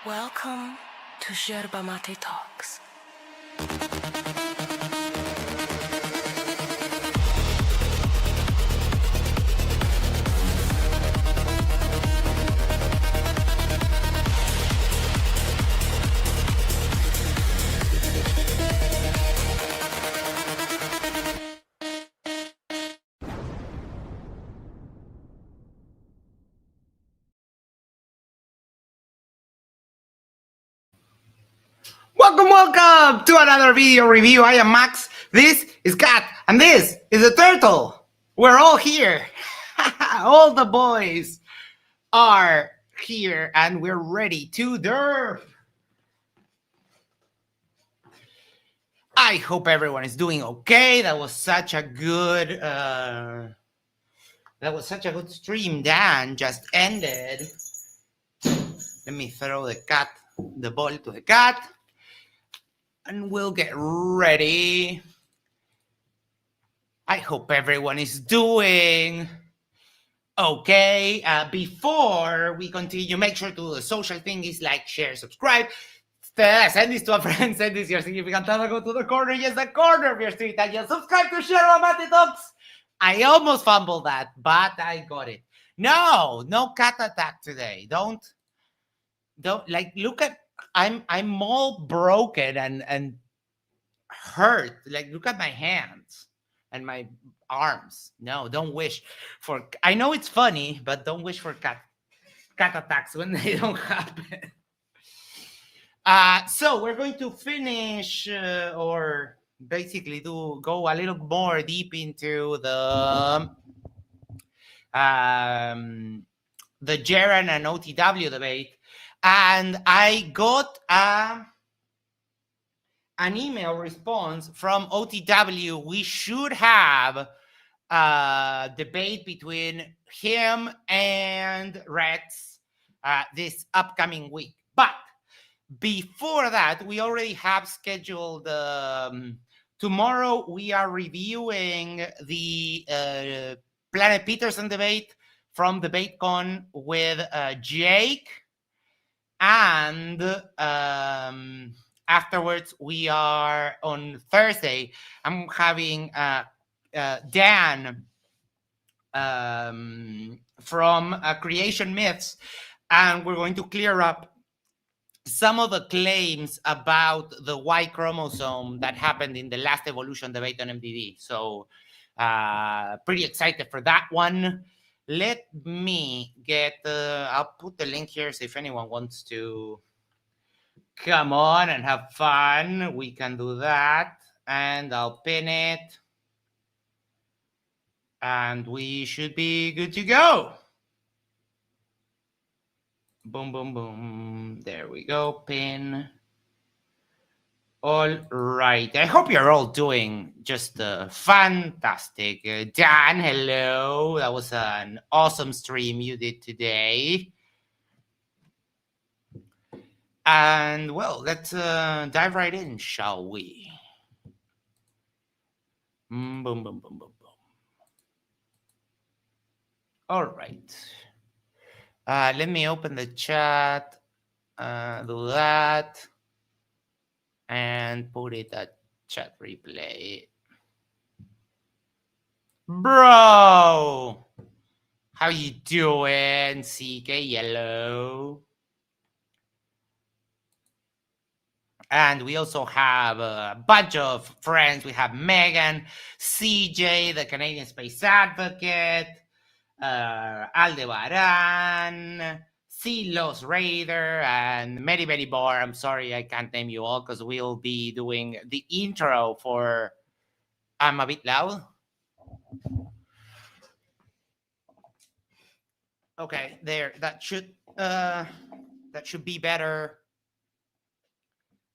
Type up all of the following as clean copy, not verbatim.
Welcome to Yerba Talks. Welcome to another video review. I am Max, this is Kat, and this is a turtle. We're all here. All the boys are here, and we're ready to derp. I hope everyone is doing okay. That was such a good stream. Dan just ended. Let me throw the ball to the cat, and we'll get ready. I hope everyone is doing okay. Before we continue, make sure to do the social thing is like, share, subscribe. Send this to a friend, send this to your significant other, go to the corner, yes, the corner of your street, and just subscribe to Jeran Talks. I almost fumbled that, but I got it. No cat attack today. Don't like look at I'm all broken and hurt. Like look at my hands and my arms. No, don't wish for. I know it's funny, but don't wish for cat attacks when they don't happen. So we're going to finish or basically go a little more deep into the Jeran and OTW debate, and I got an email response from OTW. We should have a debate between him and Rex this upcoming week. But before that, we already have scheduled tomorrow. We are reviewing the Planet Peterson debate from DebateCon with Jake, and afterwards, we are on Thursday. I'm having Dan from Creation Myths, and we're going to clear up some of the claims about the Y chromosome that happened in the last evolution debate on MDD. So pretty excited for that one. Let me get I'll put the link here, so if anyone wants to come on and have fun, we can do that. And I'll pin it. And we should be good to go. Boom, boom, boom. There we go. Pin. All right. I hope you're all doing just fantastic. Dan, hello. That was an awesome stream you did today. And, well, let's dive right in, shall we? Boom, boom, boom, boom, boom. All right. Let me open the chat, do that, and put it at chat replay. Bro, how you doing, CK Yellow? And we also have a bunch of friends. We have Megan, CJ, the Canadian Space Advocate, Aldebaran, Silos Raider, and Many Many Bar. I'm sorry I can't name you all because we'll be doing the intro for. I'm a bit loud. Okay, there. That should be better.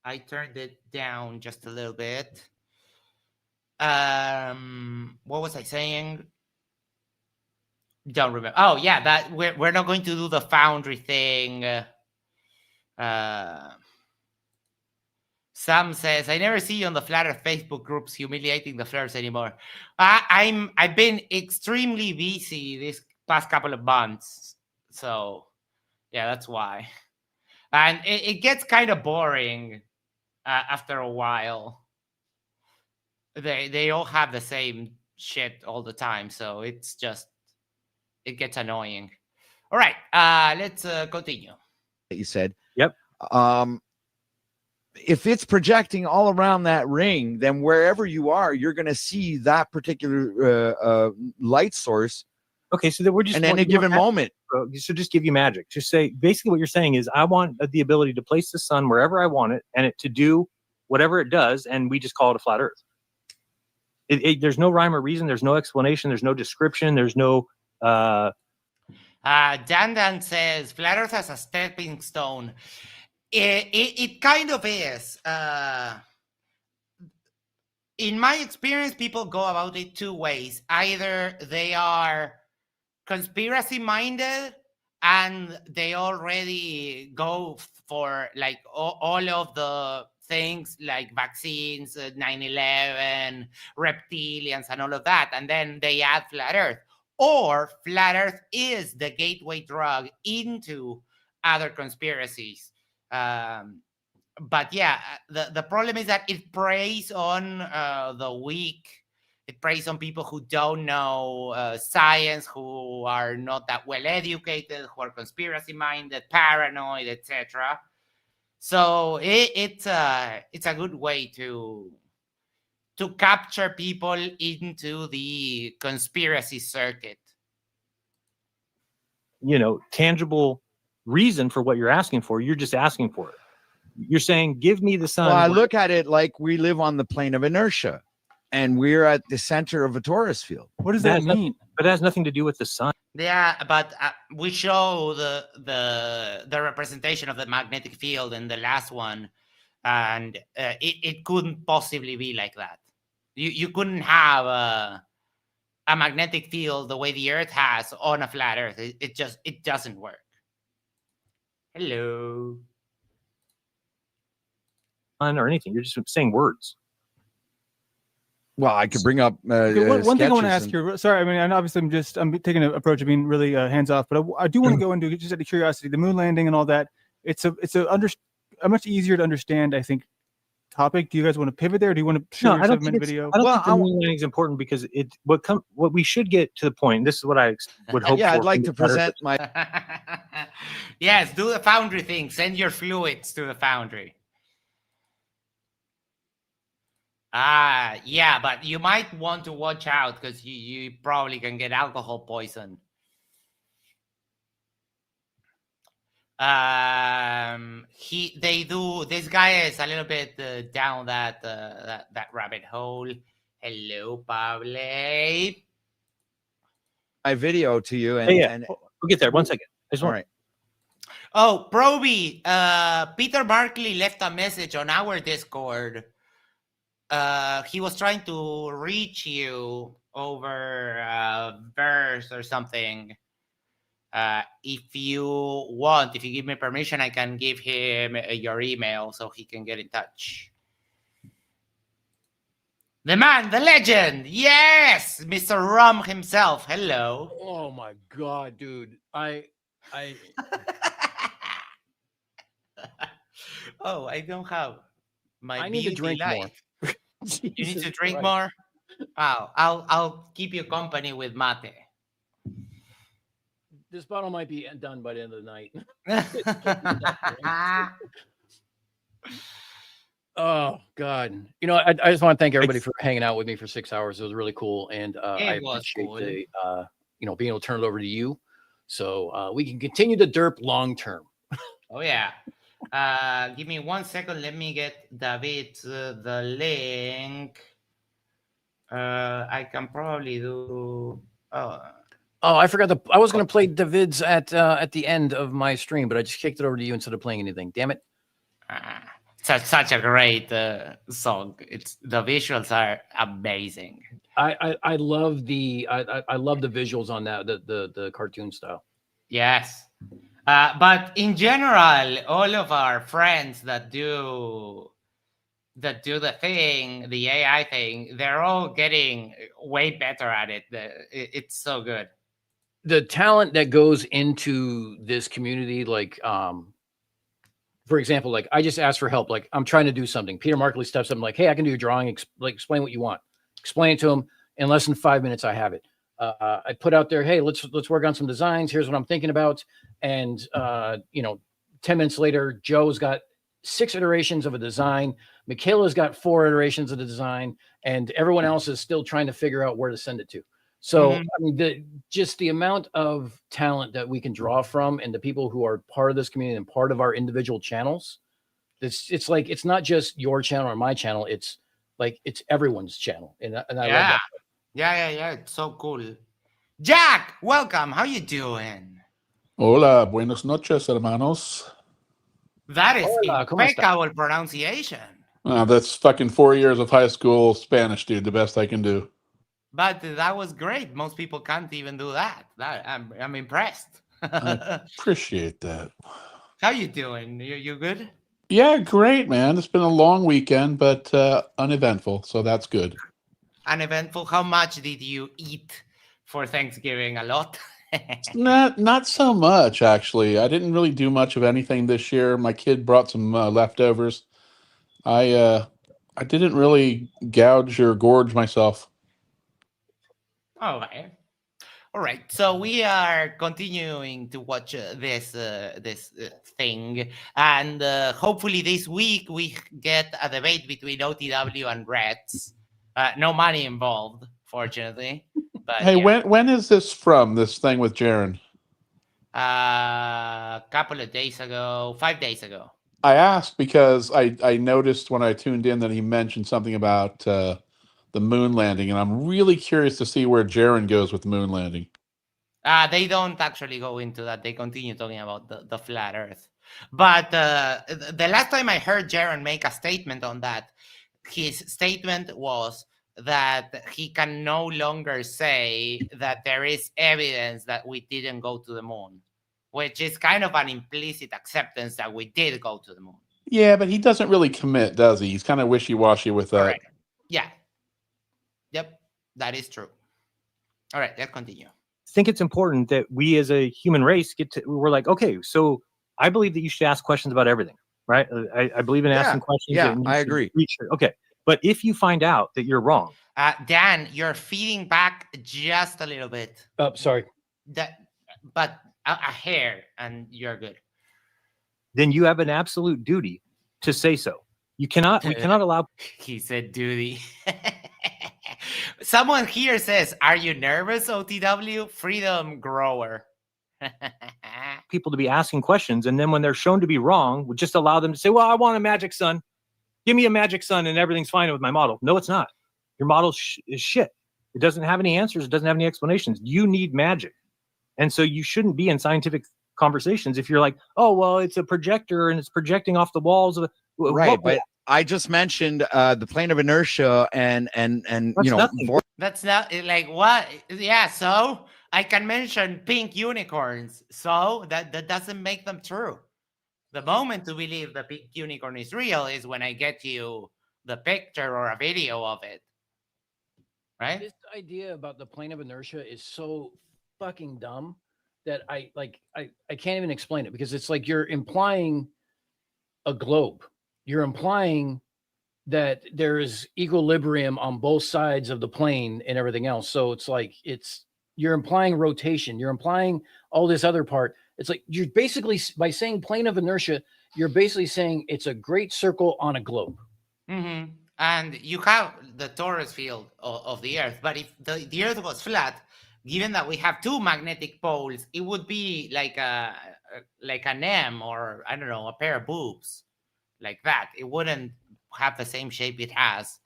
I turned it down just a little bit. What was I saying? Don't remember. Oh yeah, that we're not going to do the Foundry thing. Sam says, I never see you on the Flat Earth Facebook groups humiliating the flares anymore. I've been extremely busy this past couple of months. So yeah, that's why. and it gets kind of boring after a while. They all have the same shit all the time, so it's just it gets annoying. All right, let's continue. You said, Yep. If it's projecting all around that ring, then wherever you are, you're going to see that particular light source. Okay, so that we're just in any given moment. So just give you magic. Just say, basically what you're saying is, I want the ability to place the sun wherever I want it, and it to do whatever it does, and we just call it a flat Earth. There's no rhyme or reason. There's no explanation. There's no description. There's no. Dan says flat Earth as a stepping stone. It kind of is. In my experience, people go about it two ways. Either they are conspiracy minded and they already go for like all of the things like vaccines, 9/11, reptilians, and all of that, and then they add flat Earth. Or flat Earth is the gateway drug into other conspiracies. But yeah, the problem is that it preys on the weak. It preys on people who don't know science, who are not that well educated, who are conspiracy minded, paranoid, etc. So it's a good way to capture people into the conspiracy circuit. Tangible reason for what you're asking for. You're just asking for it. You're saying, give me the sun. Well, I look at it like we live on the plane of inertia, and we're at the center of a torus field. What does that mean? But it has nothing to do with the sun. Yeah, but we show the representation of the magnetic field in the last one, and it couldn't possibly be like that. You couldn't have a magnetic field the way the Earth has on a flat Earth. It doesn't work. Hello. Or anything. You're just saying words. Well, I could bring up one thing I want to ask you. Sorry, I mean, and obviously I'm taking an approach of being really hands off, but I do want to go into, just out of curiosity, the moon landing and all that. It's a much easier to understand, I think, topic. Do you guys want to pivot there? Or do you want to show your 7-minute video? I don't think the moon landing is important, because what we should get to the point. This is what I would hope. Yeah, for I'd like to present my. Yes, do the foundry thing. Send your fluids to the foundry. Yeah, but you might want to watch out, because you probably can get alcohol poison. This guy is a little bit down that rabbit hole. Hello, Pablo. My video to you, and, and we'll get there. 1 second. All right. Oh, Proby, Peter Barkley left a message on our Discord. He was trying to reach you over verse or something. If you want, if you give me permission, I can give him your email so he can get in touch. The man, the legend, yes, Mr. Rum himself. Hello. Oh my God, dude! I Oh, I don't have my. I need to drink more. You need to drink more. I'll keep you company with mate. This bottle might be done by the end of the night. Oh God! I just want to thank everybody for hanging out with me for 6 hours. It was really cool, and I appreciate being able to turn it over to you, so we can continue to derp long term. Oh yeah. Give me 1 second. Let me get David the link. I can probably do. Oh, I forgot I was going to play David's at the end of my stream, but I just kicked it over to you instead of playing anything. Damn it! Such a great song. The visuals are amazing. I love the I love the visuals on that, the cartoon style. Yes. But in general, all of our friends that do the thing, the AI thing, they're all getting way better at it. It's so good. The talent that goes into this community, like for example, like I just asked for help. Like I'm trying to do something. Peter Markley steps up. I'm like, hey, I can do your drawing. Explain what you want. Explain it to him. In less than 5 minutes, I have it. I put out there, hey, let's work on some designs. Here's what I'm thinking about. And 10 minutes later, Joe's got 6 iterations of a design. Michaela's got 4 iterations of the design, and everyone else is still trying to figure out where to send it to. So, I mean, just the amount of talent that we can draw from, and the people who are part of this community and part of our individual channels, it's like it's not just your channel or my channel. It's like it's everyone's channel, and I love that. Yeah. It's so cool. Jack, welcome. How you doing? Hola, buenas noches, hermanos. That is Hola, ¿cómo está? impeccable pronunciation. That's fucking 4 years of high school Spanish, dude. The best I can do. But that was great. Most people can't even do that. I'm impressed. I appreciate that. How you doing? You good? Yeah, great, man. It's been a long weekend, but uneventful, so that's good. Uneventful. How much did you eat for Thanksgiving? A lot? Not so much, actually. I didn't really do much of anything this year. My kid brought some leftovers. I didn't really gouge or gorge myself. Okay. All right. So we are continuing to watch this thing, and hopefully this week we get a debate between OTW and Reds. No money involved, fortunately. But Hey, yeah. when is this from? This thing with Jeran? A couple of days ago, 5 days ago. I asked because I noticed when I tuned in that he mentioned something about the moon landing, and I'm really curious to see where Jeran goes with moon landing. They don't actually go into that. They continue talking about the flat Earth. But the last time I heard Jeran make a statement on that, his statement was that he can no longer say that there is evidence that we didn't go to the moon, which is kind of an implicit acceptance that we did go to the moon. Yeah, but he doesn't really commit, does he? He's kind of wishy-washy with that. Correct. Yeah. Yep, that is true. All right, let's continue. I think it's important that we as a human race we're like, okay, so I believe that you should ask questions about everything, right? I believe in asking questions. Yeah, I agree. Okay. But if you find out that you're wrong. Dan, you're feeding back just a little bit. Oh, sorry. But a hair, and you're good. Then you have an absolute duty to say so. We cannot allow. He said duty. Someone here says, are you nervous, OTW? Freedom grower. People to be asking questions, and then when they're shown to be wrong, we just allow them to say, well, I want a magic sun. Give me a magic sun and everything's fine with my model. No, it's not. Your model is shit. It doesn't have any answers. It doesn't have any explanations. You need magic. And so you shouldn't be in scientific conversations if you're like, oh, well, it's a projector and it's projecting off the walls of right. But I just mentioned the plane of inertia and that's nothing. That's not like what? Yeah, so I can mention pink unicorns. So that doesn't make them true. The moment to believe the pink unicorn is real is when I get you the picture or a video of it. Right? This idea about the plane of inertia is so fucking dumb that I can't even explain it, because it's like you're implying a globe. You're implying that there is equilibrium on both sides of the plane and everything else. So it's like you're implying rotation. You're implying all this other part. It's like you're basically, by saying plane of inertia, you're basically saying it's a great circle on a globe. Mm-hmm. And you have the torus field of the Earth. But if the Earth was flat, given that we have two magnetic poles, it would be like an M, or I don't know, a pair of boobs, like that. It wouldn't have the same shape it has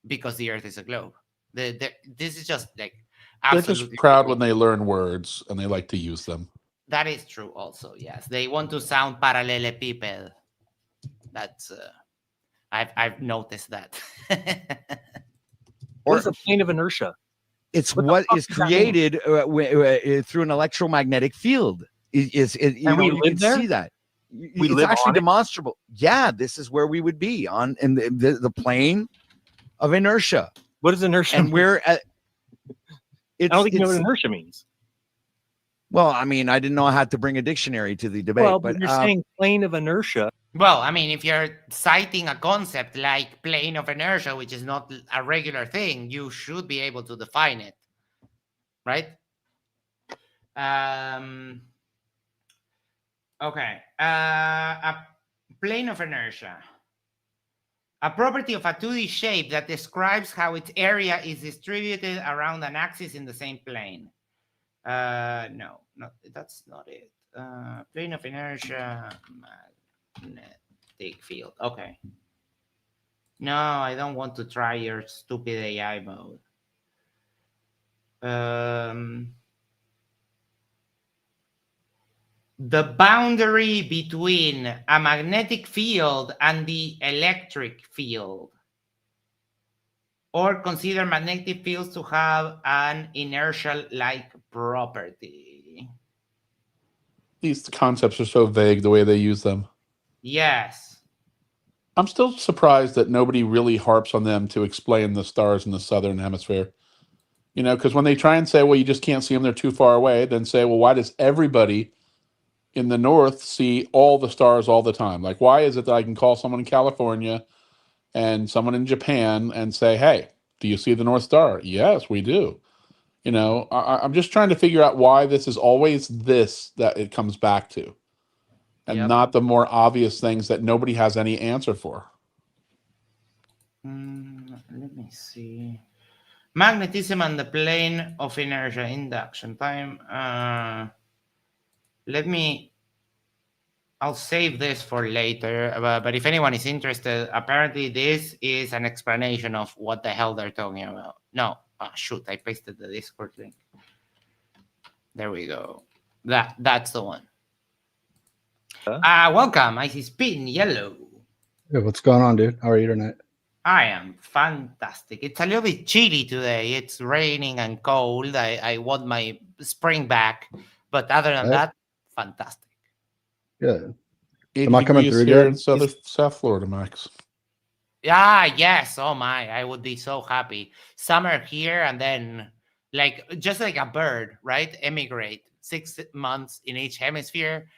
because the Earth is a globe. This is just like absolutely. They're just proud when they learn words and they like to use them. That is true also, yes. They want to sound parallelepiped. That's I've noticed that. What is a plane of inertia? It's what is created through an electromagnetic field. You can see that. It's actually demonstrable. Yeah, this is where we would be in the plane of inertia. What is inertia? And we're at. I don't think you know what inertia means. Well, I mean, I didn't know I had to bring a dictionary to the debate. Well, but you're saying plane of inertia. Well, I mean, if you're citing a concept like plane of inertia, which is not a regular thing, you should be able to define it, right? Okay. A plane of inertia. A property of a 2D shape that describes how its area is distributed around an axis in the same plane. No, that's not it. Plane of inertia, magnetic field. Okay. No, I don't want to try your stupid AI mode. The boundary between a magnetic field and the electric field. Or consider magnetic fields to have an inertial-like property. These concepts are so vague the way they use them. Yes. I'm still surprised that nobody really harps on them to explain the stars in the southern hemisphere. You know, because when they try and say, well, you just can't see them, they're too far away, then say, well, why does everybody in the north see all the stars all the time? Like, why is it that I can call someone in California and someone in Japan and say, hey, do you see the North Star? Yes, we do. You know, I'm just trying to figure out why this is always this that it comes back to, and not the more obvious things that nobody has any answer for. Let me see. Magnetism and the plane of inertia, induction time. I'll save this for later, but if anyone is interested, apparently this is an explanation of what the hell they're talking about. No, shoot, I pasted the Discord link. There we go. That's the one. Welcome, I see Spin Yellow. Hey, what's going on, dude? How are you tonight? I am fantastic. It's a little bit chilly today. It's raining and cold. I want my spring back, but other than that, fantastic. Good. Am I coming through here in South Florida, Max? Yes. Oh my, I would be so happy. Summer here, and then just like a bird, right? Emigrate 6 months in each hemisphere.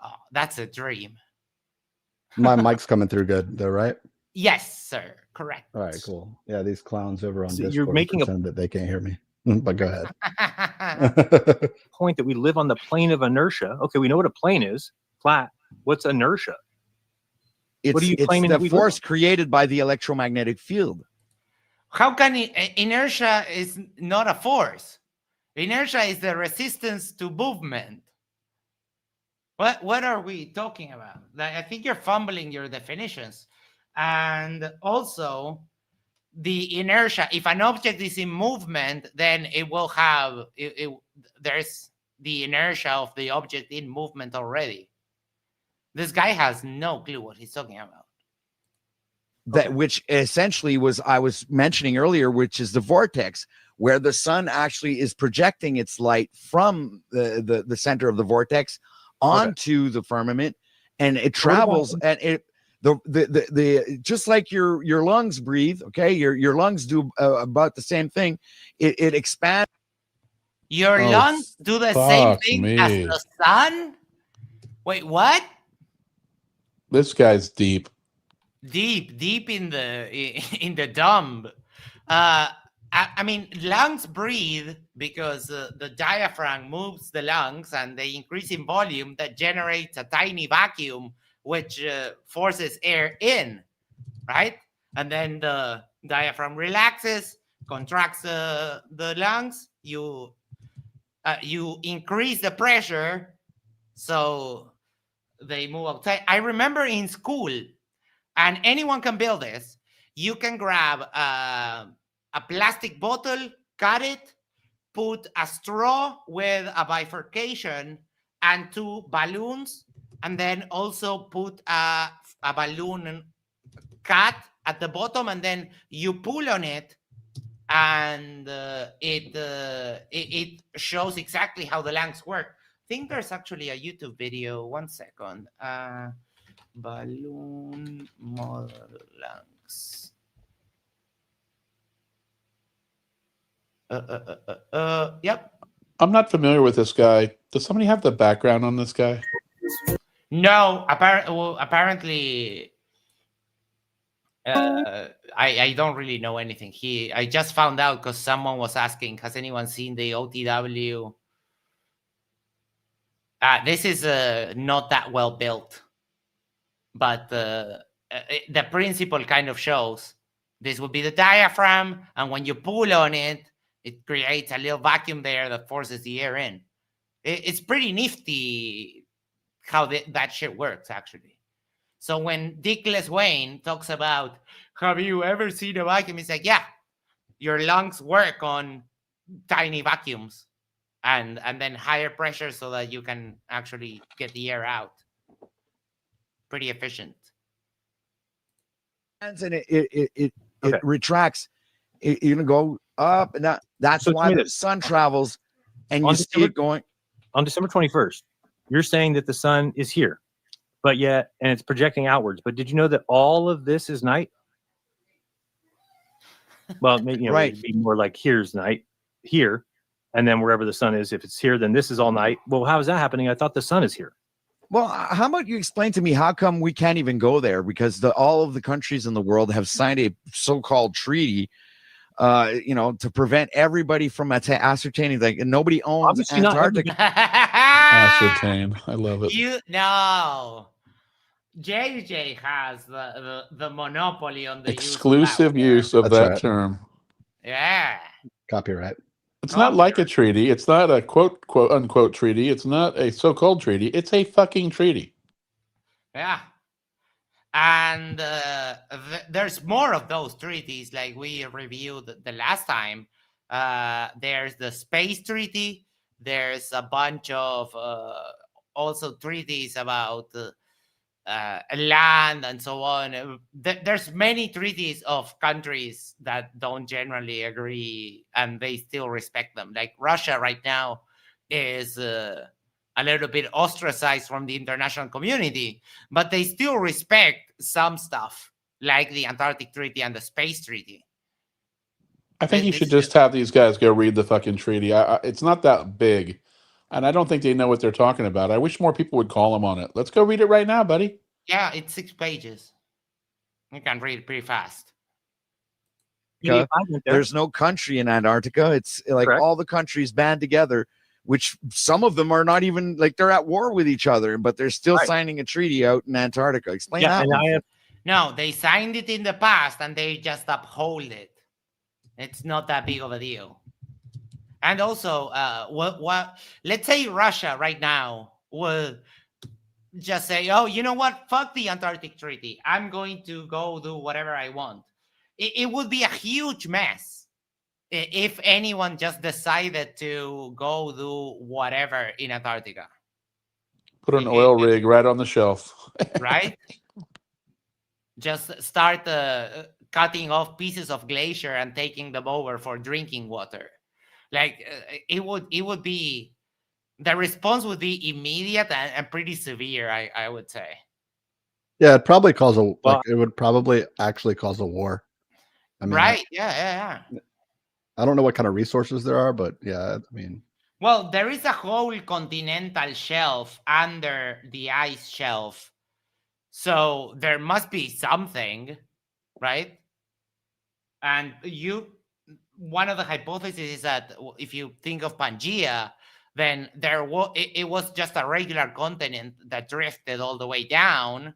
Oh, that's a dream. My mic's coming through good, though, right? Yes, sir. Correct. All right, cool. Yeah, these clowns over on Discord you're making pretend that they can't hear me. But go ahead. Point that we live on the plane of inertia. Okay, we know what a plane is. Flat. What's inertia? What are you claiming? It's the force created by the electromagnetic field. How can inertia is not a force? Inertia is the resistance to movement. What are we talking about? I think you're fumbling your definitions. And also, the inertia, if an object is in movement, then it will have, there's the inertia of the object in movement already. This guy has no clue what he's talking about. That which essentially was I was mentioning earlier, which is the vortex, where the sun actually is projecting its light from the center of the vortex onto the firmament, and it travels, and it the just like your lungs breathe. Okay, your lungs do about the same thing. It expands. Your lungs do the same thing as the sun. Wait, what? This guy's deep in the dumb. I mean, lungs breathe because the diaphragm moves the lungs, and they increase in volume. That generates a tiny vacuum, which forces air in, right? And then the diaphragm relaxes, contracts the lungs. You increase the pressure, so they move outside. I remember in school, and anyone can build this. You can grab a plastic bottle, cut it, put a straw with a bifurcation and 2 balloons, and then also put a balloon cut at the bottom, and then you pull on it, and it shows exactly how the lungs work. I think there's actually a YouTube video. 1 second. Balloon model lungs. Yep. I'm not familiar with this guy. Does somebody have the background on this guy? No, apparently, I don't really know anything. I just found out because someone was asking, has anyone seen the OTW? This is not that well built, but the principle kind of shows. This would be the diaphragm, and when you pull on it, it creates a little vacuum there that forces the air in. It's pretty nifty how that shit works, actually. So when Dickless Wayne talks about, have you ever seen a vacuum? He's like, yeah, your lungs work on tiny vacuums and then higher pressure so that you can actually get the air out. Pretty efficient. And it retracts. You're gonna go up, and that's So why the sun travels, and you see it going. On December 21st, you're saying that the sun is here, but yet, and it's projecting outwards. But did you know that all of this is night? Well, right. It'd be more like here's night, here, and then wherever the sun is, if it's here, then this is all night. Well, how is that happening? I thought the sun is here. Well, how about you explain to me how come we can't even go there? Because all of the countries in the world have signed a so-called treaty, to prevent everybody from ascertaining that nobody owns Obviously Antarctica. Ascertain. I love it. JJ has the monopoly on the exclusive use of that right. term. Yeah. Copyright. It's not like a treaty. It's not a quote unquote treaty. It's not a so-called treaty. It's a fucking treaty. Yeah. And there's more of those treaties, like we reviewed the last time. There's the space treaty. There's a bunch of also treaties about land and so on. There's many treaties of countries that don't generally agree, and they still respect them. Like Russia right now is a little bit ostracized from the international community, but they still respect some stuff, like the Antarctic Treaty and the Space Treaty. I think you should just have these guys go read the fucking treaty. It's not that big, and I don't think they know what they're talking about. I wish more people would call them on it. Let's go read it right now, buddy. Yeah, it's 6 pages. You can read it pretty fast. There's no country in Antarctica. It's like all the countries band together, which some of them are not even like they're at war with each other, but they're still signing a treaty out in Antarctica. Explain that. No, they signed it in the past and they just uphold it. It's not that big of a deal. And also, let's say Russia right now will just say, oh, you know what? Fuck the Antarctic Treaty. I'm going to go do whatever I want. It would be a huge mess if anyone just decided to go do whatever in Antarctica. Put an oil rig right on the shelf. Right? Just start cutting off pieces of glacier and taking them over for drinking water. Like it would be, the response would be immediate and pretty severe, I would say. Yeah, it'd probably cause it would probably actually cause a war. I mean, right? Yeah. I don't know what kind of resources there are, but yeah, I mean. Well, there is a whole continental shelf under the ice shelf, so there must be something, right? And one of the hypotheses is that if you think of Pangea, then it was just a regular continent that drifted all the way down.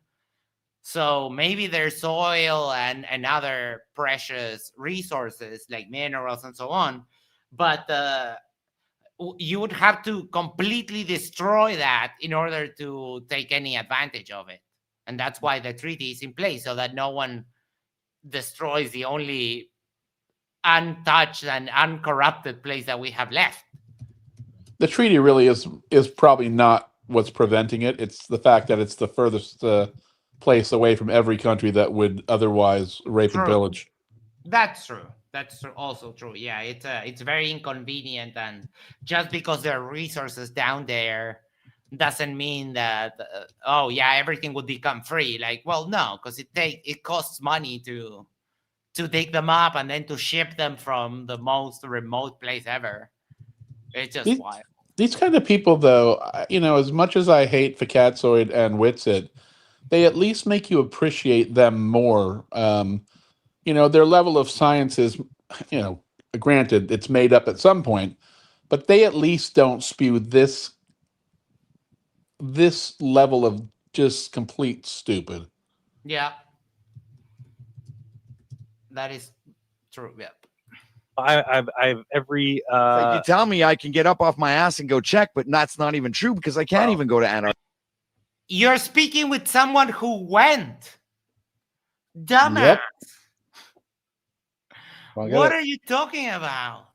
So maybe there's soil and other precious resources like minerals and so on. But you would have to completely destroy that in order to take any advantage of it. And that's why the treaty is in place, so that no one destroys the only untouched and uncorrupted place that we have left. The treaty really is probably not what's preventing it. It's the fact that it's the furthest place away from every country that would otherwise rape and pillage. That's true. That's also true. Yeah, it's very inconvenient, and just because there are resources down there doesn't mean that everything would become free. Like, well, no, because it costs money to dig them up and then to ship them from the most remote place ever. It's just wild. These kind of people, though, as much as I hate Fakatzoid and Witsit, they at least make you appreciate them more. Their level of science is, granted, it's made up at some point, but they at least don't spew this level of just complete stupid. Yeah, that is true. Yep. I've every. You tell me I can get up off my ass and go check, but that's not even true because I can't even go to Antarctica. You're speaking with someone who went. Dumbass. Yep. What are you talking about?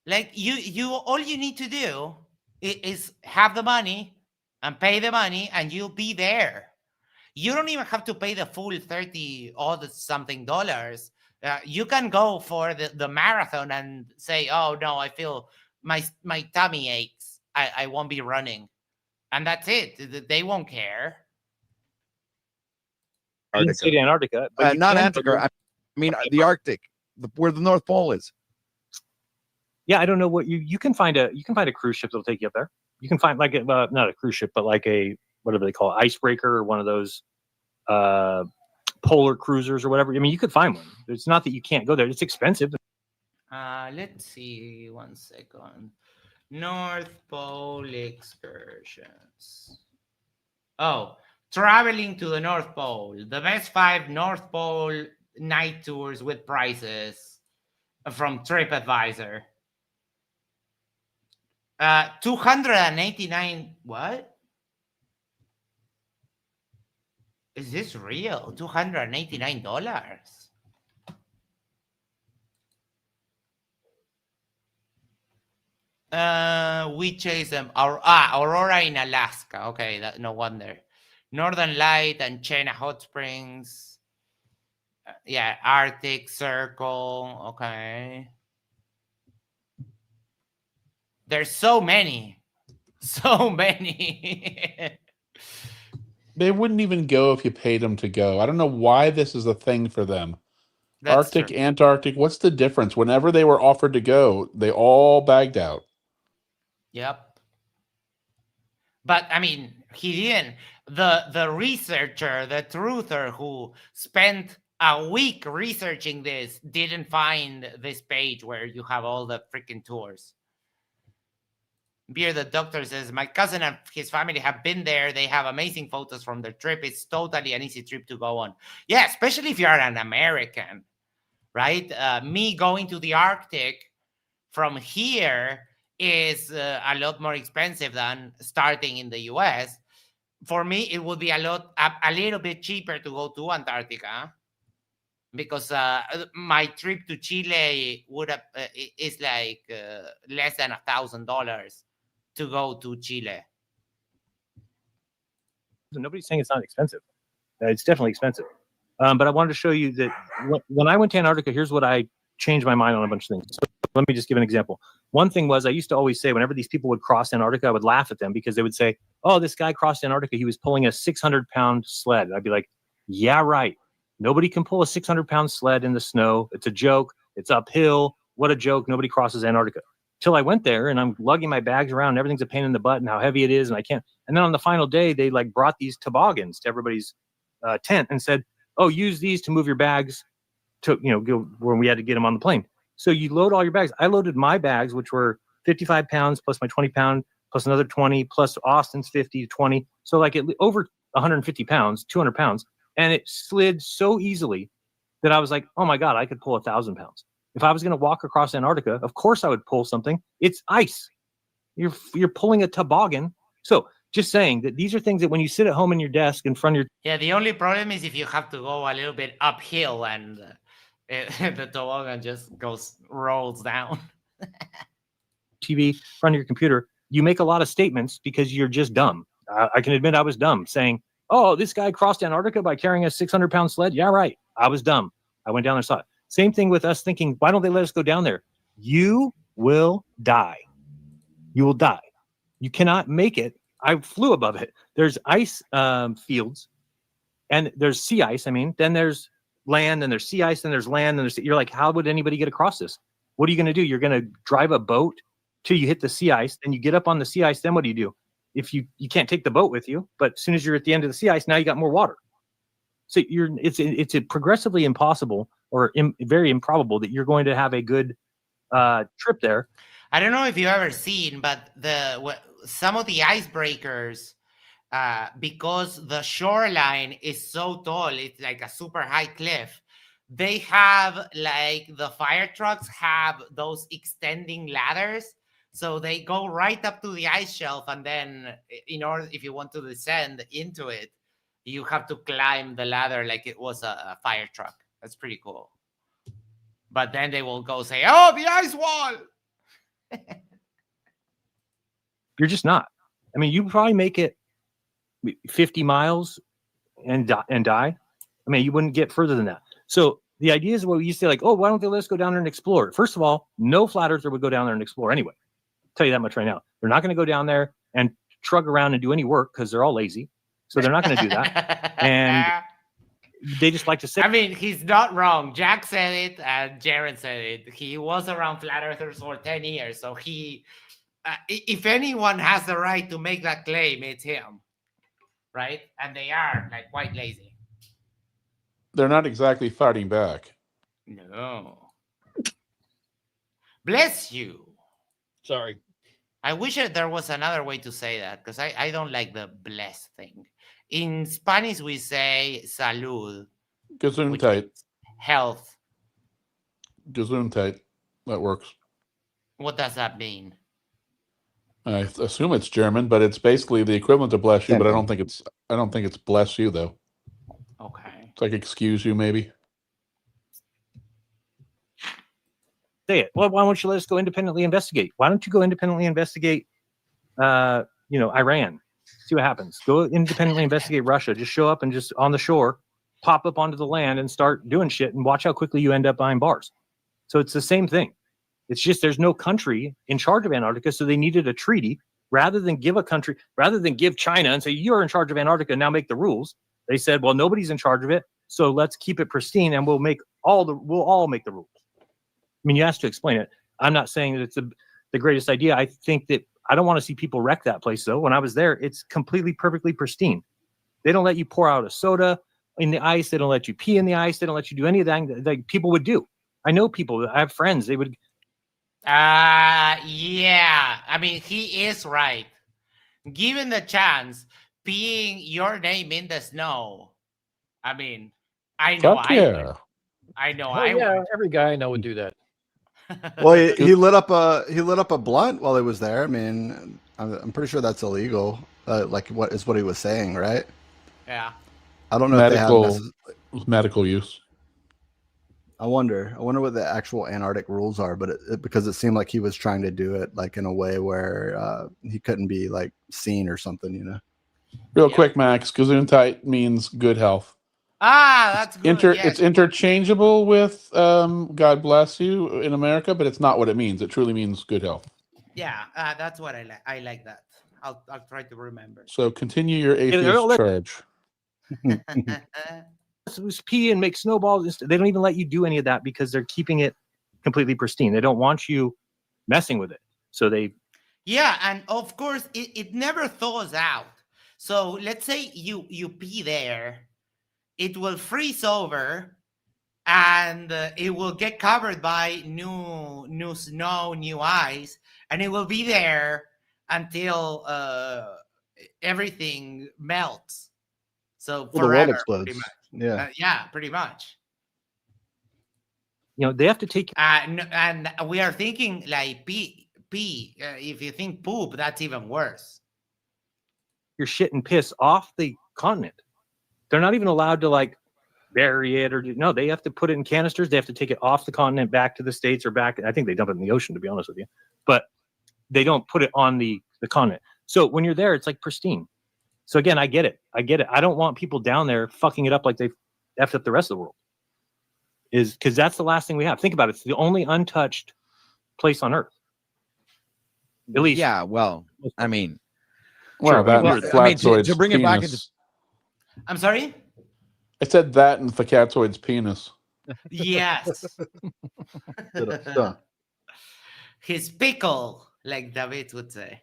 Like you all you need to do is have the money and pay the money and you'll be there. You don't even have to pay the full 30 all the something dollars. You can go for the marathon and say, oh no, I feel my tummy aches. I won't be running. And that's it. They won't care. I didn't say Antarctica, but not Antarctica. I mean the Arctic, where the North Pole is. Yeah, I don't know what you can find a cruise ship that'll take you up there. You can find like not a cruise ship, but like a whatever they call it, icebreaker or one of those polar cruisers or whatever. I mean, you could find one. It's not that you can't go there. It's expensive. Let's see. 1 second. North Pole excursions. Oh, traveling to the North Pole. The best 5 North Pole night tours with prices from TripAdvisor. 289. What? Is this real? $289. We chase them. Aurora in Alaska. Okay, no wonder. Northern Light and China Hot Springs. Yeah, Arctic Circle. Okay. There's so many. So many. They wouldn't even go if you paid them to go. I don't know why this is a thing for them. That's Arctic, true. Antarctic, what's the difference? Whenever they were offered to go, they all bagged out. Yep. But I mean, he didn't. The researcher, the truther who spent a week researching this didn't find this page where you have all the freaking tours. Beer the doctor says, my cousin and his family have been there. They have amazing photos from their trip. It's totally an easy trip to go on. Yeah, especially if you're an American, right? Me going to the Arctic from here is a lot more expensive than starting in the US. For me, it would be a little bit cheaper to go to Antarctica because my trip to Chile is like less than $1,000 to go to Chile. Nobody's saying it's not expensive. It's definitely expensive. But I wanted to show you that when I went to Antarctica, here's what I changed my mind on a bunch of things. So let me just give an example. One thing was I used to always say whenever these people would cross Antarctica, I would laugh at them because they would say, oh, this guy crossed Antarctica. He was pulling a 600-pound sled. And I'd be like, yeah, right. Nobody can pull a 600-pound sled in the snow. It's a joke. It's uphill. What a joke. Nobody crosses Antarctica. Till I went there and I'm lugging my bags around and everything's a pain in the butt and how heavy it is and I can't. And then on the final day, they like brought these toboggans to everybody's tent and said, oh, use these to move your bags to, go where we had to get them on the plane. So you load all your bags. I loaded my bags, which were 55 pounds plus my 20-pound plus another 20 plus Austin's 50 to 20. So like over 150 pounds, 200 pounds. And it slid so easily that I was like, oh my God, I could pull 1,000 pounds. If I was going to walk across Antarctica, of course I would pull something. It's ice. You're pulling a toboggan. So just saying that these are things that when you sit at home in your desk in front of your... Yeah, the only problem is if you have to go a little bit uphill and the toboggan just rolls down. TV, in front of your computer, you make a lot of statements because you're just dumb. I can admit I was dumb saying, oh, this guy crossed Antarctica by carrying a 600-pound sled. Yeah, right. I was dumb. I went down there and saw it. Same thing with us thinking, why don't they let us go down there? You will die. You will die. You cannot make it. I flew above it. There's ice fields and there's sea ice. I mean, then there's land and there's sea ice and there's land and you're like, how would anybody get across this? What are you going to do? You're going to drive a boat till you hit the sea ice. Then you get up on the sea ice. Then what do? If you can't take the boat with you, but as soon as you're at the end of the sea ice, now you got more water. So it's progressively impossible or very improbable that you're going to have a good trip there. I don't know if you've ever seen, but some of the icebreakers, because the shoreline is so tall, it's like a super high cliff. They have like the fire trucks have those extending ladders. So they go right up to the ice shelf, and then in order, if you want to descend into it, you have to climb the ladder like it was a fire truck. That's pretty cool. But then they will go say, "Oh, the ice wall." You're just not. I mean, you probably make it 50 miles and die. I mean, you wouldn't get further than that. So the idea is, well, you say like, oh, why don't they let us go down there and explore? First of all, no flat earther would go down there and explore anyway. I'll tell you that much right now. They're not going to go down there and trug around and do any work because they're all lazy. So they're not going to do that. And they just like to say. I mean, he's not wrong. Jack said it and Jeran said it. He was around flat earthers for 10 years. So if anyone has the right to make that claim, it's him. Right? And they are like quite lazy. They're not exactly fighting back. No. Bless you. Sorry. I wish there was another way to say that, because I don't like the bless thing. In Spanish, we say salud. Gesundheit. Health. Gesundheit. That works. What does that mean? I assume it's German, but it's basically the equivalent to bless you, but I don't think it's bless you though. Okay. It's like excuse you, maybe. Say it. Well, why don't you let us go independently investigate? Why don't you go independently investigate, Iran? See what happens. Go independently investigate Russia. Just show up and just on the shore, pop up onto the land and start doing shit and watch how quickly you end up behind bars. So it's the same thing. It's just there's no country in charge of Antarctica, so they needed a treaty rather than give China and say, you're in charge of Antarctica, now make the rules. They said, well, nobody's in charge of it, so let's keep it pristine and we'll all make the rules. I mean, you asked to explain it. I'm not saying that it's the greatest idea. I think that I don't want to see people wreck that place, though. When I was there, it's completely, perfectly pristine. They don't let you pour out a soda in the ice. They don't let you pee in the ice. They don't let you do any of that that people would do. I know people. I have friends. They would. Yeah. I mean, he is right. Given the chance, peeing your name in the snow. I mean, I know. I know. Every guy I know would do that. Well, he lit up a blunt while he was there. I mean, I'm pretty sure that's illegal. Like what he was saying, right? Yeah. I don't know if they have medical use. I wonder what the actual Antarctic rules are, but because it seemed like he was trying to do it like in a way where he couldn't be like seen or something, you know. Real quick, Max. Gesundheit means good health. That's good. It's interchangeable with God bless you in America, but it's not what it means. It truly means good health. Yeah, that's what I like. I like that. I'll try to remember. So continue your atheist charge. Pee and make snowballs. They don't even let you do any of that because they're keeping it completely pristine. They don't want you messing with it. So they. Yeah, and of course it never thaws out. So let's say you pee there. It will freeze over, and it will get covered by new snow, new ice, and it will be there until everything melts. So forever, the world explodes. Pretty much. Yeah, pretty much. You know, they have to take. And we are thinking like pee. If you think poop, that's even worse. Your shit and piss off the continent. They're not even allowed to like bury it no, they have to put it in canisters. They have to take it off the continent back to the States or back. I think they dump it in the ocean, to be honest with you, but they don't put it on the continent. So when you're there, it's like pristine. So again, I get it. I don't want people down there fucking it up like they effed up the rest of the world. Is because that's the last thing we have. Think about it. It's the only untouched place on Earth. At least. Yeah, well, I mean. Well, to bring it back into. I'm sorry? I said that and Facatoid's penis. Yes. His pickle. like David would say.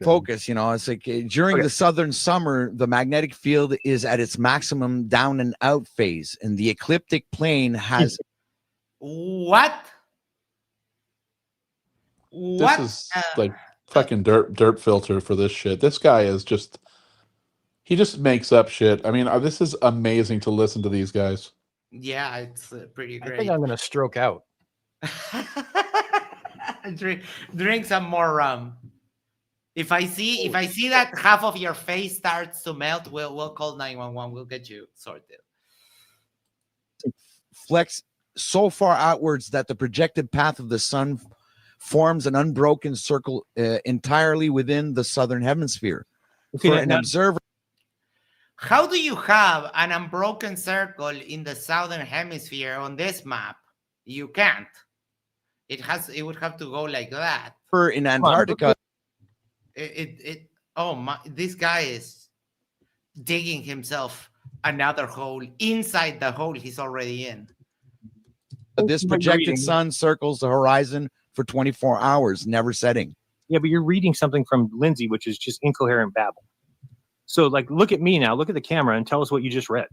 Focus, it's like during the southern summer, the magnetic field is at its maximum down and out phase, and the ecliptic plane has what? This is like fucking dirt filter for this shit. This guy is just, he just makes up shit. I mean, this is amazing to listen to these guys. Yeah, it's pretty great. I think I'm gonna stroke out. drink some more rum. If I see that half of your face starts to melt, we'll call 911. We'll get you sorted. Flex so far outwards that the projected path of the sun forms an unbroken circle entirely within the southern hemisphere. Okay, For an observer, how do you have an unbroken circle in the southern hemisphere on this map? You can't. It would have to go like that. In Antarctica, this guy is digging himself another hole inside the hole he's already in. This projected sun circles the horizon for 24 hours, never setting. Yeah, but you're reading something from Lindsay, which is just incoherent babble. So, like, look at me now. Look at the camera and tell us what you just read.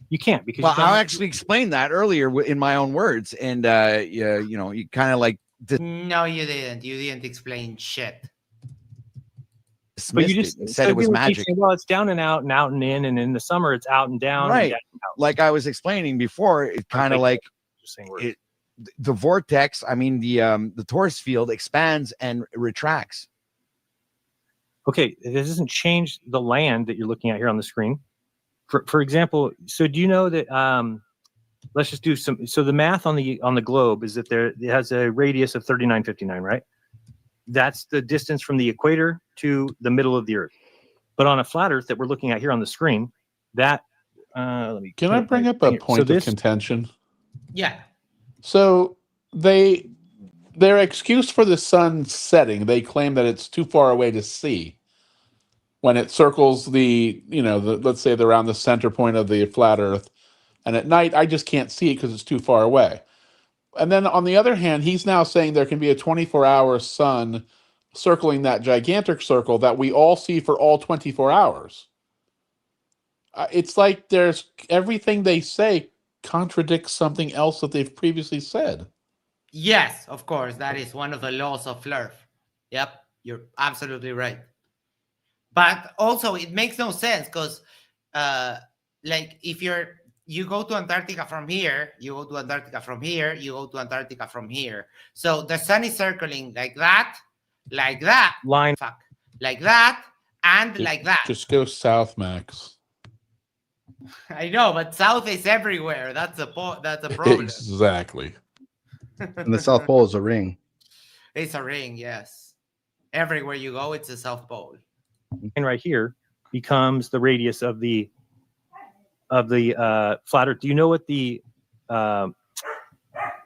You can't, because I actually explained that earlier in my own words, and you kind of like. No, you didn't. You didn't explain shit. But you just said it was magic. Saying, well, it's down and out and out and in the summer it's out and down. Right. And down and out. Like I was explaining before, it kind of like the vortex. I mean, the torus field expands and retracts. Okay, this doesn't change the land that you're looking at here on the screen. For example, so do you know that? Let's just do some. So the math on the globe is that it has a radius of 3959, right? That's the distance from the equator to the middle of the Earth. But on a flat Earth that we're looking at here on the screen, that Can I bring up a point of contention? Yeah. So their excuse for the sun setting, they claim that it's too far away to see when it circles let's say they're around the center point of the flat Earth, and at night I just can't see it because it's too far away. And then on the other hand, he's now saying there can be a 24-hour sun circling that gigantic circle that we all see for all 24 hours. It's like there's everything they say contradicts something else that they've previously said. Yes, of course. That is one of the laws of Flurf. Yep, you're absolutely right. But also, it makes no sense because, like, if you go to Antarctica from here, you go to Antarctica from here, you go to Antarctica from here. So the sun is circling like that, like that, like that, and like that. Just go south, Max. I know, but south is everywhere. That's a problem. Exactly. And the South Pole is a ring. It's a ring, yes. Everywhere you go, it's a South Pole. And right here becomes the radius of the flat Earth. Do you know what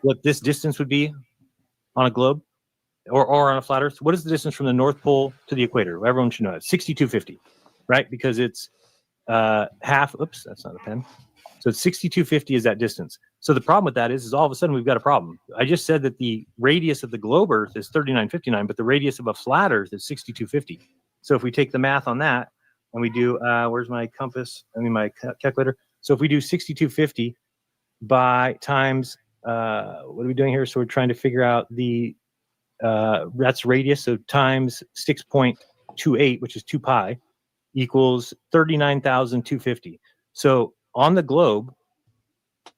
what this distance would be on a globe or on a flat Earth? What is the distance from the North Pole to the equator? Everyone should know it. 6250, right? Because it's half. Oops, that's not a pen. So 6250 is that distance. So the problem with that is all of a sudden we've got a problem. I just said that the radius of the globe Earth is 3959, but the radius of a flat Earth is 6250. So if we take the math on that and we do, where's my compass? My calculator. So if we do 6250 by times, what are we doing here? So we're trying to figure out that's radius. So times 6.28, which is 2 pi, equals 39,250. So on the globe,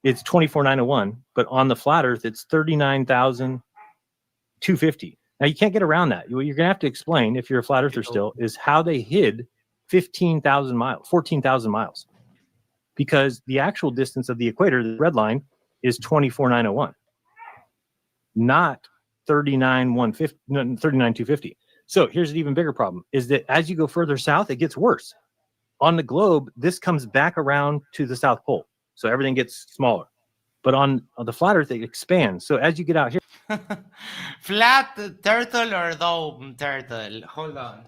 it's 24,901, but on the flat Earth, it's 39,250. Now you can't get around that. What you're gonna have to explain, if you're a flat earther still, is how they hid 14,000 miles, because the actual distance of the equator, the red line, is 24,901, not 39,250. So here's an even bigger problem: is that as you go further south, it gets worse. On the globe, this comes back around to the South Pole, so everything gets smaller. But on the flat Earth, it expands. So as you get out here, flat turtle or dome turtle? Hold on.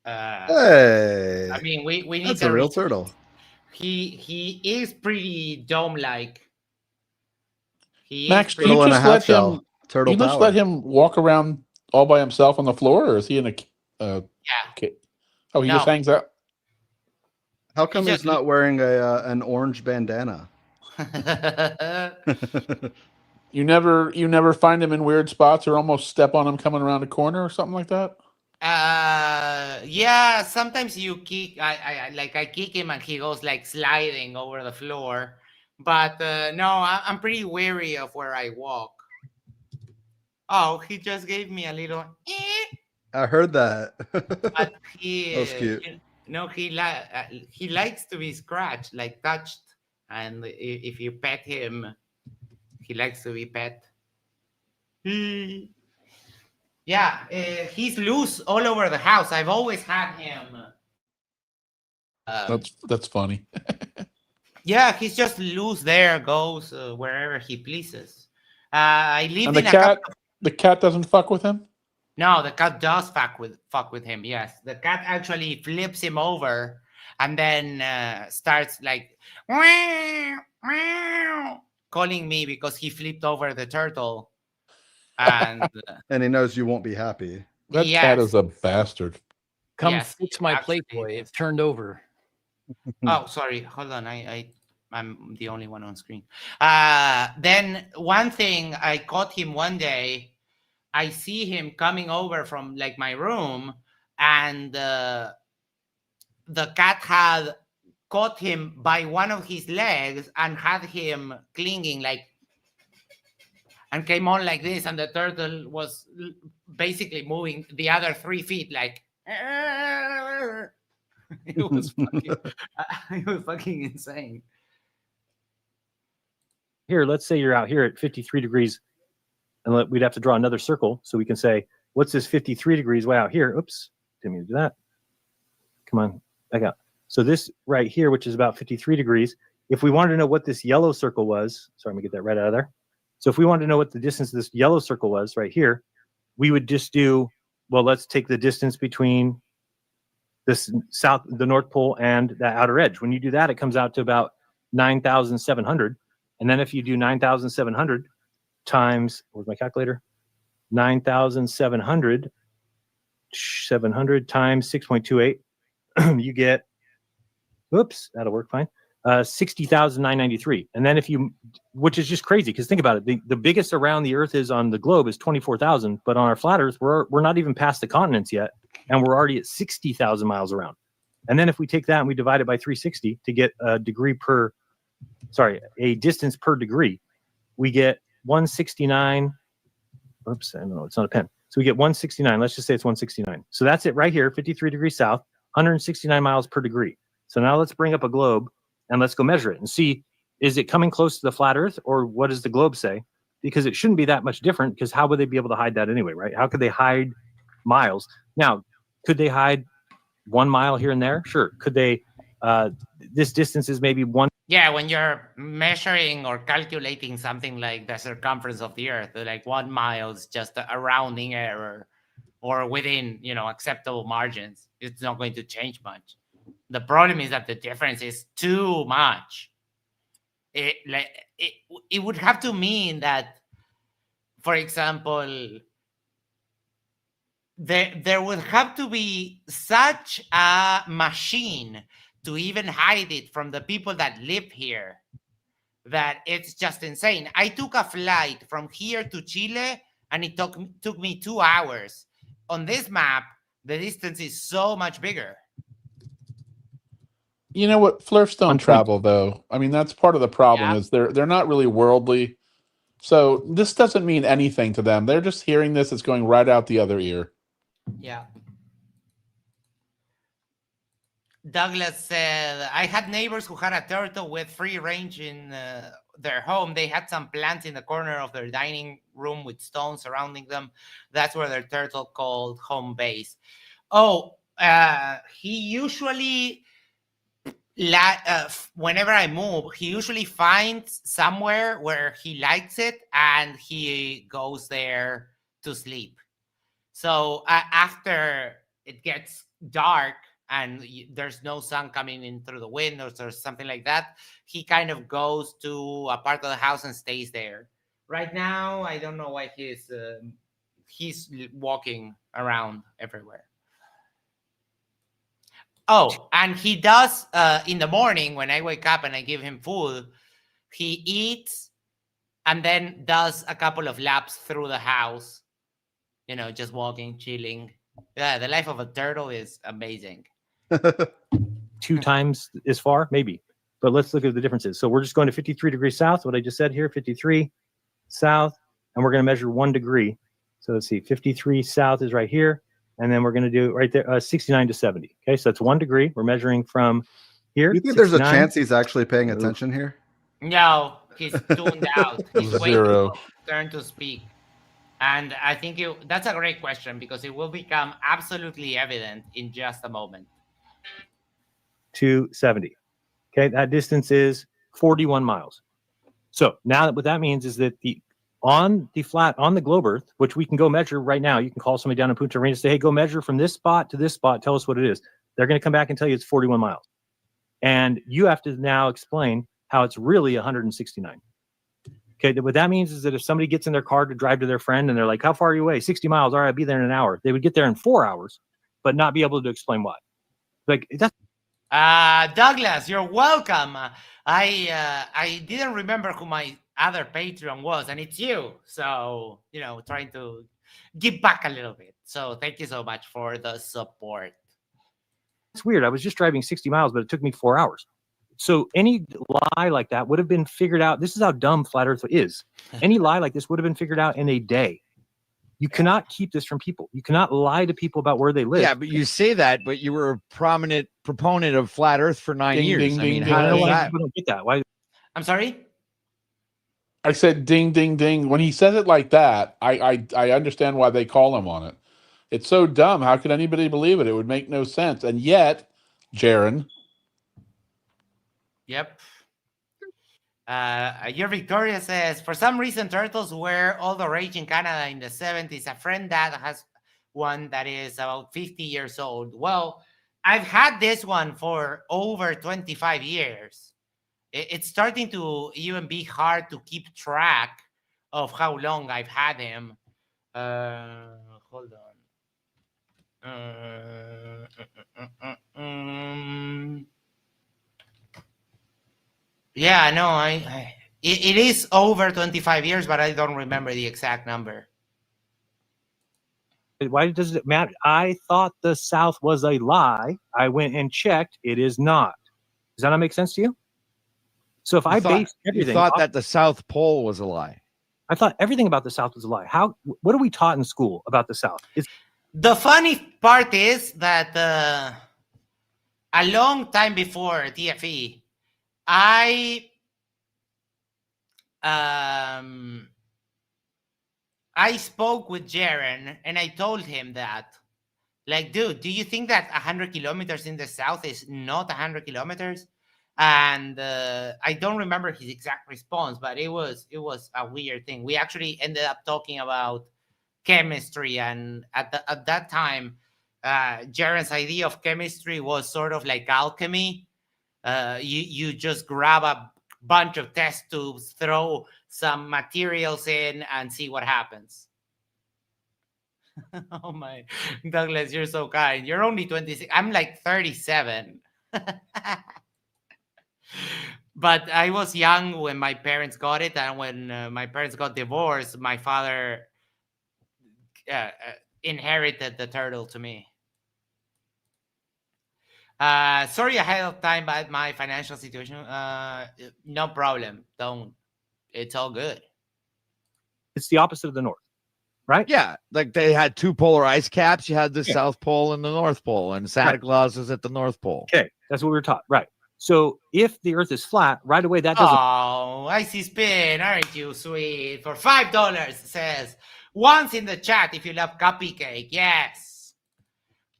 Hey, I mean, we need that's a real turtle. He is pretty dome-like. Max, do Turtle you in a just half let shell. him? Turtle You just power. let him walk around all by himself on the floor, or is he in a? Yeah. Oh, he No. just hangs out. How come He he's just- not wearing an orange bandana? You never find him in weird spots or almost step on him coming around a corner or something like that. Yeah, sometimes you kick. I kick him and he goes like sliding over the floor. But no, I'm pretty wary of where I walk. Oh, he just gave me a little. I heard that. But he, That was cute. he likes to be scratched, like touched, and if you pet him, he likes to be pet. Yeah, he's loose all over the house. I've always had him. That's funny. Yeah, he's just loose there, goes wherever he pleases. I live And the in a cat, couple of... the cat doesn't fuck with him. No, the cat does fuck with him. Yes, the cat actually flips him over and then starts like "Meow, meow," calling me because he flipped over the turtle. And And he knows you won't be happy. That yes, cat is a bastard. Come yes, fix my actually Playboy. is. It's turned over. Oh, sorry. Hold on. I'm the only one on screen. Then one thing, I caught him one day. I see him coming over from like my room, and the cat had caught him by one of his legs and had him clinging like, and came on like this, and the turtle was basically moving the other 3 feet like. It was fucking insane. Here, let's say you're out here at 53 degrees, and we'd have to draw another circle so we can say, what's this 53 degrees way out here? Oops, didn't mean to do that. Come on, back out. So this right here, which is about 53 degrees, if we wanted to know what this yellow circle was, sorry, I'm gonna get that right out of there. So if we wanted to know what the distance of this yellow circle was right here, we would just do, well, let's take the distance between the North Pole and that outer edge. When you do that, it comes out to about 9,700. And then if you do 9,700 times, where's my calculator? 9,700 times 6.28, you get, oops, that'll work fine. 60,993. And then if you, which is just crazy, because think about it, the biggest around the Earth is on the globe is 24,000, but on our flat Earth, we're not even past the continents yet, and we're already at 60,000 miles around. And then if we take that and we divide it by 360 to get a distance per degree, we get 169. Oops, I don't know, it's not a pen. So we get 169. Let's just say it's 169. So that's it right here, 53 degrees south, 169 miles per degree. So now let's bring up a globe and let's go measure it and see, is it coming close to the flat Earth, or what does the globe say? Because it shouldn't be that much different, because how would they be able to hide that anyway, right? How could they hide miles? Now, could they hide 1 mile here and there? Sure. Could they, this distance is maybe one. Yeah, when you're measuring or calculating something like the circumference of the Earth, like 1 mile is just a rounding error, or within, acceptable margins. It's not going to change much. The problem is that the difference is too much. It would have to mean that, for example, there would have to be such a machine to even hide it from the people that live here that it's just insane. I took a flight from here to Chile, and it took me 2 hours. On this map, the distance is so much bigger. You know what? Flirts don't travel, though. I mean, that's part of the problem. Is they're not really worldly. So this doesn't mean anything to them. They're just hearing this. It's going right out the other ear. Yeah. Douglas said, I had neighbors who had a turtle with free range in their home. They had some plants in the corner of their dining room with stones surrounding them. That's where their turtle called home base. Oh, he usually, whenever I move, he usually finds somewhere where he likes it, and he goes there to sleep. So after it gets dark and there's no sun coming in through the windows or something like that, he kind of goes to a part of the house and stays there Right now, I don't know why he's walking around everywhere. Oh, and he does in the morning when I wake up and I give him food, he eats and then does a couple of laps through the house, just walking, chilling. Yeah, the life of a turtle is amazing. 2 times as far, maybe. But let's look at the differences. So we're just going to 53 degrees south, what I just said here, 53 south, and we're going to measure 1 degree. So let's see, 53 south is right here. And then we're going to do right there, 69 to 70. Okay, so that's 1 degree. We're measuring from here. You think there's a chance he's actually paying attention here? No, he's tuned out. He's waiting Zero. for his turn to speak. And I think that's a great question because it will become absolutely evident in just a moment. 270. Okay, that distance is 41 miles. So now what that means is that on the globe Earth, which we can go measure right now, you can call somebody down in Punta Arenas and say, hey, go measure from this spot to this spot, tell us what it is. They're going to come back and tell you it's 41 miles. And you have to now explain how it's really 169. Okay, what that means is that if somebody gets in their car to drive to their friend and they're like, how far are you away? 60 miles. All right, I'll be there in an hour. They would get there in 4 hours, but not be able to explain why. Like that's Douglas, you're welcome. I didn't remember who my other Patreon was, and it's you. So, trying to give back a little bit. So thank you so much for the support. It's weird. I was just driving 60 miles, but it took me 4 hours. So any lie like that would have been figured out. This is how dumb Flat Earth is. Any lie like this would have been figured out in a day. You cannot keep this from people. You cannot lie to people about where they live. Yeah, but you say that, but you were a prominent proponent of Flat Earth for 9 years. Ding, I mean, ding, how ding, does ding. that? People don't get that. Why? I'm sorry? I said ding, ding, ding. When he says it like that, I understand why they call him on it. It's so dumb. How could anybody believe it? It would make no sense. And yet, Jeran. Yep. Your Victoria says, for some reason, turtles were all the rage in Canada in the 70s. A friend that has one that is about 50 years old. Well, I've had this one for over 25 years. It's starting to even be hard to keep track of how long I've had him. Hold on. Yeah, no, it is over 25 years, but I don't remember the exact number. Why does it matter? I thought the South was a lie. I went and checked. It is not. Does that not make sense to you? So if I base everything, you thought that the South Pole was a lie. I thought everything about the South was a lie. What are we taught in school about the South? The funny part is that a long time before TFE, I spoke with Jeran and I told him that, like, dude, do you think that 100 kilometers in the South is not 100 kilometers? And I don't remember his exact response, but it was a weird thing. We actually ended up talking about chemistry, and at that time, Jeran's idea of chemistry was sort of like alchemy. You just grab a bunch of test tubes, throw some materials in, and see what happens. Oh my, Douglas, you're so kind. You're only 26. I'm like 37. But I was young when my parents got it, and when my parents got divorced, my father inherited the turtle to me. Sorry ahead of time about my financial situation. No problem. Don't. It's all good. It's the opposite of the North, right? Yeah, like they had 2 polar ice caps. You had the South Pole and the North Pole, and Santa Claus is at the North Pole. Okay, that's what we were taught, right? So if the Earth is flat, right away that doesn't. Oh, Icy Spin, aren't you sweet? For $5, says once in the chat if you love Cupcake. Yes,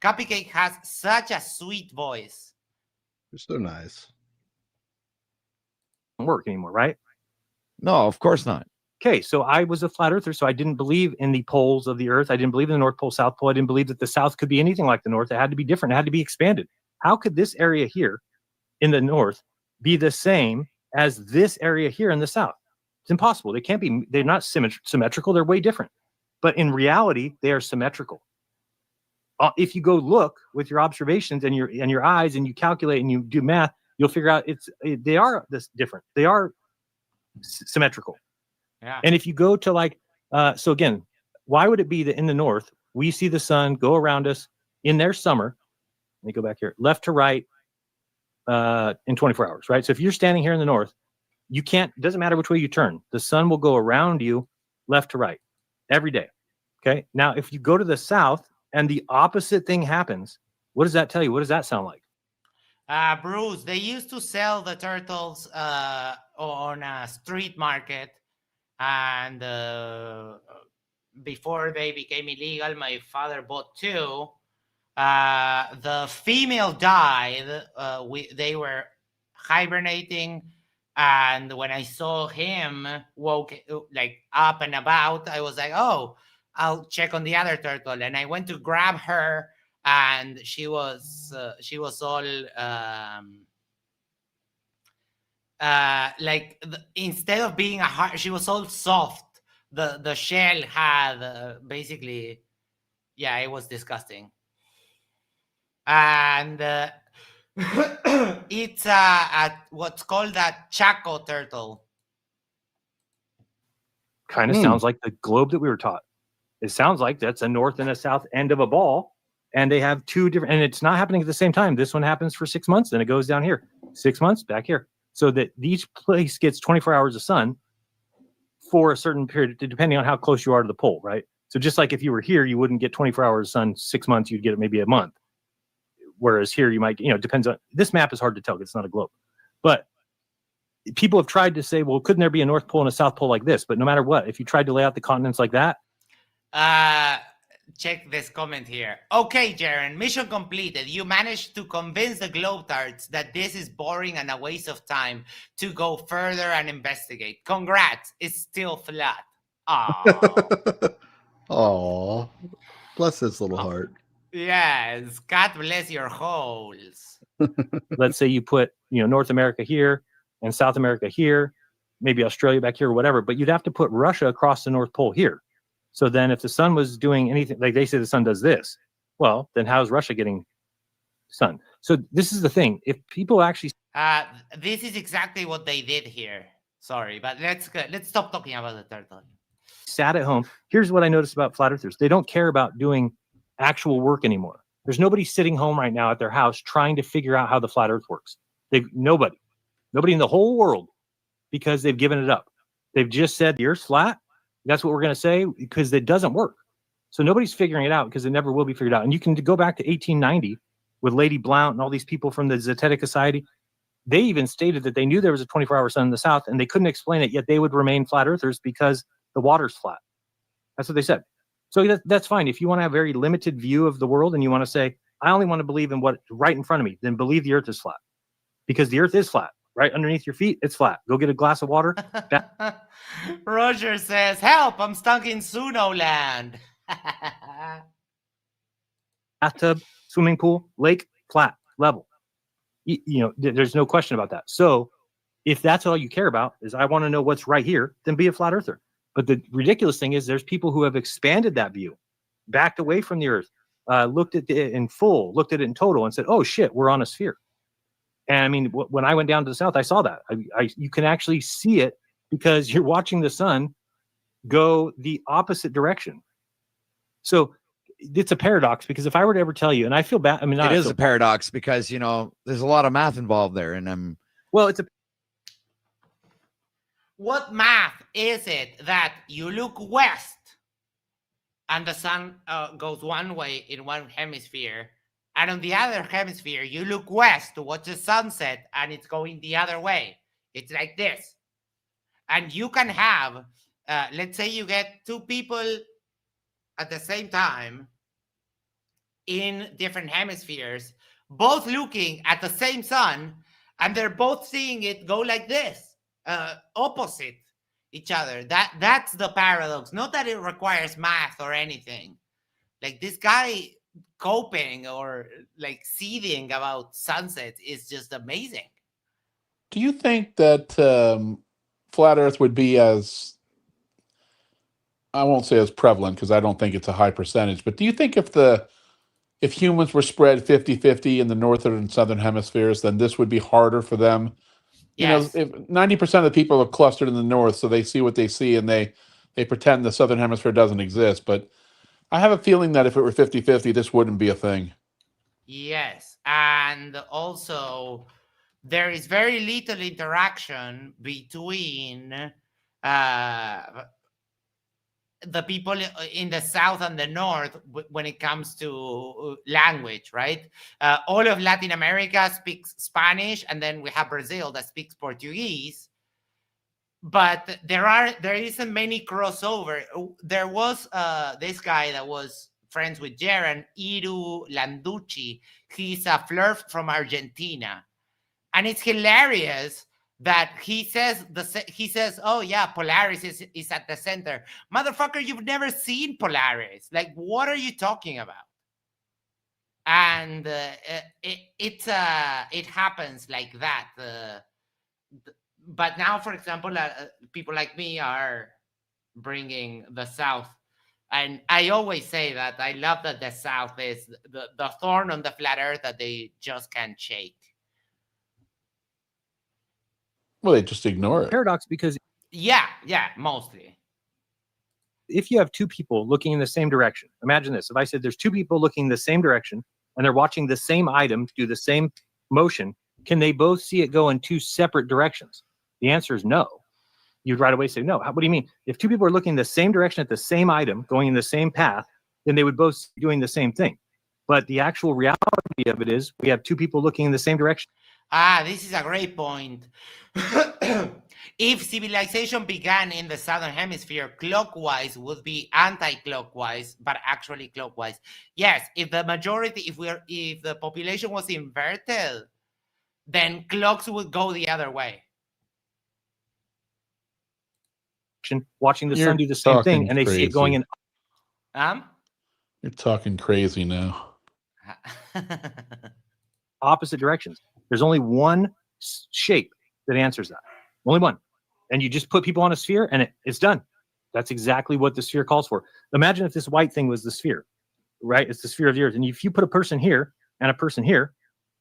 Cupcake has such a sweet voice. They're so nice. Doesn't work anymore, right? No, of course not. Okay, so I was a flat earther, so I didn't believe in the poles of the Earth. I didn't believe in the North Pole, South Pole. I didn't believe that the South could be anything like the North. It had to be different. It had to be expanded. How could this area here in the North be the same as this area here in the South? It's impossible. They can't be. They're not symmetrical. They're way different. But in reality, they are symmetrical. If you go look with your observations and your eyes, and you calculate and you do math, you'll figure out they are this different. They are symmetrical. Yeah. And if you go to like, so again, why would it be that in the north we see the sun go around us in their summer? Let me go back here, left to right, in 24 hours, right? So if you're standing here in the north, you can't. It doesn't matter which way you turn. The sun will go around you, left to right, every day. Okay. Now, if you go to the south and the opposite thing happens, what does that tell you? What does that sound like? Bruce, they used to sell the turtles on a street market, and before they became illegal, my father bought two. The female died. They were hibernating, and when I saw him woke like up and about, I was like, "Oh, I'll check on the other turtle." And I went to grab her, and she was all instead of being a hard, she was all soft. The shell had basically, yeah, it was disgusting. And it's what's called a Chaco turtle. Kind of sounds like the globe that we were taught. It sounds like that's a north and a south end of a ball, and they have two different, and it's not happening at the same time. This one happens for 6 months, then it goes down here. 6 months back here. So that each place gets 24 hours of sun for a certain period, depending on how close you are to the pole, right? So just like if you were here, you wouldn't get 24 hours of sun 6 months, you'd get it maybe a month. Whereas here you might, depends on, this map is hard to tell because it's not a globe. But people have tried to say, well, couldn't there be a North Pole and a South Pole like this? But no matter what, if you tried to lay out the continents like that. Check this comment here. Okay, Jeran, mission completed. You managed to convince the Globetards that this is boring and a waste of time to go further and investigate. Congrats. It's still flat. Aww. Aww. Bless his little heart. Yes. God bless your holes. Let's say you put, North America here and South America here, maybe Australia back here or whatever, but you'd have to put Russia across the North Pole here. So then if the sun was doing anything, like they say the sun does this, well, then how's Russia getting sun? So this is the thing. If people actually... this is exactly what they did here. Sorry, but let's stop talking about the turtle. Sat at home. Here's what I noticed about flat earthers. They don't care about doing actual work anymore. There's nobody sitting home right now at their house trying to figure out how the flat earth works. Nobody in the whole world, because they've given it up. They've just said the earth's flat. That's what we're going to say because it doesn't work. So nobody's figuring it out because it never will be figured out. And you can go back to 1890 with Lady Blount and all these people from the Zetetic Society. They even stated that they knew there was a 24-hour sun in the south and they couldn't explain it, yet they would remain flat earthers because the water's flat. That's what they said. So that's fine. If you want to have a very limited view of the world and you want to say, I only want to believe in what's right in front of me, then believe the earth is flat because the earth is flat. Right underneath your feet, it's flat. Go get a glass of water. Roger says, help, I'm stuck in Suno land. Bathtub, swimming pool, lake, flat, level. There's no question about that. So if that's all you care about is I want to know what's right here, then be a flat earther. But the ridiculous thing is there's people who have expanded that view, backed away from the earth, looked at it in full, looked at it in total and said, oh shit, we're on a sphere. And I mean, when I went down to the south, I saw that. You can actually see it because you're watching the sun go the opposite direction. So it's a paradox because if I were to ever tell you, and I feel bad, I mean, it is a paradox because, there's a lot of math involved there. And what math is it that you look west and the sun goes one way in one hemisphere? And on the other hemisphere, you look west to watch the sunset and it's going the other way. It's like this. And you can have, let's say you get two people at the same time in different hemispheres, both looking at the same sun, and they're both seeing it go like this, opposite each other. That's the paradox. Not that it requires math or anything. Like this guy coping or like seething about sunsets is just amazing. Do you think that flat Earth would be as, I won't say as prevalent because I don't think it's a high percentage, but do you think if humans were spread 50-50 in the northern and southern hemispheres, then this would be harder for them? Yes. If 90% of the people are clustered in the north, so they see what they see and they pretend the southern hemisphere doesn't exist. But I have a feeling that if it were 50-50, this wouldn't be a thing. Yes. And also, there is very little interaction between the people in the south and the north when it comes to language, right? All of Latin America speaks Spanish, and then we have Brazil that speaks Portuguese. But there isn't many crossover. There was this guy that was friends with Jeran, Iru Landucci. He's a flirt from Argentina, and it's hilarious that he says oh yeah, Polaris is at the center. Motherfucker, you've never seen Polaris. Like, what are you talking about? And it happens like that. But now, for example, people like me are bringing the South. And I always say that I love that the South is the thorn on the flat earth that they just can't shake. Well, they just ignore it. Paradox, because yeah, mostly. If you have two people looking in the same direction, imagine this. If I said there's two people looking in the same direction and they're watching the same item do the same motion, can they both see it go in two separate directions? The answer is no. You'd right away say no. What do you mean? If two people are looking the same direction at the same item, going in the same path, then they would both be doing the same thing. But the actual reality of it is we have two people looking in the same direction. This is a great point. If civilization began in the southern hemisphere, clockwise would be anti-clockwise, but actually clockwise. Yes, if the majority, if the population was inverted, then clocks would go the other way. Watching the sun do the same thing, and they see it going in. You're talking crazy now. Opposite directions. There's only one shape that answers that. Only one. And you just put people on a sphere and it's done. That's exactly what the sphere calls for. Imagine if this white thing was the sphere, right? It's the sphere of the earth. And if you put a person here and a person here,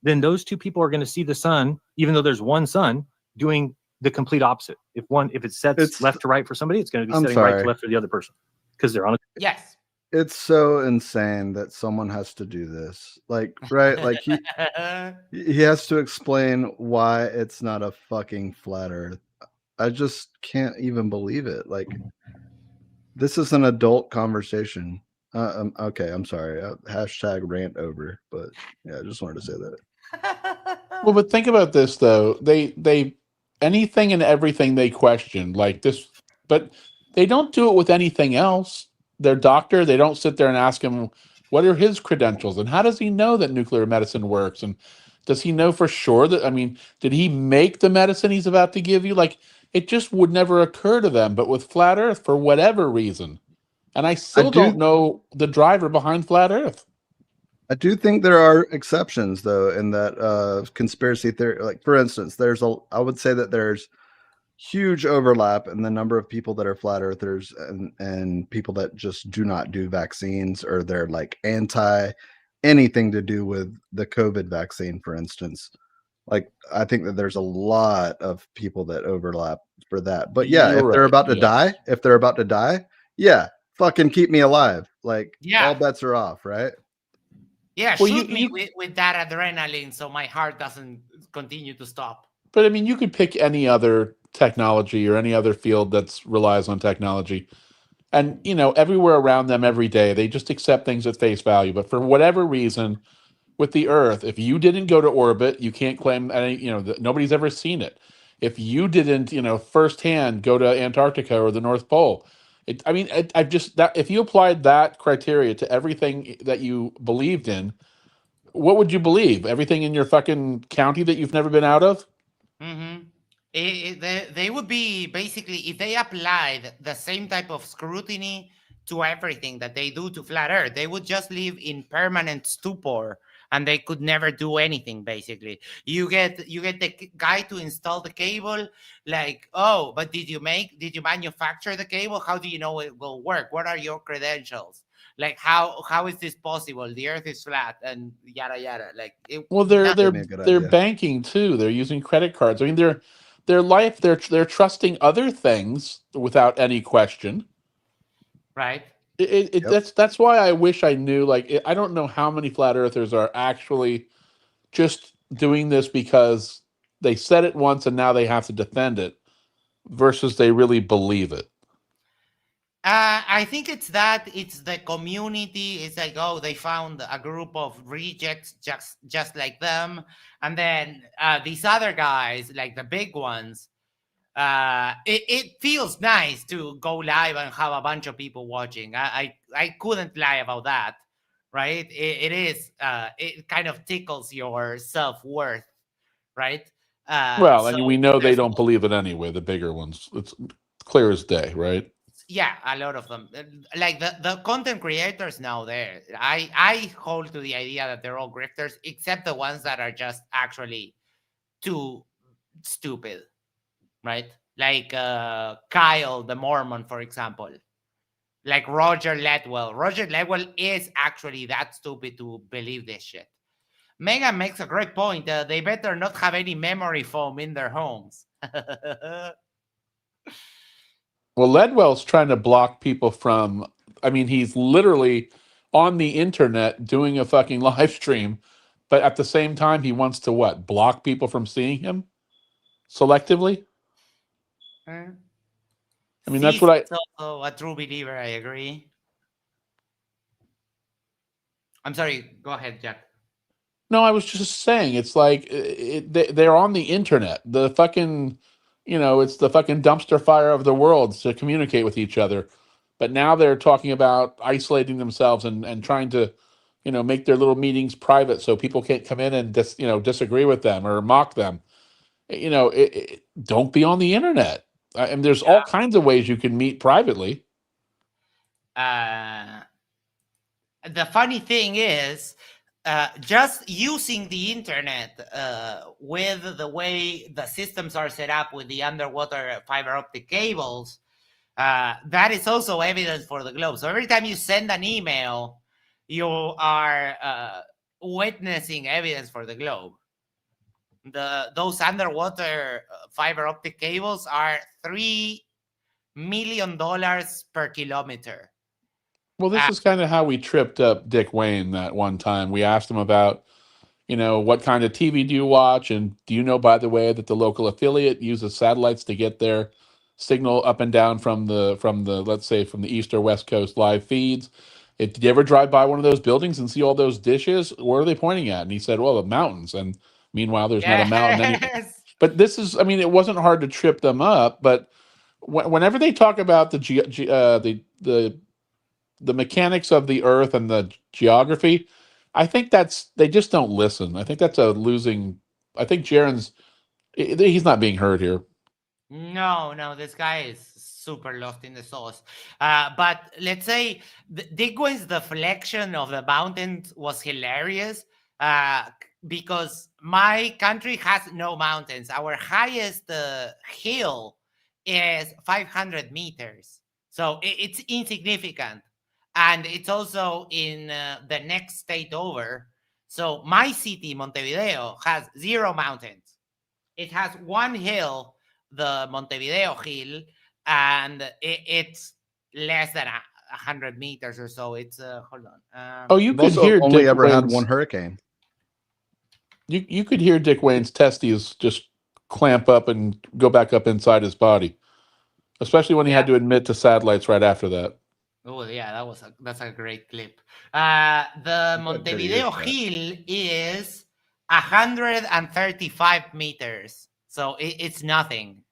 then those two people are going to see the sun, even though there's one sun, doing the complete opposite. If it sets left to right for somebody, it's going to be setting right to left for the other person because they're on a. Yes. It's so insane that someone has to do this. Like, right? Like he has to explain why it's not a fucking flat earth. I just can't even believe it. Like, this is an adult conversation. Okay, I'm sorry. Hashtag rant over. But yeah, I just wanted to say that. Well, but think about this though. They anything and everything they question like this, but they don't do it with anything else. Their doctor, they don't sit there and ask him what are his credentials and how does he know that nuclear medicine works, and does he know for sure that, I mean, did he make the medicine he's about to give you? Like, it just would never occur to them. But with flat earth, for whatever reason, and I still don't know the driver behind flat earth. I do think there are exceptions though in that conspiracy theory. Like, for instance, I would say that there's huge overlap in the number of people that are flat earthers and people that just do not do vaccines, or they're like anti anything to do with the COVID vaccine, for instance. Like, I think that there's a lot of people that overlap for that. But yeah, if they're about to die, yeah, fucking keep me alive. Like, all bets are off, right? Yeah, well, shoot me with that adrenaline so my heart doesn't continue to stop. But I mean, you could pick any other technology or any other field that relies on technology, and everywhere around them every day they just accept things at face value. But for whatever reason, with the Earth, if you didn't go to orbit, you can't claim any. Nobody's ever seen it. If you didn't, firsthand go to Antarctica or the North Pole, if you applied that criteria to everything that you believed in, what would you believe? Everything in your fucking county that you've never been out of? Mm-hmm. They would be basically, if they applied the same type of scrutiny to everything that they do to flat earth, they would just live in permanent stupor and they could never do anything. Basically, you get the guy to install the cable, like, oh, but did you manufacture the cable? How do you know it will work? What are your credentials? Like, how is this possible? The earth is flat, and yada yada. Like, well, they're banking too. They're using credit cards. I mean, they're trusting other things without any question. Right. That's why I wish I knew. Like, I don't know how many flat earthers are actually just doing this because they said it once and now they have to defend it, versus they really believe it. I think it's the community. It's like, oh, they found a group of rejects just like them, and then these other guys, like the big ones, it feels nice to go live and have a bunch of people watching. I couldn't lie about that, right? It is it kind of tickles your self-worth, right? Well, and we know they don't believe it anyway. The bigger ones, it's clear as day, right? Yeah, a lot of them. Like the content creators now there, I hold to the idea that they're all grifters, except the ones that are just actually too stupid, right? Like Kyle the Mormon, for example. Like Roger Ledwell. Roger Ledwell is actually that stupid to believe this shit. Megan makes a great point. They better not have any memory foam in their homes. Well, Ledwell's trying to block people from, I mean, he's literally on the internet doing a fucking live stream, but at the same time, he wants to what? Block people from seeing him selectively? I mean, that's what He's also a true believer, I agree. I'm sorry, go ahead, Jack. No, I was just saying, it's like they're on the internet. The fucking, it's the fucking dumpster fire of the world to communicate with each other. But now they're talking about isolating themselves and trying to, make their little meetings private so people can't come in and disagree with them or mock them. Don't be on the internet. And there's all kinds of ways you can meet privately. The funny thing is, just using the internet with the way the systems are set up with the underwater fiber optic cables, that is also evidence for the globe. So every time you send an email, you are witnessing evidence for the globe. Those underwater fiber optic cables are $3 million per kilometer. Well, this is kind of how we tripped up Dick Wayne that one time. We asked him about, what kind of TV do you watch? And do you know, by the way, that the local affiliate uses satellites to get their signal up and down from the let's say from the East or West Coast live feeds? Did you ever drive by one of those buildings and see all those dishes? Where are they pointing at? And he said, well, the mountains. And meanwhile, there's not a mountain anywhere. But this is, I mean, it wasn't hard to trip them up. But whenever they talk about the mechanics of the earth and the geography, I think they just don't listen. I think that's a losing. I think Jeran's, he's not being heard here. No, this guy is super lost in the sauce. But let's say Dick Wayne's deflection of the mountains was hilarious because my country has no mountains. Our highest hill is 500 meters. So it's insignificant. And it's also in the next state over. So my city, Montevideo, has 0 mountains. It has one hill, the Montevideo Hill, and it's less than 100 meters or so. It's hold on. You could hear only Dick ever Wayne's, had one hurricane. You could hear Dick Wayne's testes just clamp up and go back up inside his body, especially when he had to admit to satellites right after that. Oh yeah, that's a great clip. The Montevideo Hill is 135 meters, so it's nothing,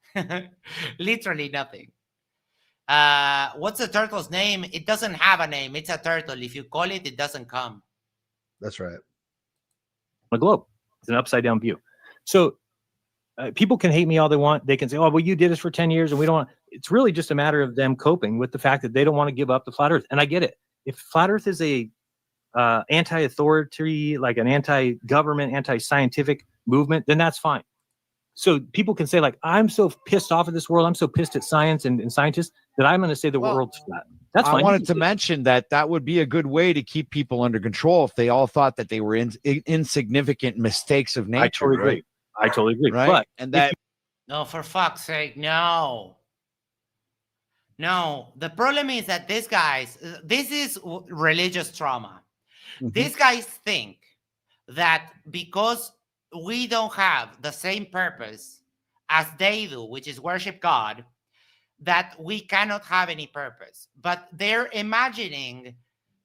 literally nothing. What's the turtle's name? It doesn't have a name. It's a turtle. If you call it, it doesn't come. That's right. The globe. It's an upside down view. So people can hate me all they want. They can say, oh, well, you did this for 10 years and we don't want. It's really just a matter of them coping with the fact that they don't want to give up the flat earth. And I get it. If flat earth is a anti-authority, like an anti-government, anti-scientific movement, then that's fine. So people can say, like, I'm so pissed off at this world, I'm so pissed at science and scientists that I'm going to say the world's flat. That's fine. I wanted to mention that would be a good way to keep people under control if they all thought that they were insignificant mistakes of nature. I totally agree. Right? I totally agree. Right? But and that no, for fuck's sake, no. No, the problem is that these guys, this is religious trauma. Mm-hmm. These guys think that because we don't have the same purpose as they do, which is worship God, that we cannot have any purpose. But they're imagining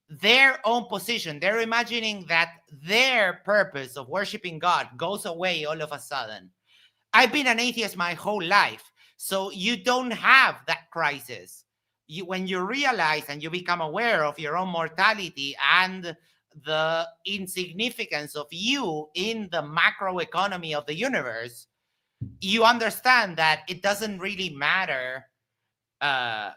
their own position. They're imagining that their purpose of worshiping God goes away all of a sudden. I've been an atheist my whole life, so you don't have that crisis. When you realize and you become aware of your own mortality and the insignificance of you in the macroeconomy of the universe, you understand that it doesn't really matter that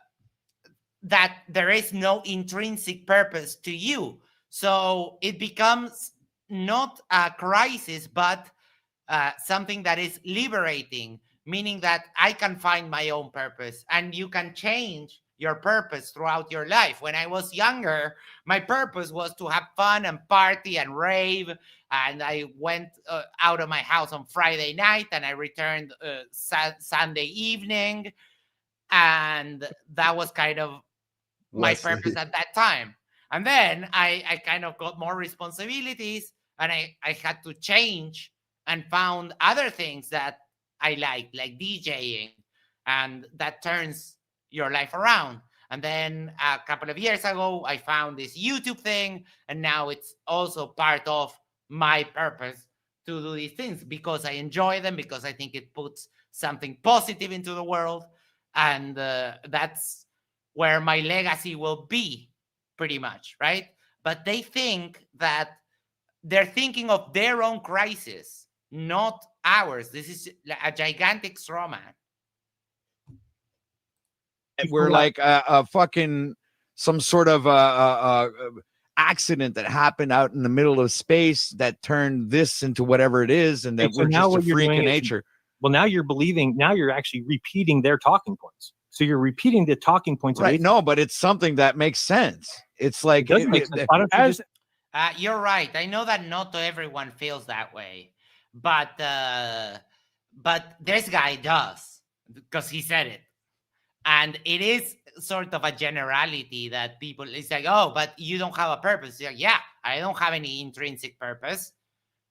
there is no intrinsic purpose to you. So it becomes not a crisis, but something that is liberating, meaning that I can find my own purpose, and you can change your purpose throughout your life. When I was younger, my purpose was to have fun and party and rave. And I went out of my house on Friday night and I returned Sunday evening. And that was kind of my purpose at that time. And then I kind of got more responsibilities and I had to change and found other things that I liked, like DJing. And that turns your life around. And then a couple of years ago, I found this YouTube thing, and now it's also part of my purpose to do these things because I enjoy them, because I think it puts something positive into the world, and that's where my legacy will be, pretty much, right? But they think that they're thinking of their own crisis, not ours. This is a gigantic straw man. We're like a fucking some sort of accident that happened out in the middle of space that turned this into whatever it is, and that we're just a freak of nature. Well, now you're believing. Now you're actually repeating their talking points. So you're repeating the talking points. Right? No, but it's something that makes sense. It's like you're right. I know that not everyone feels that way, but this guy does, because he said it. And it is sort of a generality that people, it's like, oh, but you don't have a purpose. Like, yeah, I don't have any intrinsic purpose,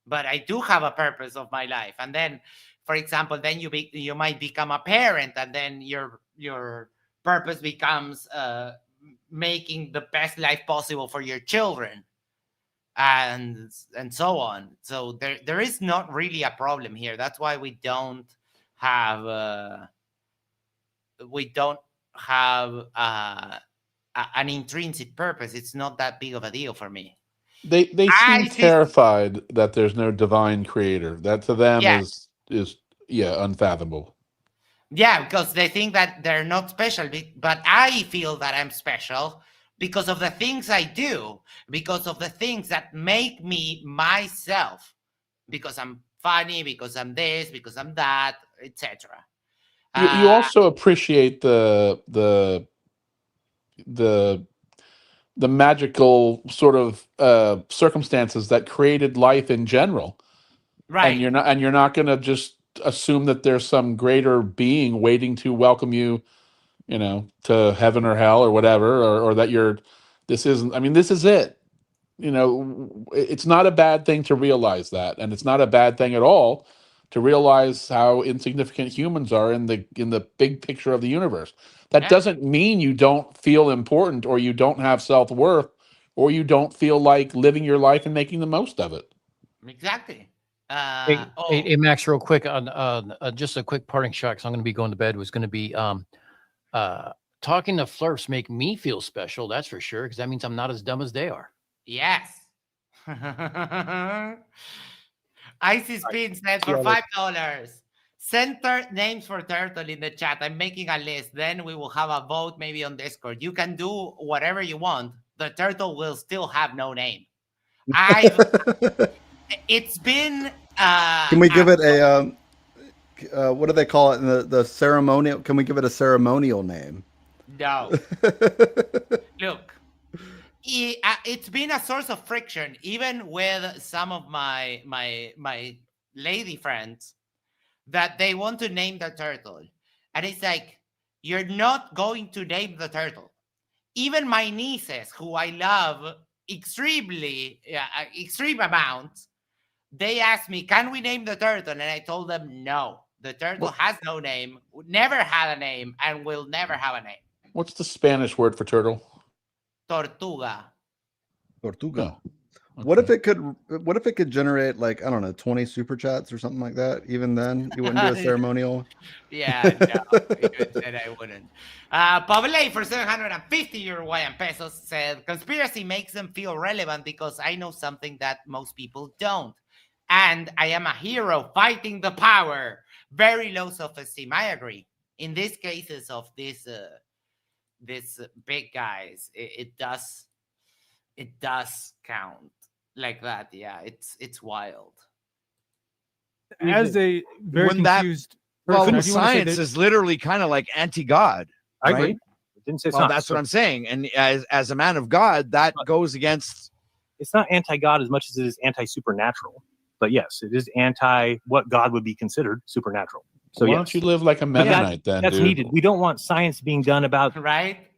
but I do have a purpose of my life. And then, for example, then you might become a parent, and then your purpose becomes making the best life possible for your children, and so on. So there is not really a problem here. That's why we don't have an intrinsic purpose. It's not that big of a deal for me. They seem terrified that there's no divine creator. That to them is unfathomable. Yeah, because they think that they're not special. But I feel that I'm special because of the things I do, because of the things that make me myself, because I'm funny, because I'm this, because I'm that, etc. You also appreciate the magical sort of circumstances that created life in general, right? And you're not going to just assume that there's some greater being waiting to welcome you, to heaven or hell or whatever, or that this isn't. I mean, this is it. It's not a bad thing to realize that, and it's not a bad thing at all to realize how insignificant humans are in the big picture of the universe. That doesn't mean you don't feel important, or you don't have self-worth, or you don't feel like living your life and making the most of it. Exactly. Hey, Max, real quick on just a quick parting shot, because I'm going to be going to bed, was going to be talking to flirts make me feel special. That's for sure, because that means I'm not as dumb as they are. Yes. Icy Spin said for $5. Send names for turtle in the chat. I'm making a list. Then we will have a vote maybe on Discord. You can do whatever you want. The turtle will still have no name. It's been. Can we give it a what do they call it in the ceremonial? Can we give it a ceremonial name? No. Look, it's been a source of friction, even with some of my lady friends, that they want to name the turtle, and it's like, you're not going to name the turtle. Even my nieces, who I love extreme amounts, they asked me, "Can we name the turtle?" And I told them, "No, the turtle has no name, never had a name, and will never have a name." What's the Spanish word for turtle? Tortuga. Tortuga. Oh, okay. What if it could generate, like, I don't know, 20 super chats or something like that? Even then, you wouldn't do a ceremonial. Yeah, no, even then I wouldn't. Pavle for 750 Uruguayan pesos said, "Conspiracy makes them feel relevant because I know something that most people don't. And I am a hero fighting the power." Very low self-esteem. I agree. In these cases of these big guys, it does count like that. Yeah, it's wild. As a very When that- confused Well, person, the I do wanna say science that- is literally kind of like anti-God. I right? agree. I didn't say it's Well, not. that's what I'm saying. And as a man of God, that goes against. It's not anti-God as much as it is anti-supernatural. But yes, it is anti what God would be considered supernatural. So why yes. don't you live like a Mennonite then, That's dude? needed. We don't want science being done about Right?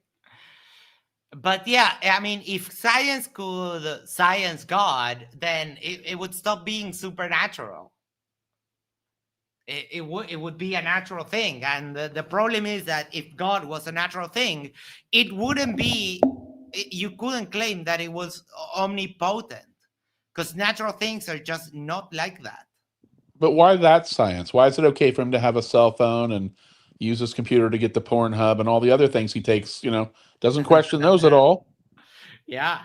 But yeah, I mean, if science could science God, then it would stop being supernatural. It would be a natural thing. And the problem is that if God was a natural thing, it wouldn't be, you couldn't claim that it was omnipotent, because natural things are just not like that. But why that science? Why is it okay for him to have a cell phone and use his computer to get the Pornhub and all the other things he takes? Doesn't question those at all. Yeah,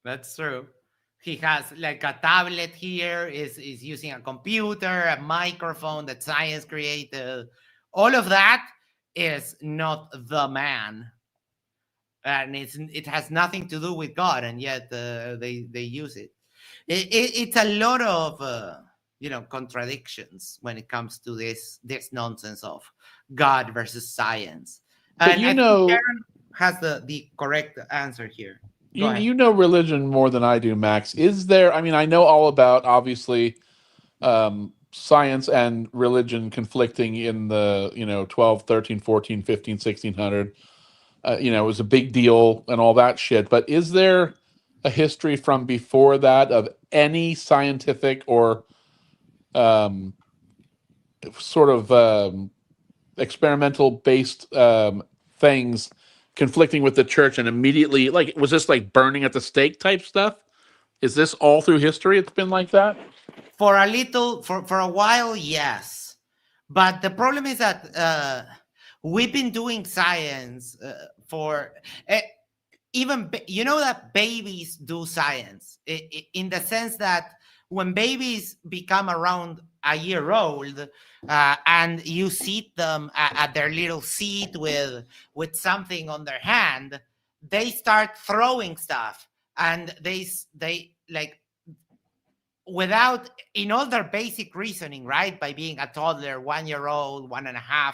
that's true. He has like a tablet here, is using a computer, a microphone that science created. All of that is not the man. And it has nothing to do with God, and yet they use it. It's a lot of contradictions when it comes to this nonsense of God versus science. But And I think Jeran has the correct answer here. You know religion more than I do, Max. Is there? I mean, I know all about obviously science and religion conflicting in the 12, 13, 14, 15, 1600. It was a big deal and all that shit. But is there a history from before that of any scientific or sort of experimental based things conflicting with the church and immediately, like, was this like burning at the stake type stuff? Is this all through history it's been like that? For a while, yes. But the problem is that we've been doing science for even that babies do science in the sense that when babies become around a year old and you seat them at their little seat with something on their hand, they start throwing stuff, and they like, without, in all their basic reasoning, right, by being a toddler, 1 year old, 1.5,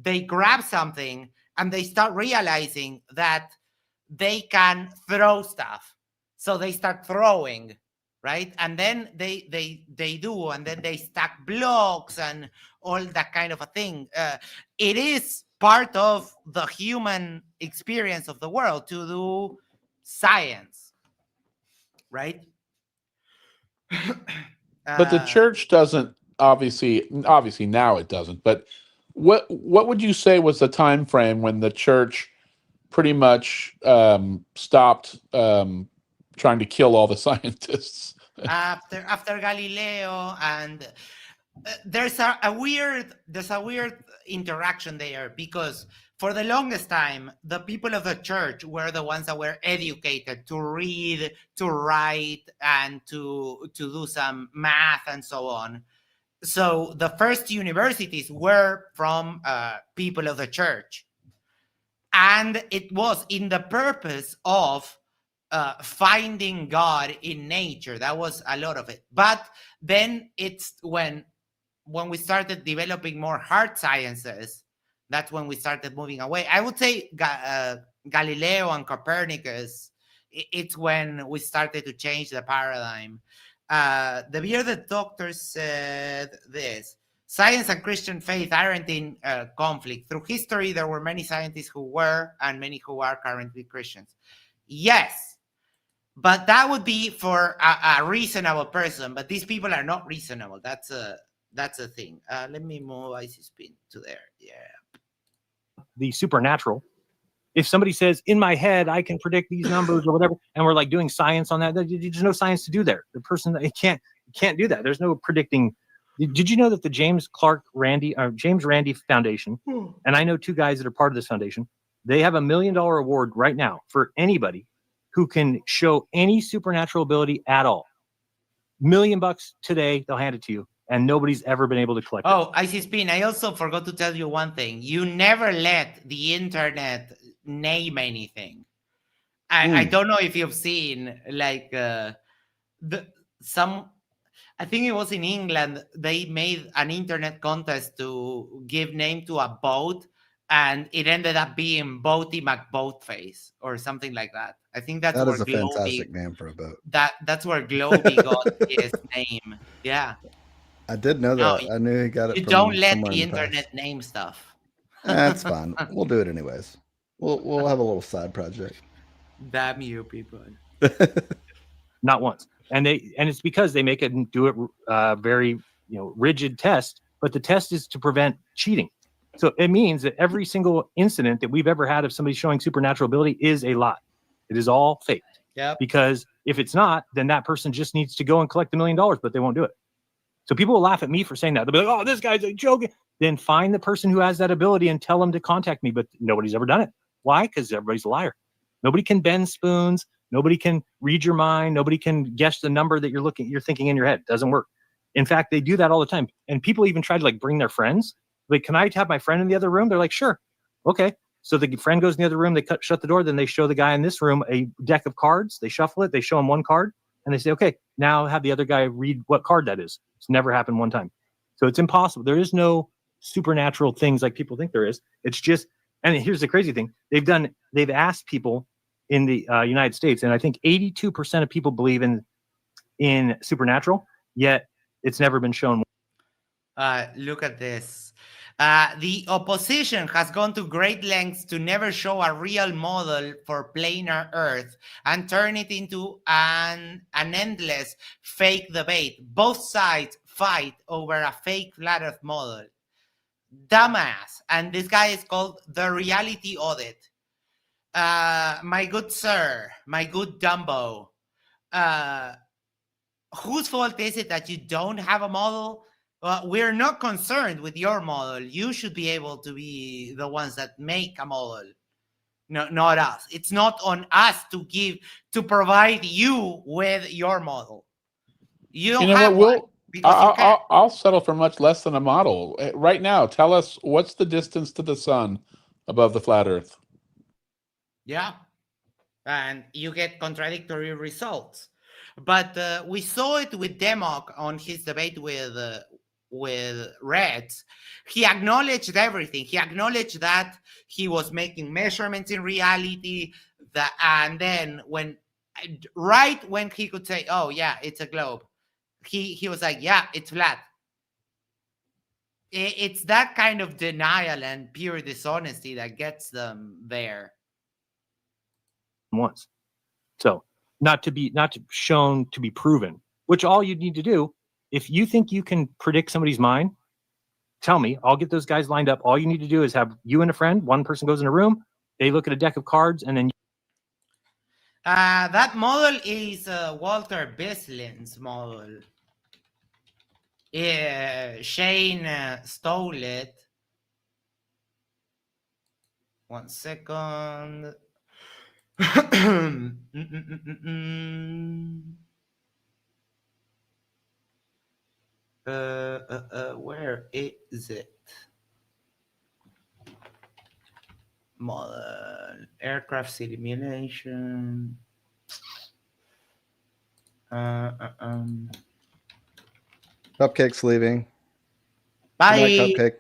they grab something and they start realizing that they can throw stuff, so they start throwing, right? And then they do, and then they stack blocks and all that kind of a thing. It is part of the human experience of the world to do science, right? But the church doesn't, obviously now it doesn't. But what would you say was the time frame when the church pretty much stopped trying to kill all the scientists? after Galileo, and there's a weird interaction there, because for the longest time the people of the church were the ones that were educated to read, to write, and to do some math and so on. So the first universities were from people of the church, and it was in the purpose of finding God in nature. That was a lot of it. But then it's when we started developing more hard sciences, that's when we started moving away. I would say Galileo and Copernicus, it's when we started to change the paradigm. The bearded doctor said this: science and Christian faith aren't in conflict. Through history, there were many scientists who were and many who are currently Christians. Yes, but that would be for a reasonable person. But these people are not reasonable. That's a thing. Let me move Icy Spin to there. Yeah. The supernatural. If somebody says, in my head, I can predict these numbers or whatever, and we're like doing science on that, there's no science to do there. The person, it can't do that. There's no predicting. Did you know that the James Randi Foundation, and I know two guys that are part of this foundation, they have $1 million award right now for anybody who can show any supernatural ability at all. $1 million today, they'll hand it to you. And nobody's ever been able to collect it. Oh, Icy Spin, I also forgot to tell you one thing. You never let the internet name anything. I don't know if you've seen, like, I think it was in England, they made an internet contest to give name to a boat, and it ended up being Boaty McBoatface or something like that. I think that's where a fantastic name for a boat. That's where Globy got his name. Yeah. I did know that. I knew he got it. You don't let the internet name stuff. That's fine. We'll do it anyways. We'll have a little side project. Damn you, people. Not once. And it's because they make it do it very rigid test, but the test is to prevent cheating. So it means that every single incident that we've ever had of somebody showing supernatural ability is a lie. It is all fake. Yeah. Because if it's not, then that person just needs to go and collect $1 million, but they won't do it. So people will laugh at me for saying that. They'll be like, oh, this guy's a joke. Then find the person who has that ability and tell them to contact me. But nobody's ever done it. Why? Because everybody's a liar. Nobody can bend spoons. Nobody can read your mind. Nobody can guess the number that you're thinking in your head. It doesn't work. In fact, they do that all the time. And people even try to bring their friends. Like, can I have my friend in the other room? They're like, sure. Okay. So the friend goes in the other room. They shut the door. Then they show the guy in this room a deck of cards. They shuffle it. They show him one card. And they say, okay, now have the other guy read what card that is. It's never happened one time. So it's impossible. There is no supernatural things like people think there is. It's just, and here's the crazy thing. They've asked people in the United States, and I think 82% of people believe in supernatural, yet it's never been shown. Look at this. The opposition has gone to great lengths to never show a real model for planar Earth and turn it into an endless fake debate. Both sides fight over a fake flat Earth model. Dumbass. And this guy is called The Reality Audit. My good sir, my good Dumbo, whose fault is it that you don't have a model? We're not concerned with your model. You should be able to be the ones that make a model. No, not us. It's not on us to provide you with your model. You don't have one. I'll settle for much less than a model. Right now, tell us, what's the distance to the sun above the flat Earth? Yeah. And you get contradictory results. But we saw it with Democ on his debate with Reds. He acknowledged everything. He acknowledged that he was making measurements in reality. And then when he could say, oh, yeah, it's a globe, he was like, yeah, it's flat. It's that kind of denial and pure dishonesty that gets them there. Once. So not shown to be proven, which all you need to do, if you think you can predict somebody's mind, tell me. I'll get those guys lined up. All you need to do is have you and a friend. One person goes in a room. They look at a deck of cards, and then that model is Walter Bislin's model. Shane stole it. 1 second. Where is it? Model aircraft simulation. Cupcake's leaving. Bye. Good night, Cupcake.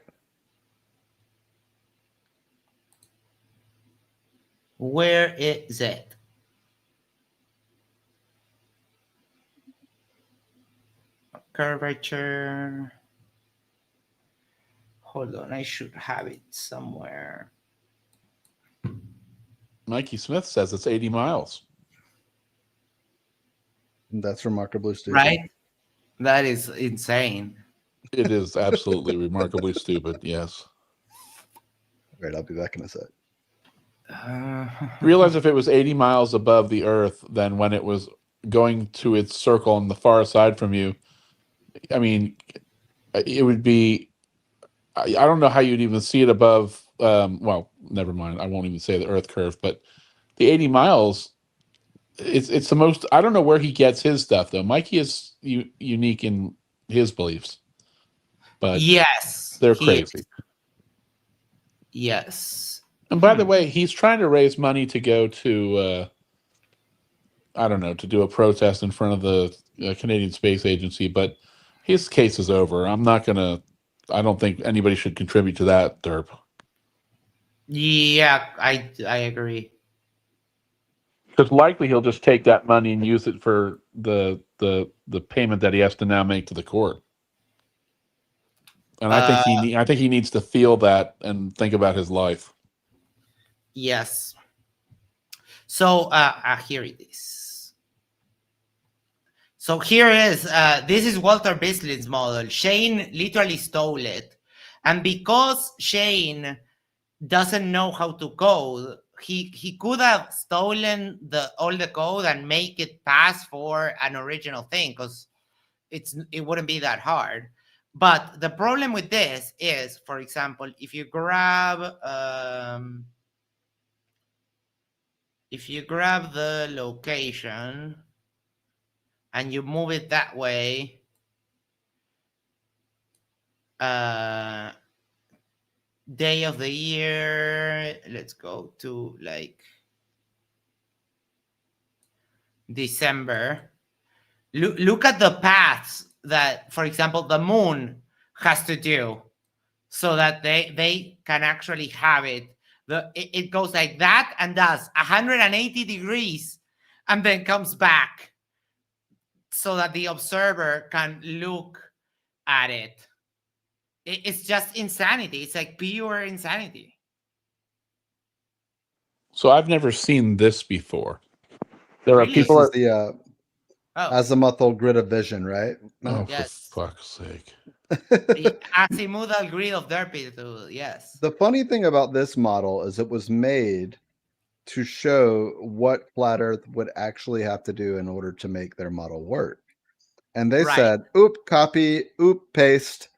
Where is it? Curvature. Hold on, I should have it somewhere. Mikey Smith says it's 80 miles. That's remarkably stupid. Right? That is insane. It is absolutely remarkably stupid, yes. Right, I'll be back in a sec. Realize if it was 80 miles above the Earth, then when it was going to its circle on the far side from you, I mean, it would be, I don't know how you'd even see it above, well, never mind. I won't even say the Earth curve, but the 80 miles, it's the most, I don't know where he gets his stuff, though. Mikey is unique in his beliefs. But yes, they're crazy. Yes. And by the way, he's trying to raise money to go to, I don't know, to do a protest in front of the Canadian Space Agency, but his case is over. I don't think anybody should contribute to that, Derp. Yeah, I agree. Because likely he'll just take that money and use it for the payment that he has to now make to the court. And I think he needs to feel that and think about his life. Yes. So here it is. So here is this is Walter Bislin's model. Shane literally stole it, and because Shane doesn't know how to code, he could have stolen all the code and make it pass for an original thing, because it wouldn't be that hard. But the problem with this is, for example, if you grab the location and you move it that way, day of the year, let's go to like December. Look at the paths that, for example, the moon has to do so that they can actually have it. It goes like that and does 180 degrees and then comes back so that the observer can look at it. It's just insanity. It's like pure insanity. So I've never seen this before. There Really? are people This is the azimuthal grid of vision, right? Oh, yes. for fuck's sake. The azimuthal grid of derpitude, yes. The funny thing about this model is it was made to show what Flat Earth would actually have to do in order to make their model work. And they said, oop, copy, oop, paste.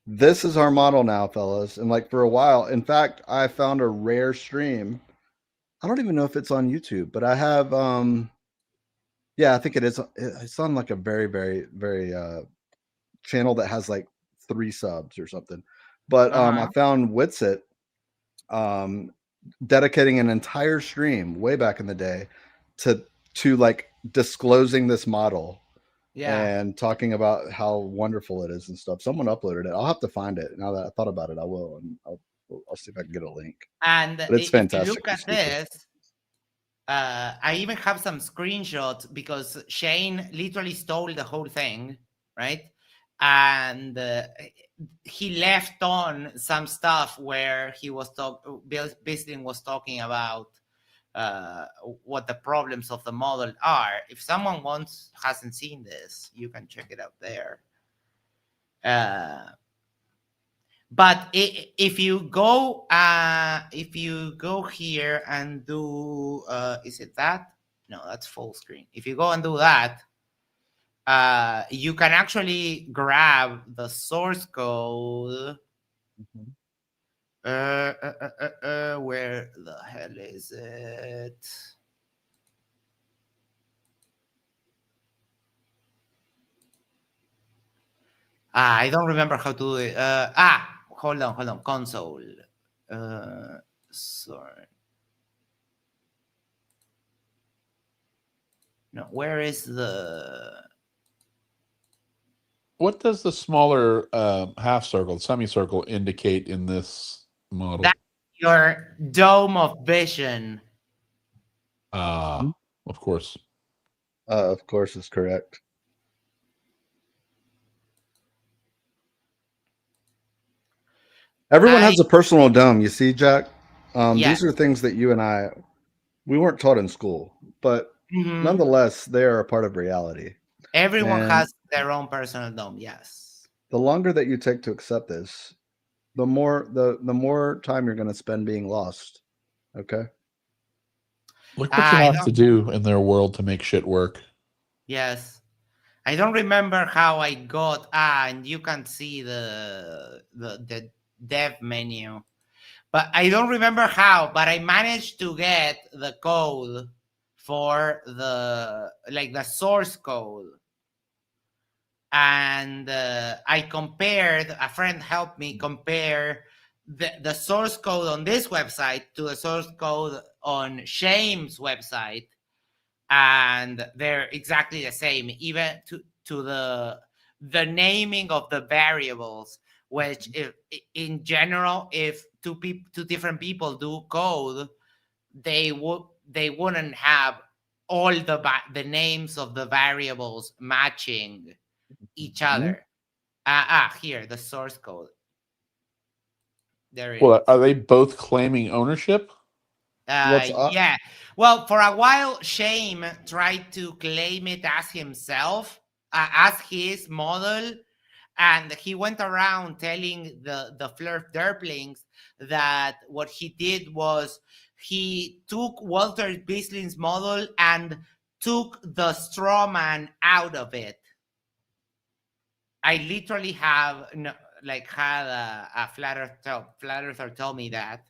This is our model now, fellas. And like for a while, in fact, I found a rare stream. I don't even know if it's on YouTube, but I have, yeah, I think it is. It's on like a very, very, very channel that has like 3 subs or something. But I found Witsit dedicating an entire stream way back in the day to like disclosing this model. Yeah. And talking about how wonderful it is and stuff. Someone uploaded it. I'll have to find it. Now that I thought about it, I will. And I'll see if I can get a link. And but it's fantastic. Look at this. I even have some screenshots because Shane literally stole the whole thing, right? And he left on some stuff where he was Bislin was talking about what the problems of the model are. If someone hasn't seen this, you can check it out there. But if you go here and do is it that? No, that's full screen. If you go and do that, you can actually grab the source code. Where the hell is it? I don't remember how to do it. Hold on. Console. Sorry. No, where is the? What does the smaller half circle, semicircle indicate in this model? That's your dome of vision. Of course. Of course, is correct. Everyone has a personal dome. You see, Jack. These are things that you and we weren't taught in school, but nonetheless, they are a part of reality. Everyone has their own personal dome. Yes. The longer that you take to accept this, the more time you're going to spend being lost. Okay. Look what you have to do in their world to make shit work. Yes. I don't remember how I got and you can see the dev menu. But I don't remember how, but I managed to get the code for the source code. And I compared, a friend helped me compare the source code on this website to the source code on Shame's website. And they're exactly the same, even to the naming of the variables, which if in general, if two different people do code, they wouldn't have all the names of the variables matching each other. Here, the source code. There it is. Well, are they both claiming ownership? Yeah. Well, for a while, Shame tried to claim it as himself, as his model, and he went around telling the Flirt Derplings that what he did was he took Walter Bislin's model and took the straw man out of it. I literally had a flat earther tell me that.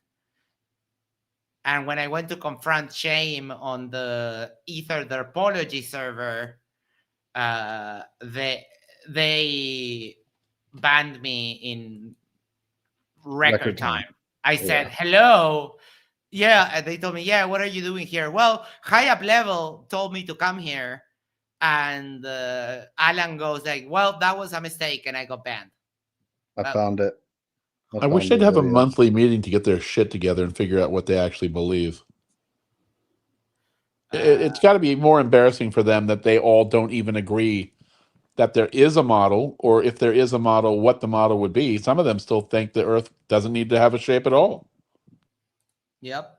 And when I went to confront Shame on the Ether Derpology server, they banned me in record time. I said, hello. Yeah, and they told me, yeah, what are you doing here? Well, High Up Level told me to come here. And Alan goes like, well, that was a mistake, and I got banned. I found it. I wish they'd have a monthly meeting to get their shit together and figure out what they actually believe. It's got to be more embarrassing for them that they all don't even agree that there is a model, or if there is a model, what the model would be. Some of them still think the Earth doesn't need to have a shape at all. Yep.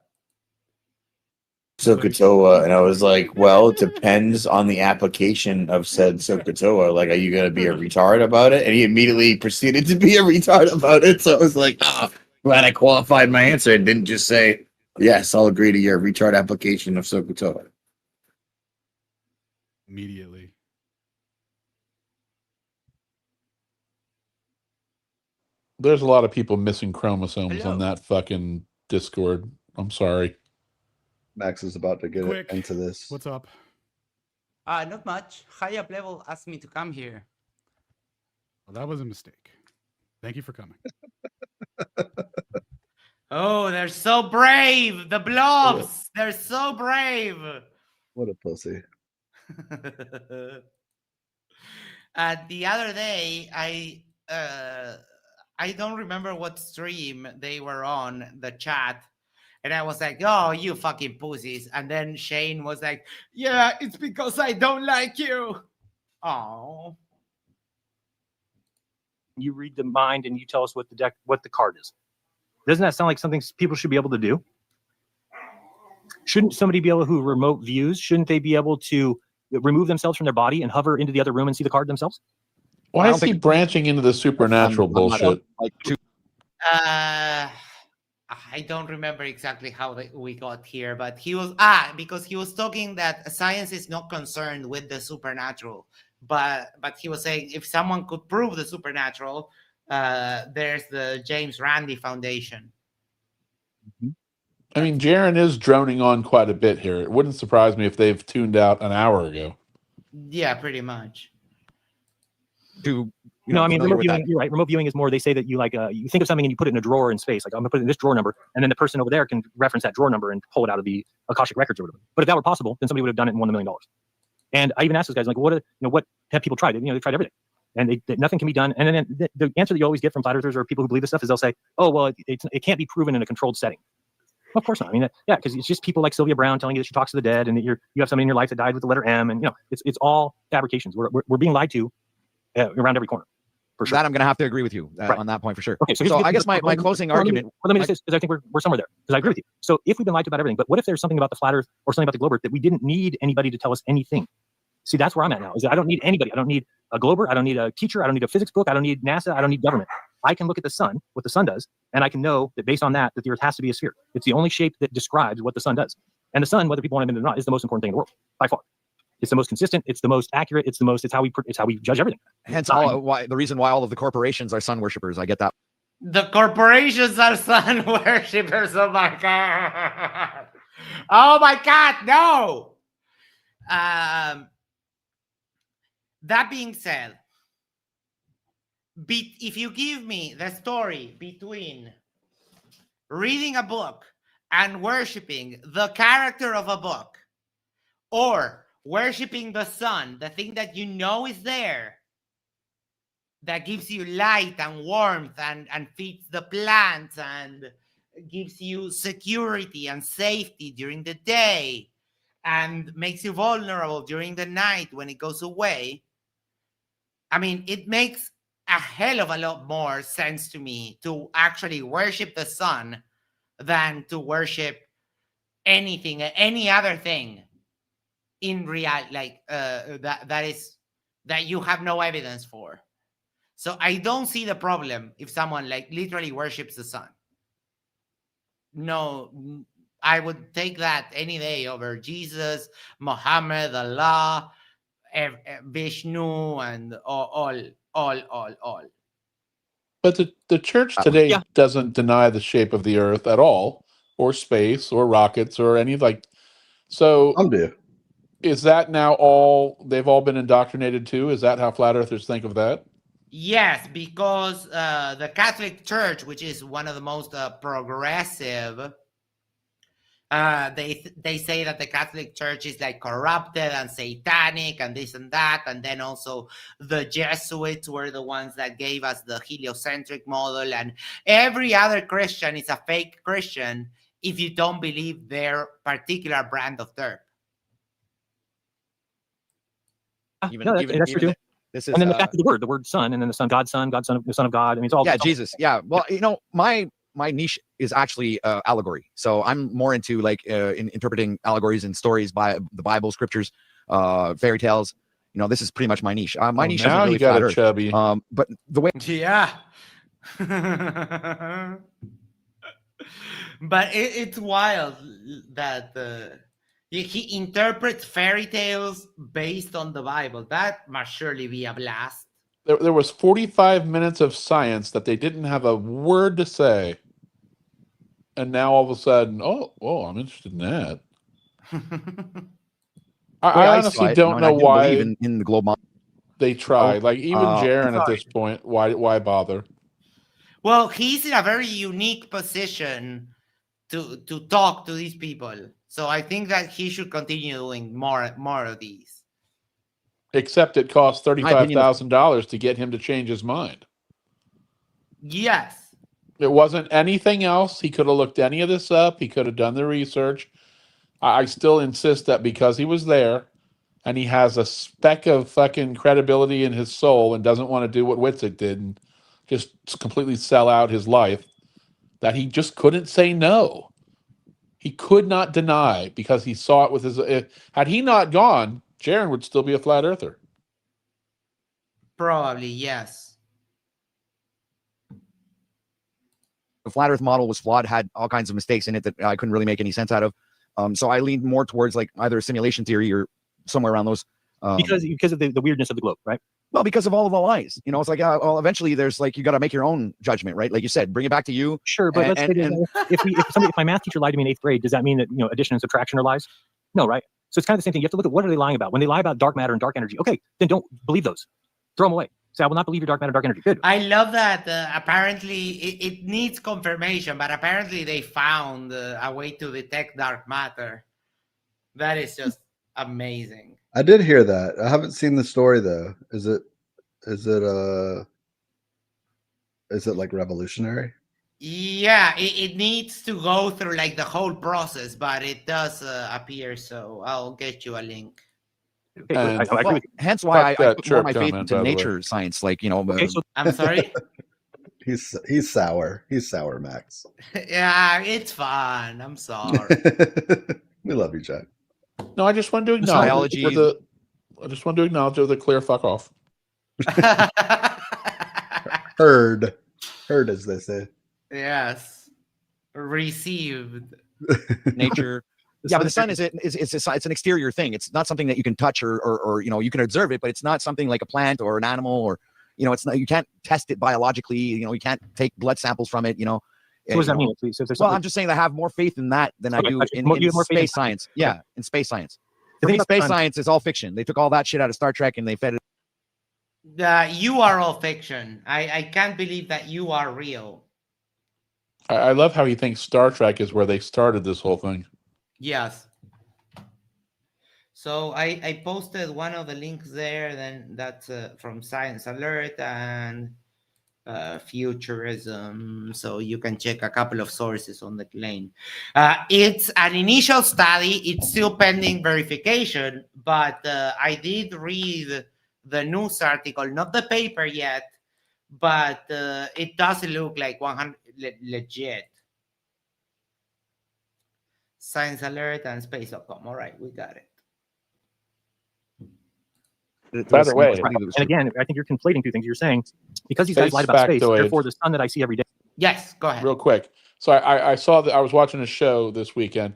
SOHCAHTOA, and I was like, well, it depends on the application of said SOHCAHTOA. Like, are you going to be a retard about it? And he immediately proceeded to be a retard about it. So I was like, glad I qualified my answer and didn't just say, yes, I'll agree to your retard application of SOHCAHTOA. Immediately. There's a lot of people missing chromosomes on that fucking Discord. I'm sorry. Max is about to get into this. What's up? Not much. High Up Level asked me to come here. Well, that was a mistake. Thank you for coming. Oh, they're so brave. The blobs. They're so brave. What a pussy. The other day, I don't remember what stream they were on, the chat. And I was like, oh, you fucking pussies. And then Shane was like, yeah, it's because I don't like you. Oh. You read the mind and you tell us what the card is. Doesn't that sound like something people should be able to do? Shouldn't somebody be able who remote views? Shouldn't they be able to remove themselves from their body and hover into the other room and see the card themselves? Why is he branching into the supernatural bullshit? I don't remember exactly how we got here, but he was because he was talking that science is not concerned with the supernatural, but he was saying if someone could prove the supernatural, there's the James Randi Foundation. I mean, Jeran is droning on quite a bit here. It wouldn't surprise me if they've tuned out an hour ago. Yeah, pretty much. No, I mean, remote viewing, you're right. Remote viewing is more, they say that you you think of something and you put it in a drawer in space. Like, I'm going to put it in this drawer number, and then the person over there can reference that drawer number and pull it out of the Akashic records or whatever. But if that were possible, then somebody would have done it in $1 million. And I even asked those guys, like, what have people tried? They tried everything, and nothing can be done. And then the answer that you always get from flat earthers or people who believe this stuff is they'll say, oh, well, it can't be proven in a controlled setting. Well, of course not. I mean, because it's just people like Sylvia Brown telling you that she talks to the dead, and that you have somebody in your life that died with the letter M, and it's all fabrications. We're being lied to around every corner. For sure. That I'm going to have to agree with you on that point for sure. Okay, so I guess my closing argument. Let me just say this, because I think we're somewhere there. Because I agree with you. So if we've been lied to about everything, but what if there's something about the flat Earth or something about the globe Earth that we didn't need anybody to tell us anything? See, that's where I'm at now. Is that I don't need anybody. I don't need a glober. I don't need a teacher. I don't need a physics book. I don't need NASA. I don't need government. I can look at the sun, what the sun does, and I can know that based on that the Earth has to be a sphere. It's the only shape that describes what the sun does. And the sun, whether people want to admit it or not, is the most important thing in the world by far. It's the most consistent. It's the most accurate. It's how we judge everything. Hence, the reason why all of the corporations are sun worshippers. I get that. The corporations are sun worshippers. Oh my god! Oh my god! No. That being said, if you give me the story between reading a book and worshiping the character of a book, or worshipping the sun, the thing that you know is there, that gives you light and warmth and feeds the plants and gives you security and safety during the day and makes you vulnerable during the night when it goes away. I mean, it makes a hell of a lot more sense to me to actually worship the sun than to worship anything, any other thing in real, like that you have no evidence for. So I don't see the problem if someone like literally worships the sun. No, I would take that any day over Jesus, Muhammad, Allah, Vishnu, and all. But the church today doesn't deny the shape of the earth at all, or space, or rockets, or any like. So is that now they've all been indoctrinated too? Is that how flat earthers think of that? Yes, because the Catholic Church, which is one of the most progressive, they say that the Catholic Church is like corrupted and satanic and this and that. And then also the Jesuits were the ones that gave us the heliocentric model, and every other Christian is a fake Christian if you don't believe their particular brand of derp. That's true too. This is, and then the fact of the word son, and then the son, God's son, the son of God. I mean, it's all. Yeah, Jesus. Yeah. Well, my niche is actually allegory. So I'm more into like in interpreting allegories and stories by the Bible, scriptures, fairy tales. This is pretty much my niche. My niche now is really you got flat it, Earth. Chubby. But the way. Yeah. But it's wild that he interprets fairy tales based on the Bible. That must surely be a blast. There was 45 minutes of science that they didn't have a word to say. And now all of a sudden, I'm interested in that. I honestly don't know why in the globe they tried. Like even Jeran at this point, why bother? Well, he's in a very unique position to talk to these people. So I think that he should continue doing more of these. Except it costs $35,000 to get him to change his mind. Yes. It wasn't anything else. He could have looked any of this up. He could have done the research. I still insist that because he was there and he has a speck of fucking credibility in his soul and doesn't want to do what Witzik did and just completely sell out his life, that he just couldn't say no. He could not deny because he saw it with his... had he not gone, Jeran would still be a flat earther. Probably, yes. The flat Earth model was flawed, had all kinds of mistakes in it that I couldn't really make any sense out of. So I leaned more towards like either a simulation theory or somewhere around those. Because of the weirdness of the globe, right? Well, because of all of the lies. It's like, eventually there's like, you got to make your own judgment, right? Like you said, bring it back to you. Sure, but let's say if my math teacher lied to me in 8th grade, does that mean that addition and subtraction are lies? No, right? So it's kind of the same thing. You have to look at what are they lying about. When they lie about dark matter and dark energy, okay, then don't believe those. Throw them away. Say, I will not believe your dark matter, dark energy. Good. I love that. Apparently, it needs confirmation, but apparently they found a way to detect dark matter. That is just amazing. I did hear that. I haven't seen the story though. Is it like revolutionary? Yeah, it needs to go through like the whole process, but it does appear. So I'll get you a link. Okay, I agree Well, with you. hence why I put more of chirp my faith comment, into by the way. nature science. Like, you know, Okay, so I'm sorry. He's sour. He's sour, Max. Yeah, it's fun. I'm sorry. We love you, Jack. No, I just wanted to acknowledge biology. I just wanted to acknowledge it was a clear fuck off. Heard, as they say. Yes, received. Nature. Yeah, but the sun is it's an exterior thing. It's not something that you can touch or you know, you can observe it, but it's not something like a plant or an animal, or you know, it's not, you can't test it biologically. You know, you can't take blood samples from it. You know. So what does that mean? So well, I'm just saying that I have more faith in that than I do in space science. Yeah, in space science. For me, space science is all fiction. They took all that shit out of Star Trek and they fed it. You are all fiction. I can't believe that you are real. I love how he thinks Star Trek is where they started this whole thing. Yes. So I posted one of the links there. Then that's from Science Alert and Futurism. So you can check a couple of sources on the claim. It's an initial study. It's still pending verification, but I did read the news article, not the paper yet, but it does look like 100 legit. Science Alert and Space.com. All right, we got it. By the way, and again, I think you're conflating two things. You're saying because these guys lied about space, therefore the sun that I see every day. Yes, go ahead. Real quick. So I saw that I was watching a show this weekend.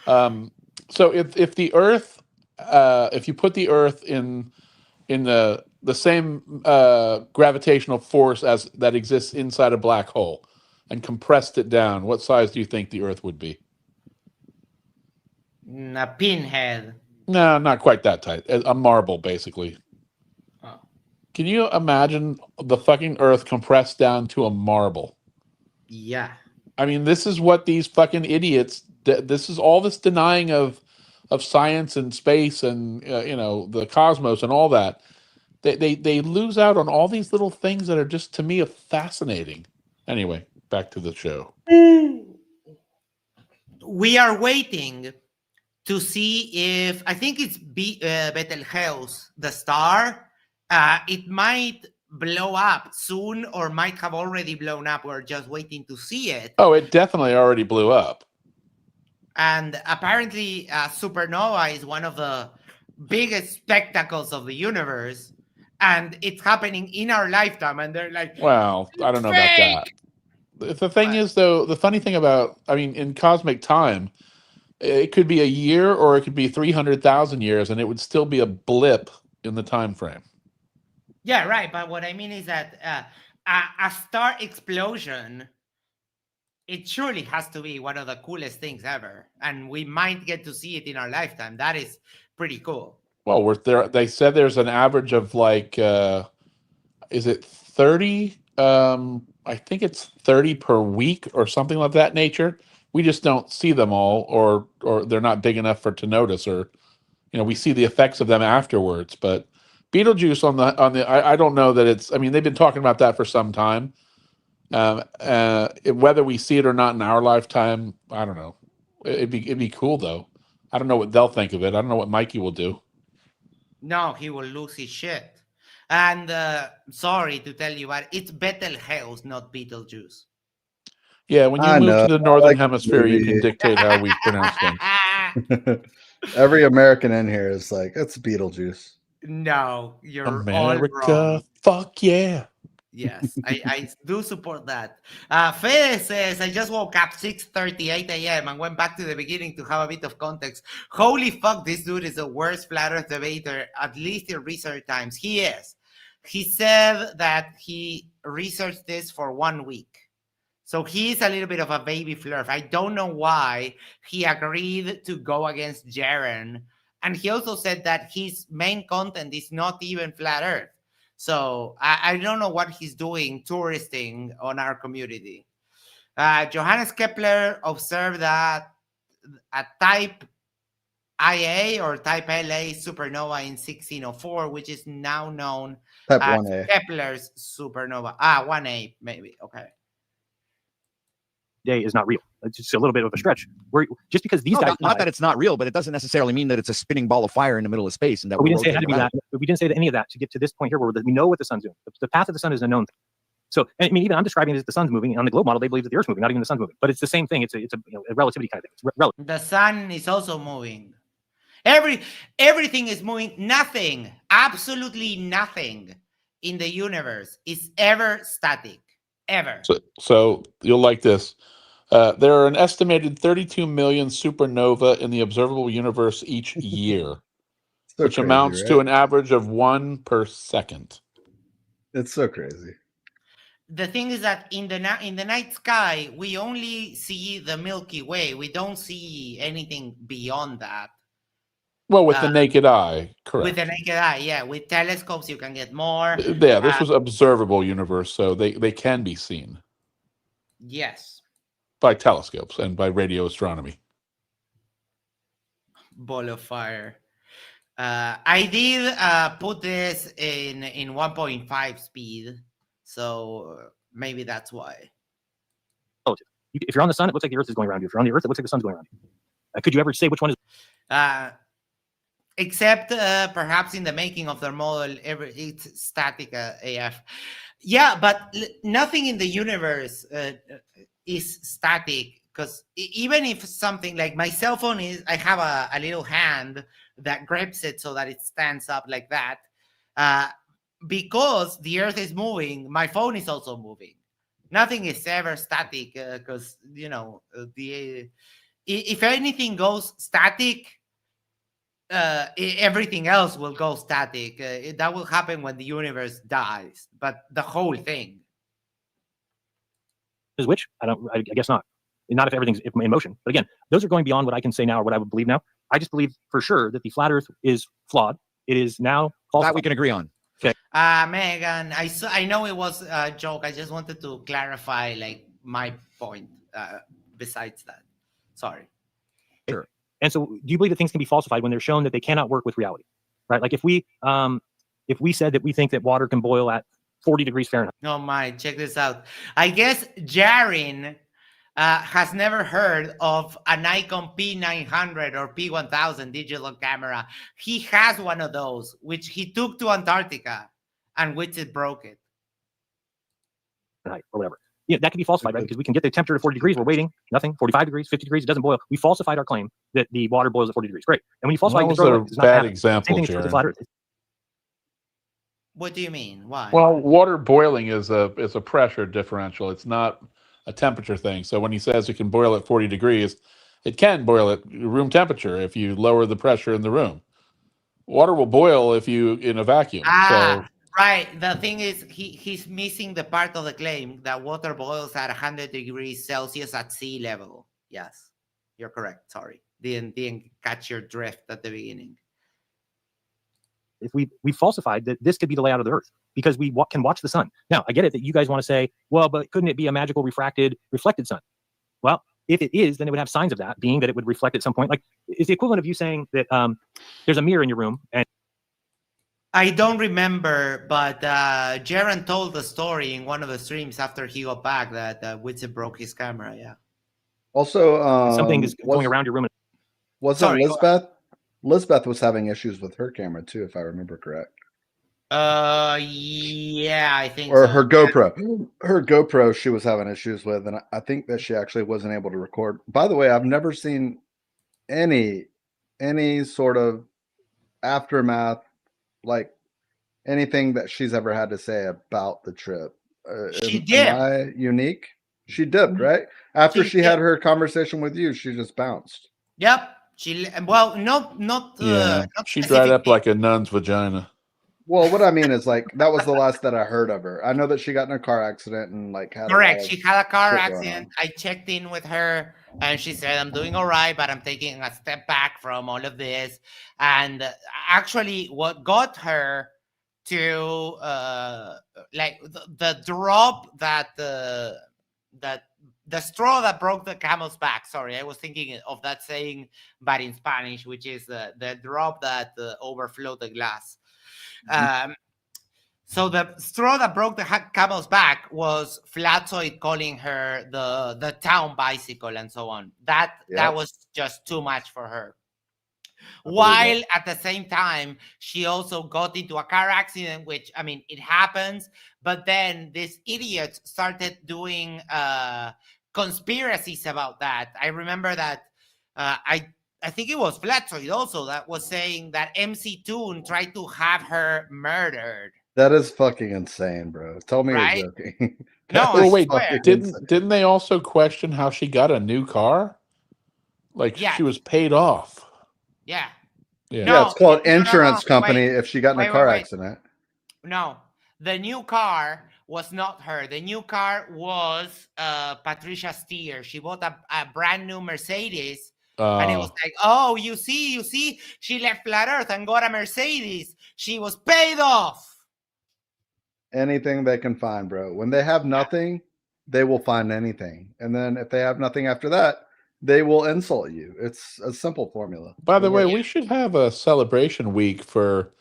So if the Earth, if you put the Earth in the same gravitational force as that exists inside a black hole and compressed it down, what size do you think the Earth would be? A pinhead. No, not quite that tight. A marble, basically. Oh. Can you imagine the fucking Earth compressed down to a marble? Yeah. I mean, this is what these fucking idiots. This is all this denying of science and space and you know, the cosmos and all that. They lose out on all these little things that are just, to me, fascinating. Anyway, back to the show. We are waiting to see if, I think it's Betelgeuse, the star. It might blow up soon or might have already blown up. We're just waiting to see it. Oh, it definitely already blew up. And apparently supernova is one of the biggest spectacles of the universe. And it's happening in our lifetime. And they're like, well, I don't know about that. The thing is, though, the funny thing about, I mean, in cosmic time, it could be a year or it could be 300,000 years, and it would still be a blip in the time frame. Yeah, right. But what I mean is that a star explosion, it surely has to be one of the coolest things ever. And we might get to see it in our lifetime. That is pretty cool. Well, they said there's an average of like, is it 30? I think it's 30 per week or something like that nature. We just don't see them all, or they're not big enough to notice, or you know, we see the effects of them afterwards. But Betelgeuse on the I don't know that it's. I mean, they've been talking about that for some time. Whether we see it or not in our lifetime, I don't know. It'd be cool though. I don't know what they'll think of it. I don't know what Mikey will do. No, he will lose his shit. And sorry to tell you, but it's Betelgeuse, not Beetlejuice. Yeah, when you move to the northern hemisphere, you can dictate how we pronounce things. Every American in here is like, it's Beetlejuice. No, you're America, all wrong. fuck yeah. Yes, I do support that. Fede says, I just woke up 6:38 a.m. and went back to the beginning to have a bit of context. Holy fuck, this dude is the worst flat earth debater, at least in research times. He is. He said that he researched this for 1 week. So he's a little bit of a baby flurf. I don't know why he agreed to go against Jeran. And he also said that his main content is not even flat earth. So I don't know what he's doing touristing on our community. Johannes Kepler observed that a type IA or Type LA supernova in 1604, which is now known Type as 1A. Kepler's supernova. 1A, maybe. Okay. Day is not real. It's just a little bit of a stretch. Just because these guys not that it's not real, but it doesn't necessarily mean that it's a spinning ball of fire in the middle of space and that we didn't say it had to be that. We didn't say any of that to get to this point here where we know what the sun's doing. The path of the sun is a known thing. So, I mean, even I'm describing it as the sun's moving. On the globe model, they believe that the Earth's moving, not even the sun's moving. But it's the same thing. It's a relativity kind of thing. It's relative. The sun is also moving. Everything is moving. Nothing, absolutely nothing in the universe is ever static. Ever. So you'll like this. There are an estimated 32 million supernova in the observable universe each year, which crazy, amounts right? to an average of 1 per second. It's so crazy. The thing is that in the night sky, we only see the Milky Way. We don't see anything beyond that. Well, with the naked eye, correct. With the naked eye, yeah. With telescopes, you can get more. Yeah, this was observable universe, so they can be seen. Yes. By telescopes and by radio astronomy. Ball of fire. I did put this in 1.5 speed, so maybe that's why. Oh, if you're on the sun, it looks like the Earth is going around you. If you're on the Earth, it looks like the sun's going around you. Could you ever say which one is? Except perhaps in the making of their model, it's static AF. Yeah, but nothing in the universe is static, because even if something like my cell phone is, I have a little hand that grips it so that it stands up like that. Because the Earth is moving, my phone is also moving. Nothing is ever static, because if anything goes static, everything else will go static. That will happen when the universe dies, but the whole thing. Is which? I guess not. Not if everything's in motion. But again, those are going beyond what I can say now or what I would believe now. I just believe for sure that the flat Earth is flawed. It is now false. That we can agree on. Okay. Megan, I know it was a joke. I just wanted to clarify my point. Besides that, sorry. Sure. And so, do you believe that things can be falsified when they're shown that they cannot work with reality? Right? Like if we said that we think that water can boil at 40 degrees Fahrenheit. Oh my, check this out. I guess Jeran has never heard of a Nikon P900 or P1000 digital camera. He has one of those, which he took to Antarctica, and which it broke it. Right, or whatever. Yeah, that can be falsified, right? Because we can get the temperature to 40 degrees. We're waiting. Nothing. 45 degrees, 50 degrees. It doesn't boil. We falsified our claim that the water boils at 40 degrees. Great. And when you falsify, that was a bad example, Jeran. What do you mean? Why? Well, water boiling is a pressure differential. It's not a temperature thing. So when he says it can boil at 40 degrees, it can boil at room temperature if you lower the pressure in the room. Water will boil if you in a vacuum. Right. The thing is, he's missing the part of the claim that water boils at 100 degrees Celsius at sea level. Yes, you're correct. Sorry, didn't catch your drift at the beginning. If we falsified that this could be the layout of the Earth because we can watch the sun. Now, I get it that you guys want to say, well, but couldn't it be a magical reflected sun? Well, if it is, then it would have signs of that, being that it would reflect at some point. Like, it's the equivalent of you saying that there's a mirror in your room. And I don't remember, but Jeran told the story in one of the streams after he got back that Witsit broke his camera. Yeah. Also, something is going around your room. Wasn't Lisbeth? Lisbeth was having issues with her camera too, if I remember correct. Yeah, I think. Or her GoPro. Her GoPro she was having issues with, and I think that she actually wasn't able to record. By the way, I've never seen any sort of aftermath, like anything that she's ever had to say about the trip. She did. Am I unique? She did, right? After she had her conversation with you, she just bounced. Yep. She not. Yeah, she dried up like a nun's vagina. Well, what I mean is, like, that was the last that I heard of her. I know that she got in a car accident and like had correct. She had a car accident. I checked in with her, and she said, "I'm doing all right, but I'm taking a step back from all of this." And actually, what got her to like the drop that the straw that broke the camel's back. Sorry, I was thinking of that saying, but in Spanish, which is the drop that overflowed the glass. So the straw that broke the camel's back was Flatzoid calling her the town bicycle and so on. That was just too much for her. While at the same time, she also got into a car accident, which, I mean, it happens. But then these idiots started doing conspiracies about that. I remember that I think it was Flatzoid also that was saying that MC Toon tried to have her murdered. That is fucking insane, bro. Tell me Right? you're joking. No, well, wait, swear. didn't they also question how she got a new car? Like she was paid off. Yeah. Yeah. Yeah, it's called No, insurance company wait. if she got in a car accident. No, the new car was not her. The new car was Patricia Steer. She bought a brand new Mercedes. And it was like, oh, you see, she left Flat Earth and got a Mercedes. She was paid off. Anything they can find, bro. When they have nothing, they will find anything. And then if they have nothing after that, they will insult you. It's a simple formula. By the way, we should have a celebration week for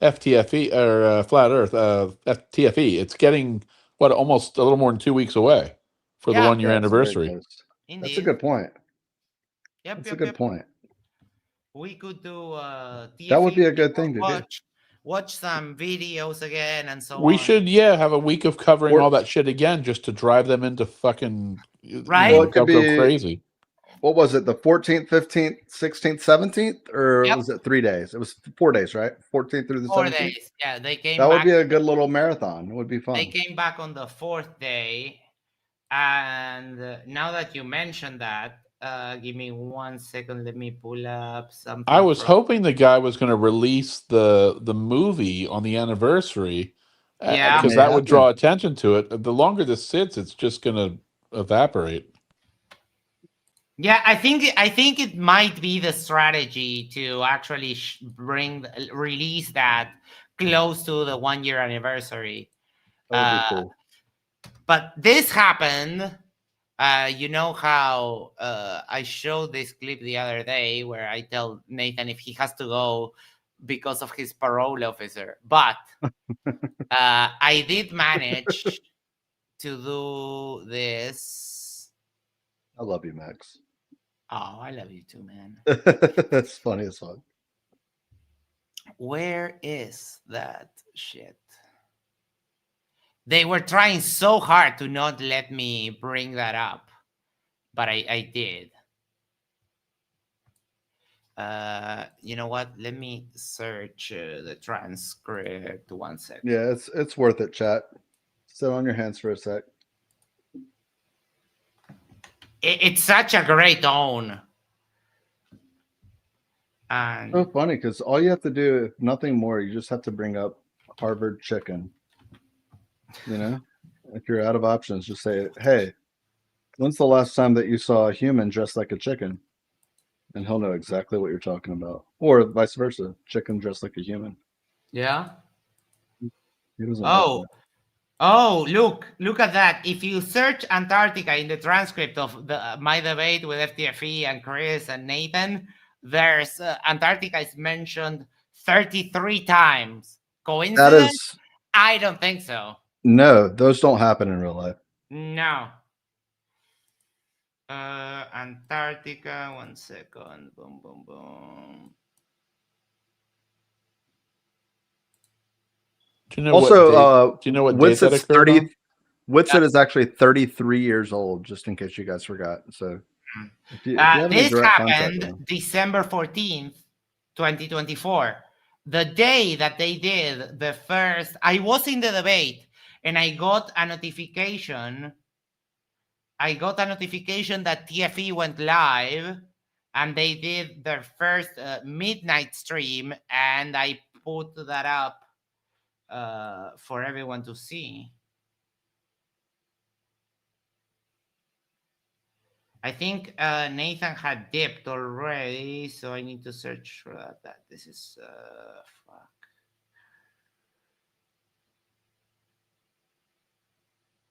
FTFE or Flat Earth, FTFE. It's getting almost a little more than 2 weeks away for the 1 year anniversary. That's a good point. Yep, That's a good point. We could do TFE. That would be a good thing to do. Watch some videos again and so on. We should, have a week of covering all that shit again, just to drive them into fucking right. It could be go crazy. What was it? The 14th, 15th, 16th, 17th, or was it 3 days? It was 4 days, right? 14th through the 17th. 4 days. Yeah, they came. That would be a good little marathon. It would be fun. They came back on the 4th day, and now that you mentioned that, give me 1 second. Let me pull up something. I was hoping the guy was going to release the movie on the anniversary, because that would draw attention to it. The longer this sits, it's just going to evaporate. Yeah, I think it might be the strategy to actually release that close to the 1 year anniversary. That would be cool. But this happened. You know how I showed this clip the other day where I tell Nathan if he has to go because of his parole officer. But I did manage to do this. I love you, Max. Oh, I love you too, man. That's funny as fuck. Where is that shit? They were trying so hard to not let me bring that up, but I did. You know what? Let me search the transcript 1 second. Yeah, it's worth it, chat. Sit on your hands for a sec. It's such a great tone. And so funny because all you have to do, if nothing more, you just have to bring up Harvard chicken. You know, if you're out of options, just say, "Hey, when's the last time that you saw a human dressed like a chicken?" And he'll know exactly what you're talking about, or vice versa, chicken dressed like a human. Yeah. He doesn't. Oh, look at that. If you search Antarctica in the transcript of my debate with FTFE and Chris and Nathan, there's Antarctica is mentioned 33 times. Coincidence? That is. I don't think so. No, those don't happen in real life. No. Antarctica, 1 second. Boom, boom, boom. Do you know do you know what date that occurred on? Witsit is actually 33 years old, just in case you guys forgot. So if you have this happened December 14th, 2024. The day that they did the first, I was in the debate and I got a notification. That TFE went live and they did their first midnight stream, and I put that up for everyone to see. I think Nathan had dipped already, so I need to search for that. This is fuck.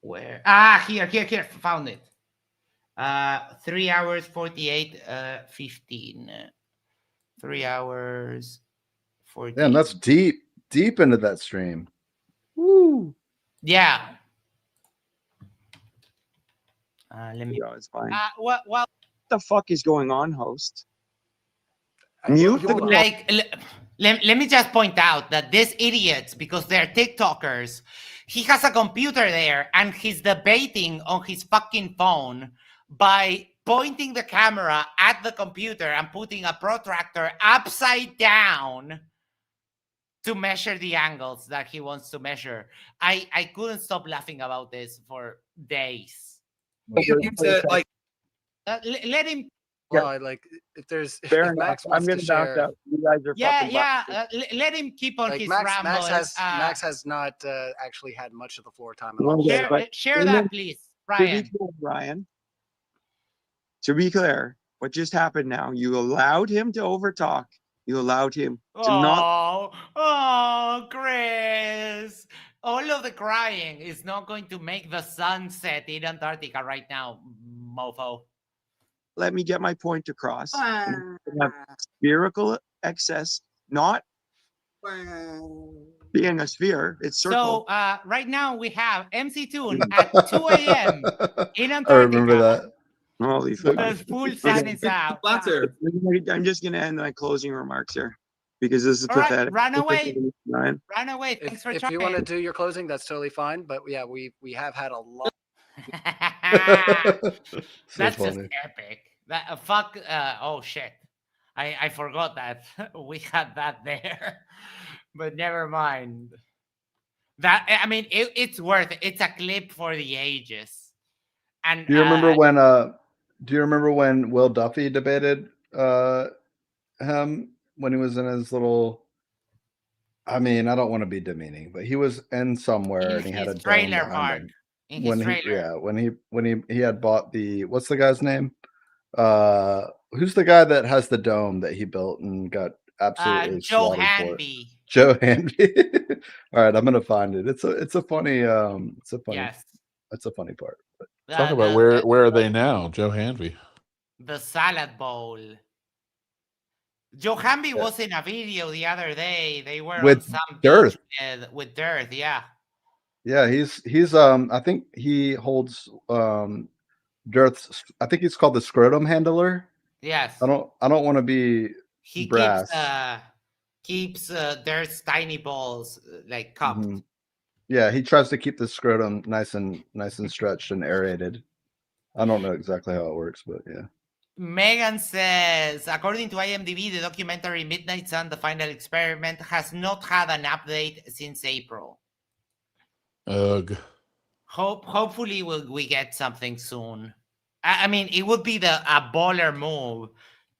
Where? Here, found it. 3 hours 48 15. 3 hours 14. Damn, that's deep into that stream. Woo. Yeah. Let me. Yeah, it's fine. Well, What the fuck is going on, host? Mute the like. Let me just point out that these idiots, because they're TikTokers, he has a computer there and he's debating on his fucking phone by pointing the camera at the computer and putting a protractor upside down to measure the angles that he wants to measure. I couldn't stop laughing about this for days. Like, let him. well, like if there's if Fair enough. Max I'm wants going to to bounce share, out. You guys are fucking Let him keep on like his Max, ramble. Max has not actually had much of the floor time at all. Share that, please, Brian. Brian. To be clear, what just happened now? You allowed him to overtalk. You allowed him to not. Oh, Chris! All of the crying is not going to make the sun set in Antarctica right now, mofo. Let me get my point across. Spherical excess, not being a sphere. It's circle. So right now we have MC Tune at 2 a.m. in Antarctica. I remember that. Holy The fuck. full sun is out. I'm just going to end my closing remarks here because this is pathetic. Run away. Ryan. Run away. Thanks for If trying. you want to do your closing, that's totally fine. But yeah, we have had a lot. That's funny. just epic. That fuck. Oh shit. I forgot that we had that there, but never mind. That I mean, it's worth it. It's a clip for the ages. And do you remember when? Do you remember when Will Duffy debated him when he was in his little? I mean, I don't want to be demeaning, but he was in somewhere and he had a trailer dome park. him. In his trailer. When he had bought the what's the guy's name? Who's the guy that has the dome that he built and got absolutely Joe slaughtered for it? Hanby. Joe Hanby. All right, I'm gonna find it. It's a funny Yes. It's a funny part. But. Talk about where are they now? Joe Hanby. The salad bowl. Joe Hanby was in a video the other day. They were with on some Dirt. beach with Dirt, yeah. Yeah, he's I think he holds Dirt's. I think he's called the scrotum handler. Yes. I don't want to be brass. Keeps Dirt's tiny balls like cupped. Mm-hmm. Yeah, he tries to keep the scrotum nice and stretched and aerated. I don't know exactly how it works, but yeah. Megan says, according to IMDb, the documentary Midnight Sun, The Final Experiment, has not had an update since April. Ugh. Hopefully we get something soon. I mean, it would be a baller move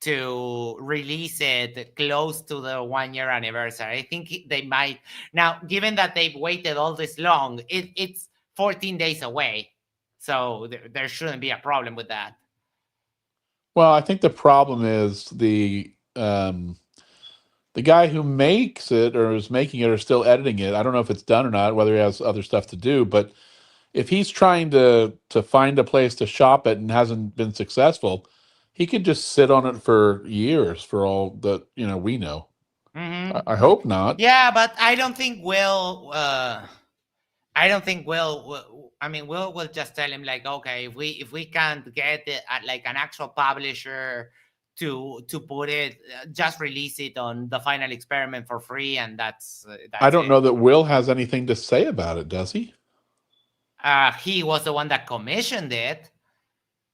to release it close to the 1 year anniversary. I think they might. Now, given that they've waited all this long, it's 14 days away. So there shouldn't be a problem with that. Well, I think the problem is the guy who makes it or is making it or still editing it. I don't know if it's done or not, whether he has other stuff to do, but if he's trying to find a place to shop it and hasn't been successful, he could just sit on it for years for all that we know. Mm-hmm. I hope not. Yeah, but I don't think Will. I mean, Will just tell him like, okay, if we can't get it at like an actual publisher to put it, just release it on The Final Experiment for free, and that's I don't know that Will has anything to say about it, does he? He was the one that commissioned it.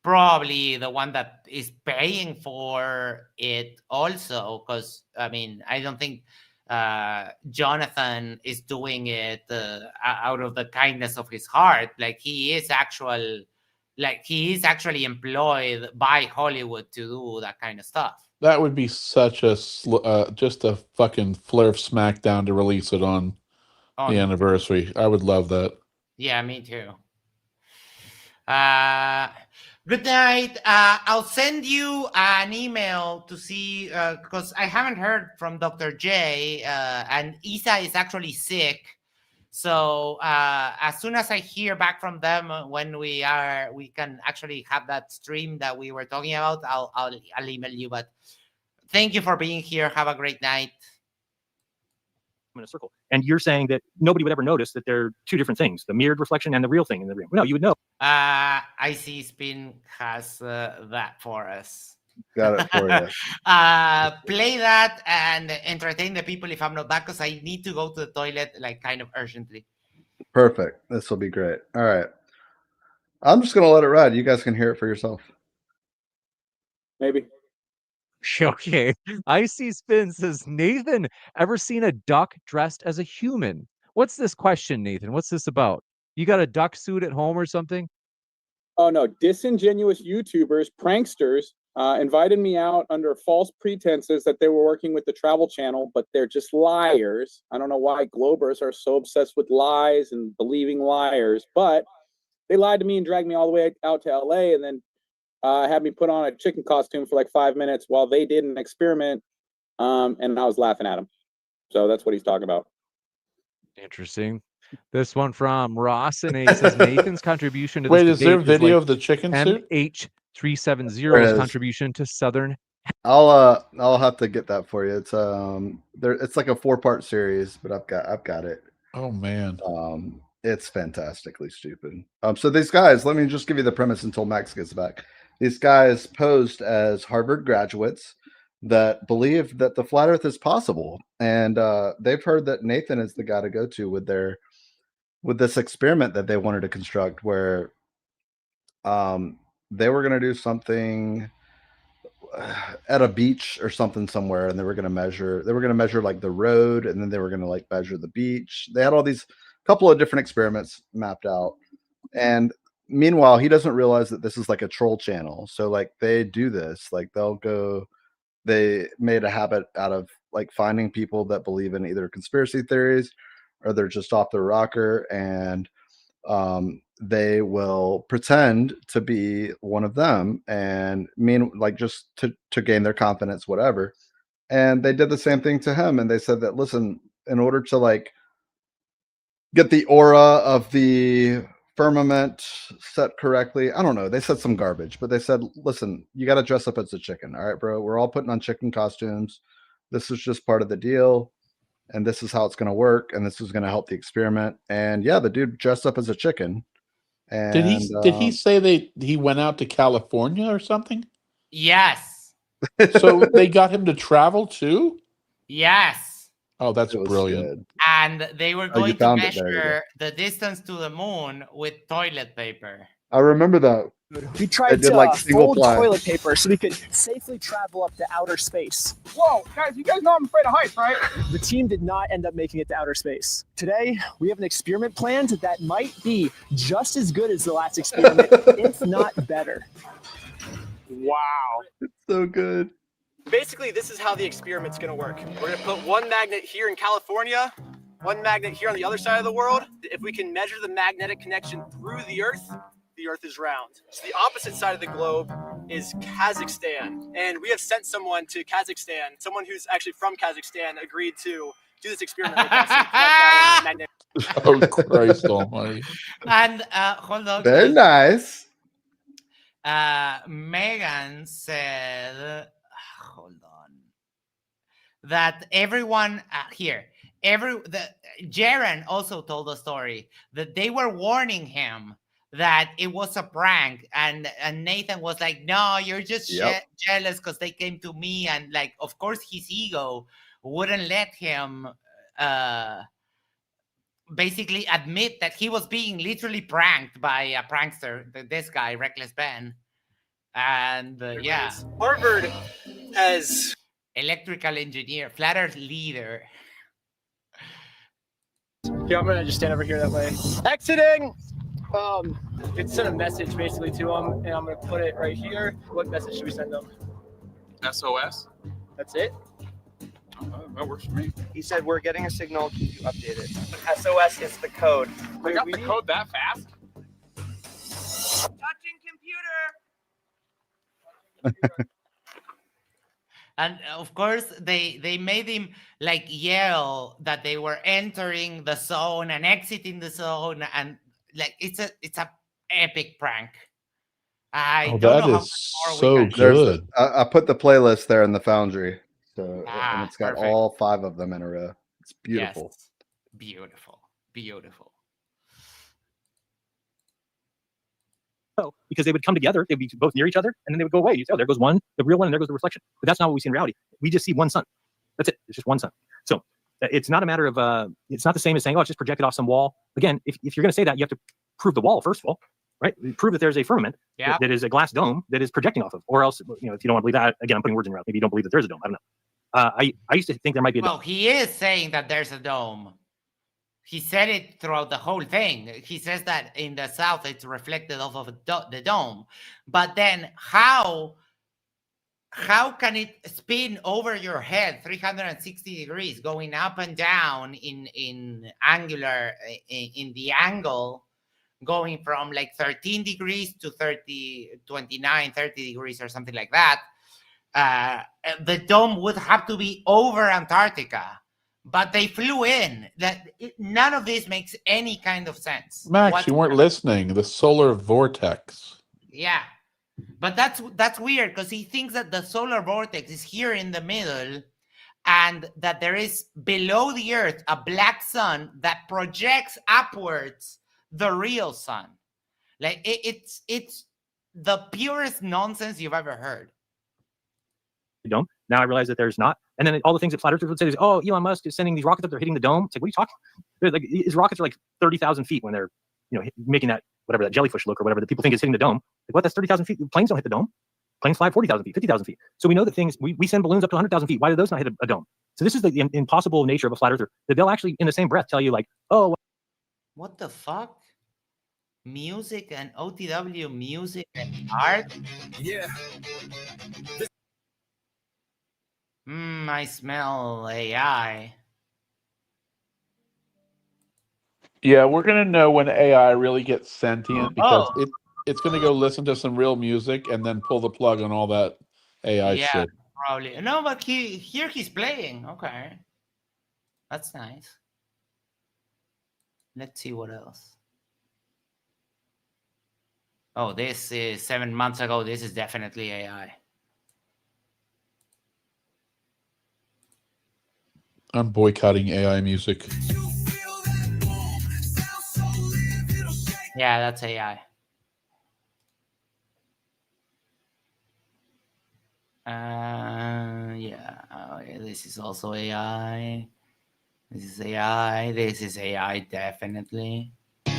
Probably the one that is paying for it also, because I mean, I don't think Jonathan is doing it out of the kindness of his heart. Like he is actually employed by Hollywood to do that kind of stuff. That would be such a just a fucking flurf smackdown to release it on the anniversary. I would love that. Yeah, me too. Good night. I'll send you an email to see, because I haven't heard from Dr. J, and Isa is actually sick. So as soon as I hear back from them when we can actually have that stream that we were talking about, I'll email you. But thank you for being here. Have a great night. In a circle, and you're saying that nobody would ever notice that they're two different things: the mirrored reflection and the real thing in the room. No, you would know. I see Spin has that for us. Got it for you. Play that and entertain the people if I'm not back, because I need to go to the toilet like kind of urgently. Perfect. This will be great. All right. I'm just going to let it ride. You guys can hear it for yourself. Maybe. Okay. Icy Spin says, Nathan, ever seen a duck dressed as a human? What's this question, Nathan? What's this about? You got a duck suit at home or something? Oh, no. Disingenuous YouTubers, pranksters, invited me out under false pretenses that they were working with the Travel Channel, but they're just liars. I don't know why Globers are so obsessed with lies and believing liars, but they lied to me and dragged me all the way out to LA, and then had me put on a chicken costume for like 5 minutes while they did an experiment, and I was laughing at him. So that's what he's talking about. Interesting. This one from Ross and A says Nathan's contribution to this Wait, is there debate video like of the chicken suit? MH370's contribution to Southern. I'll have to get that for you. It's it's like a 4-part series, but I've got it. Oh man. It's fantastically stupid. So these guys, let me just give you the premise until Max gets back. These guys posed as Harvard graduates that believe that the flat Earth is possible, and they've heard that Nathan is the guy to go to with this experiment that they wanted to construct, where they were going to do something at a beach or something somewhere, and they were going to measure like the road, and then they were going to like measure the beach. They had all these couple of different experiments mapped out, and meanwhile he doesn't realize that this is like a troll channel. So like they do this, like they made a habit out of like finding people that believe in either conspiracy theories or they're just off their rocker, and they will pretend to be one of them and just to gain their confidence, whatever. And they did the same thing to him, and they said that, listen, in order to like get the aura of the firmament set correctly, I don't know, they said some garbage, but they said, listen, you got to dress up as a chicken. All right, bro, we're all putting on chicken costumes. This is just part of the deal, and this is how it's going to work, and this is going to help the experiment. And yeah, the dude dressed up as a chicken. And Did he say he went out to California or something? Yes. So they got him to travel too? Yes. Oh, that's brilliant. Good. And they were going to measure the distance to the moon with toilet paper. I remember that. We tried to fold toilet paper so we could safely travel up to outer space. Whoa, guys, you guys know I'm afraid of heights, right? The team did not end up making it to outer space. Today, we have an experiment planned that might be just as good as the last experiment, if not better. Wow. It's so good. Basically, this is how the experiment's going to work. We're going to put one magnet here in California, one magnet here on the other side of the world. If we can measure the magnetic connection through the Earth is round. So the opposite side of the globe is Kazakhstan. And we have sent someone to Kazakhstan. Someone who's actually from Kazakhstan agreed to do this experiment with us. Oh, Christ almighty. And hold on. Very nice. Megan said, hold on, that everyone Jeran also told a story that they were warning him that it was a prank, and Nathan was like, no, you're just jealous because they came to me, and like, of course his ego wouldn't let him basically admit that he was being literally pranked by a prankster, this guy, Reckless Ben. And yeah, Harvard has electrical engineer, flat earth leader. Yeah, I'm gonna just stand over here that way. Exiting. It sent a message basically to him, and I'm gonna put it right here. What message should we send them? SOS. That's it. That works for me. He said, we're getting a signal, keep you updated. SOS is the code. I got the code that fast? Touching computer. And of course, they made him like yell that they were entering the zone and exiting the zone, and like it's a epic prank. I don't that know how is much more we so can. good. I put the playlist there in the Foundry, so and Ah, it's got perfect. all 5 of them in a row. It's beautiful. Yes, beautiful, beautiful. Because they would come together, they'd be both near each other, and then they would go away. You say, oh, there goes one, the real one, and there goes the reflection. But that's not what we see in reality. We just see one sun. That's it. It's just one sun. So it's not a matter of, it's not the same as saying, oh, it's just projected off some wall. Again, if you're going to say that, you have to prove the wall, first of all, right? Prove that there's a firmament that is a glass dome that is projecting off of. Or else, if you don't want to believe that, again, I'm putting words in your mouth. Maybe you don't believe that there's a dome. I don't know. I used to think there might be a dome. Well, he is saying that there's a dome. He said it throughout the whole thing. He says that in the south it's reflected off of the dome. But then how can it spin over your head 360 degrees, going up and down in angular, in the angle, going from like 13 degrees to 29, 30 degrees or something like that? The dome would have to be over Antarctica. But they flew in. None of this makes any kind of sense. Max, you weren't listening. The solar vortex. Yeah, but that's weird because he thinks that the solar vortex is here in the middle, and that there is below the Earth a black sun that projects upwards the real sun. Like it's the purest nonsense you've ever heard. Dome. Now I realize that there's not. And then all the things that flat earthers would say is, oh, Elon Musk is sending these rockets up, they're hitting the dome. It's like, what are you talking about? Like, his rockets are like 30,000 feet when they're, making that, whatever, that jellyfish look or whatever that people think is hitting the dome. Like, what? That's 30,000 feet. Planes don't hit the dome. Planes fly 40,000 feet, 50,000 feet. So we know that things, we send balloons up to 100,000 feet. Why do those not hit a dome? So this is the impossible nature of a flat earther, that they'll actually, in the same breath, tell you like, oh. What the fuck? Music and OTW music and art? Yeah. I smell AI. Yeah, we're gonna know when AI really gets sentient because it's gonna go listen to some real music and then pull the plug on all that AI shit. Probably. No, but here he's playing. Okay, that's nice. Let's see what else. Oh, this is 7 months ago. This is definitely AI. I'm boycotting AI music. Yeah, that's AI. Yeah. Okay, this is also AI. This is AI. This is AI, definitely. But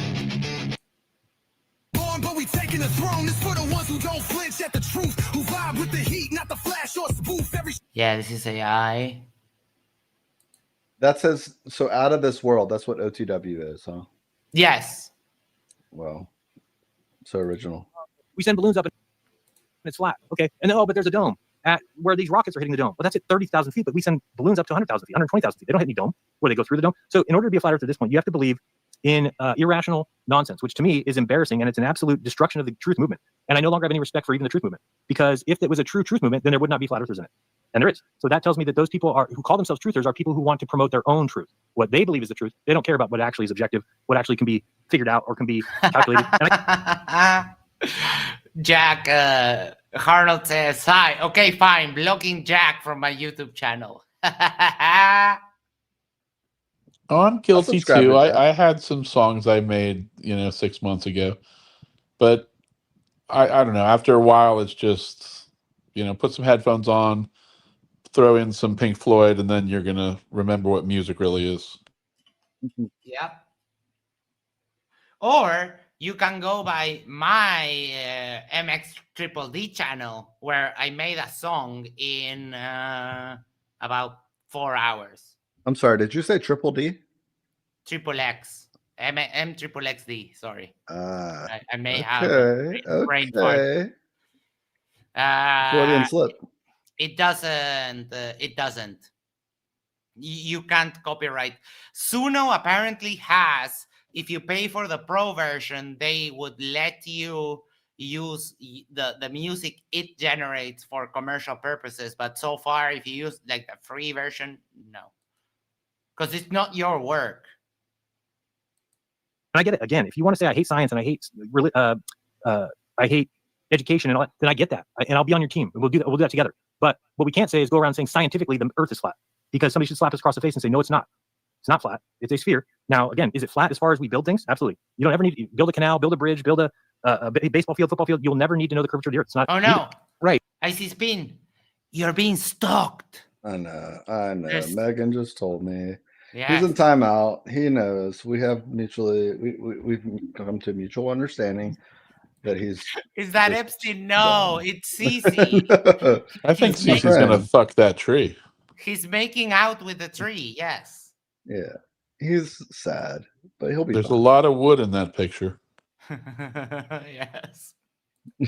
we taking the throne. It's for the ones who don't flinch at the truth, who vibe with the heat, not the flash or spoof. Yeah, this is AI. That says so out of this world. That's what OTW is, huh? Yes. Well, so original. We send balloons up and it's flat. Okay. And then, but there's a dome at where these rockets are hitting the dome. Well, that's at 30,000 feet, but we send balloons up to 100,000 feet, 120,000 feet. They don't hit any dome where they go through the dome. So in order to be a flat earther at this point, you have to believe in irrational nonsense, which to me is embarrassing, and it's an absolute destruction of the truth movement. And I no longer have any respect for even the truth movement, because if it was a true truth movement, then there would not be flat earthers in it. And there is. So that tells me that those people who call themselves truthers are people who want to promote their own truth. What they believe is the truth. They don't care about what actually is objective, what actually can be figured out or can be calculated. Jack Arnold says, hi. Okay, fine. Blocking Jack from my YouTube channel. Oh, I'm guilty too. I had some songs I made, 6 months ago, but I don't know. After a while, it's just, put some headphones on, throw in some Pink Floyd, and then you're gonna remember what music really is. Yep. Or you can go by my MX Triple D channel, where I made a song in about 4 hours. I'm sorry. Did you say Triple D? Triple X. M Triple XD. Sorry. I may okay, have a brain fart. Freudian slip. It doesn't. It doesn't. You can't copyright. Suno apparently has. If you pay for the pro version, they would let you use the music it generates for commercial purposes. But so far, if you use like the free version, no, because it's not your work. And I get it. Again, if you want to say I hate science and I hate education and all that, then I get that, and I'll be on your team. We'll do that. We'll do that together. But what we can't say is go around saying scientifically the Earth is flat, because somebody should slap us across the face and say no, it's not. It's not flat. It's a sphere. Now, again, is it flat as far as we build things? Absolutely. You don't ever need to build a canal, build a bridge, build a baseball field, football field. You'll never need to know the curvature of the Earth. It's not. Oh no! Right. I see Spin. You're being stalked. I know. Megan just told me. Yes. He's in timeout. He knows. We've come to mutual understanding that he's. Is that Epstein? No, it's Cece. I think Cece's gonna fuck that tree. He's making out with the tree. Yes. Yeah, he's sad, but he'll be. There's fine. a lot of wood in that picture. Yes.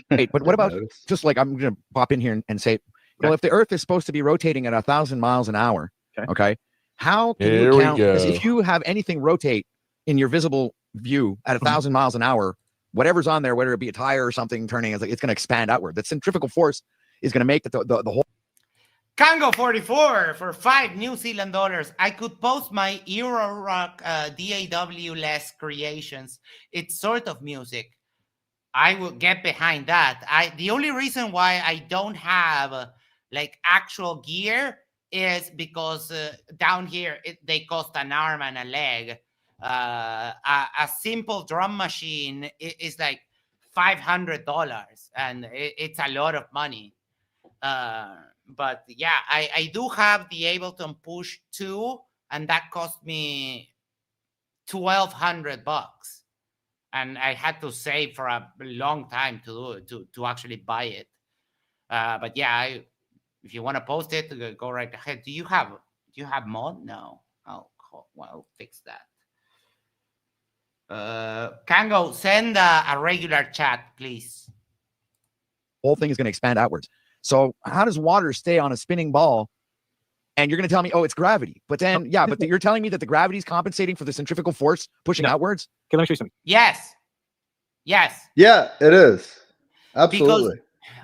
Hey, but what about just like I'm going to pop in here and say, well, if the Earth is supposed to be rotating at 1,000 miles an hour, okay, how can Here you we count? Because go. if you have anything rotate in your visible view at 1,000 miles an hour, whatever's on there, whether it be a tire or something turning, it's going to expand outward. The centrifugal force is going to make the whole. Kango 44 for $5 New Zealand dollars. I could post my Eurorock DAW-less creations. It's sort of music. I will get behind that. The only reason why I don't have like actual gear is because down here they cost an arm and a leg. A simple drum machine is like $500, and it's a lot of money. But yeah, I do have the Ableton Push 2, and that cost me $1,200, and I had to save for a long time to actually buy it. But yeah, if you want to post it, go right ahead. Do you have mod? No. Oh, well, I'll fix that. Kango, send a regular chat, please. Whole thing is going to expand outwards. So how does water stay on a spinning ball? And you're going to tell me, oh, it's gravity. But then, you're telling me that the gravity is compensating for the centrifugal force pushing outwards? Can I show you something? Yes. Yes. Yeah, it is. Absolutely.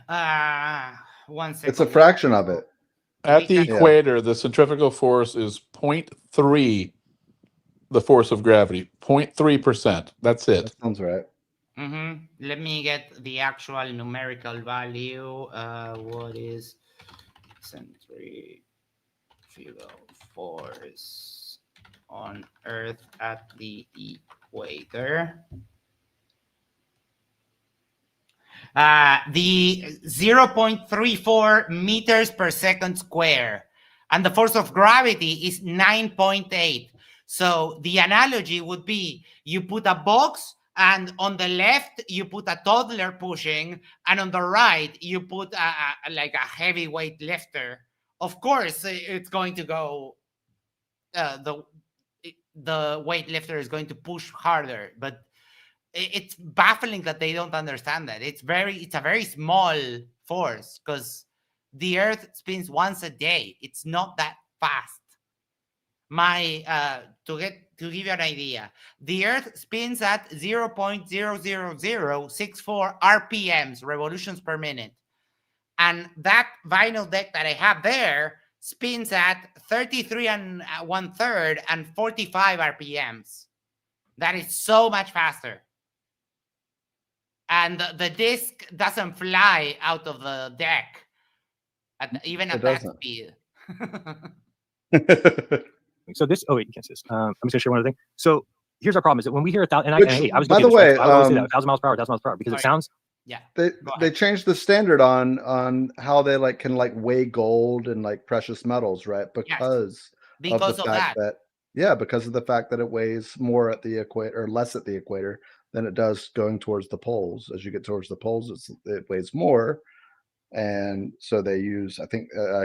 Because, 1 second. It's a fraction of it. At the equator, the centrifugal force is 0.3 the force of gravity. 0.3%. That's it. That sounds right. Let me get the actual numerical value. What is centrifugal force on Earth at the equator? The 0.34 meters per second square, and the force of gravity is 9.8. So the analogy would be you put a box, and on the left you put a toddler pushing, and on the right you put like a heavyweight lifter. Of course, it's going to go. The weightlifter is going to push harder, but it's baffling that they don't understand that. It's a very small force because the Earth spins once a day. It's not that fast. To give you an idea, the Earth spins at 0.00064 RPMs, revolutions per minute, and that vinyl deck that I have there spins at 33 1/3 and 45 RPMs. That is so much faster. And the disc doesn't fly out of the deck, even at that speed. So this, oh wait, you can't see this. I'm just gonna share one other thing. So here's our problem: is that when we hear 1,000, I was by the way, I always say that 1,000 miles per hour, 1,000 miles per hour, because it sounds. Yeah. They changed the standard on how they can weigh gold and precious metals, right? Because of the fact that because of the fact that it weighs more at the equator or less at the equator than it does going towards the poles. As you get towards the poles, it weighs more. And so they use, I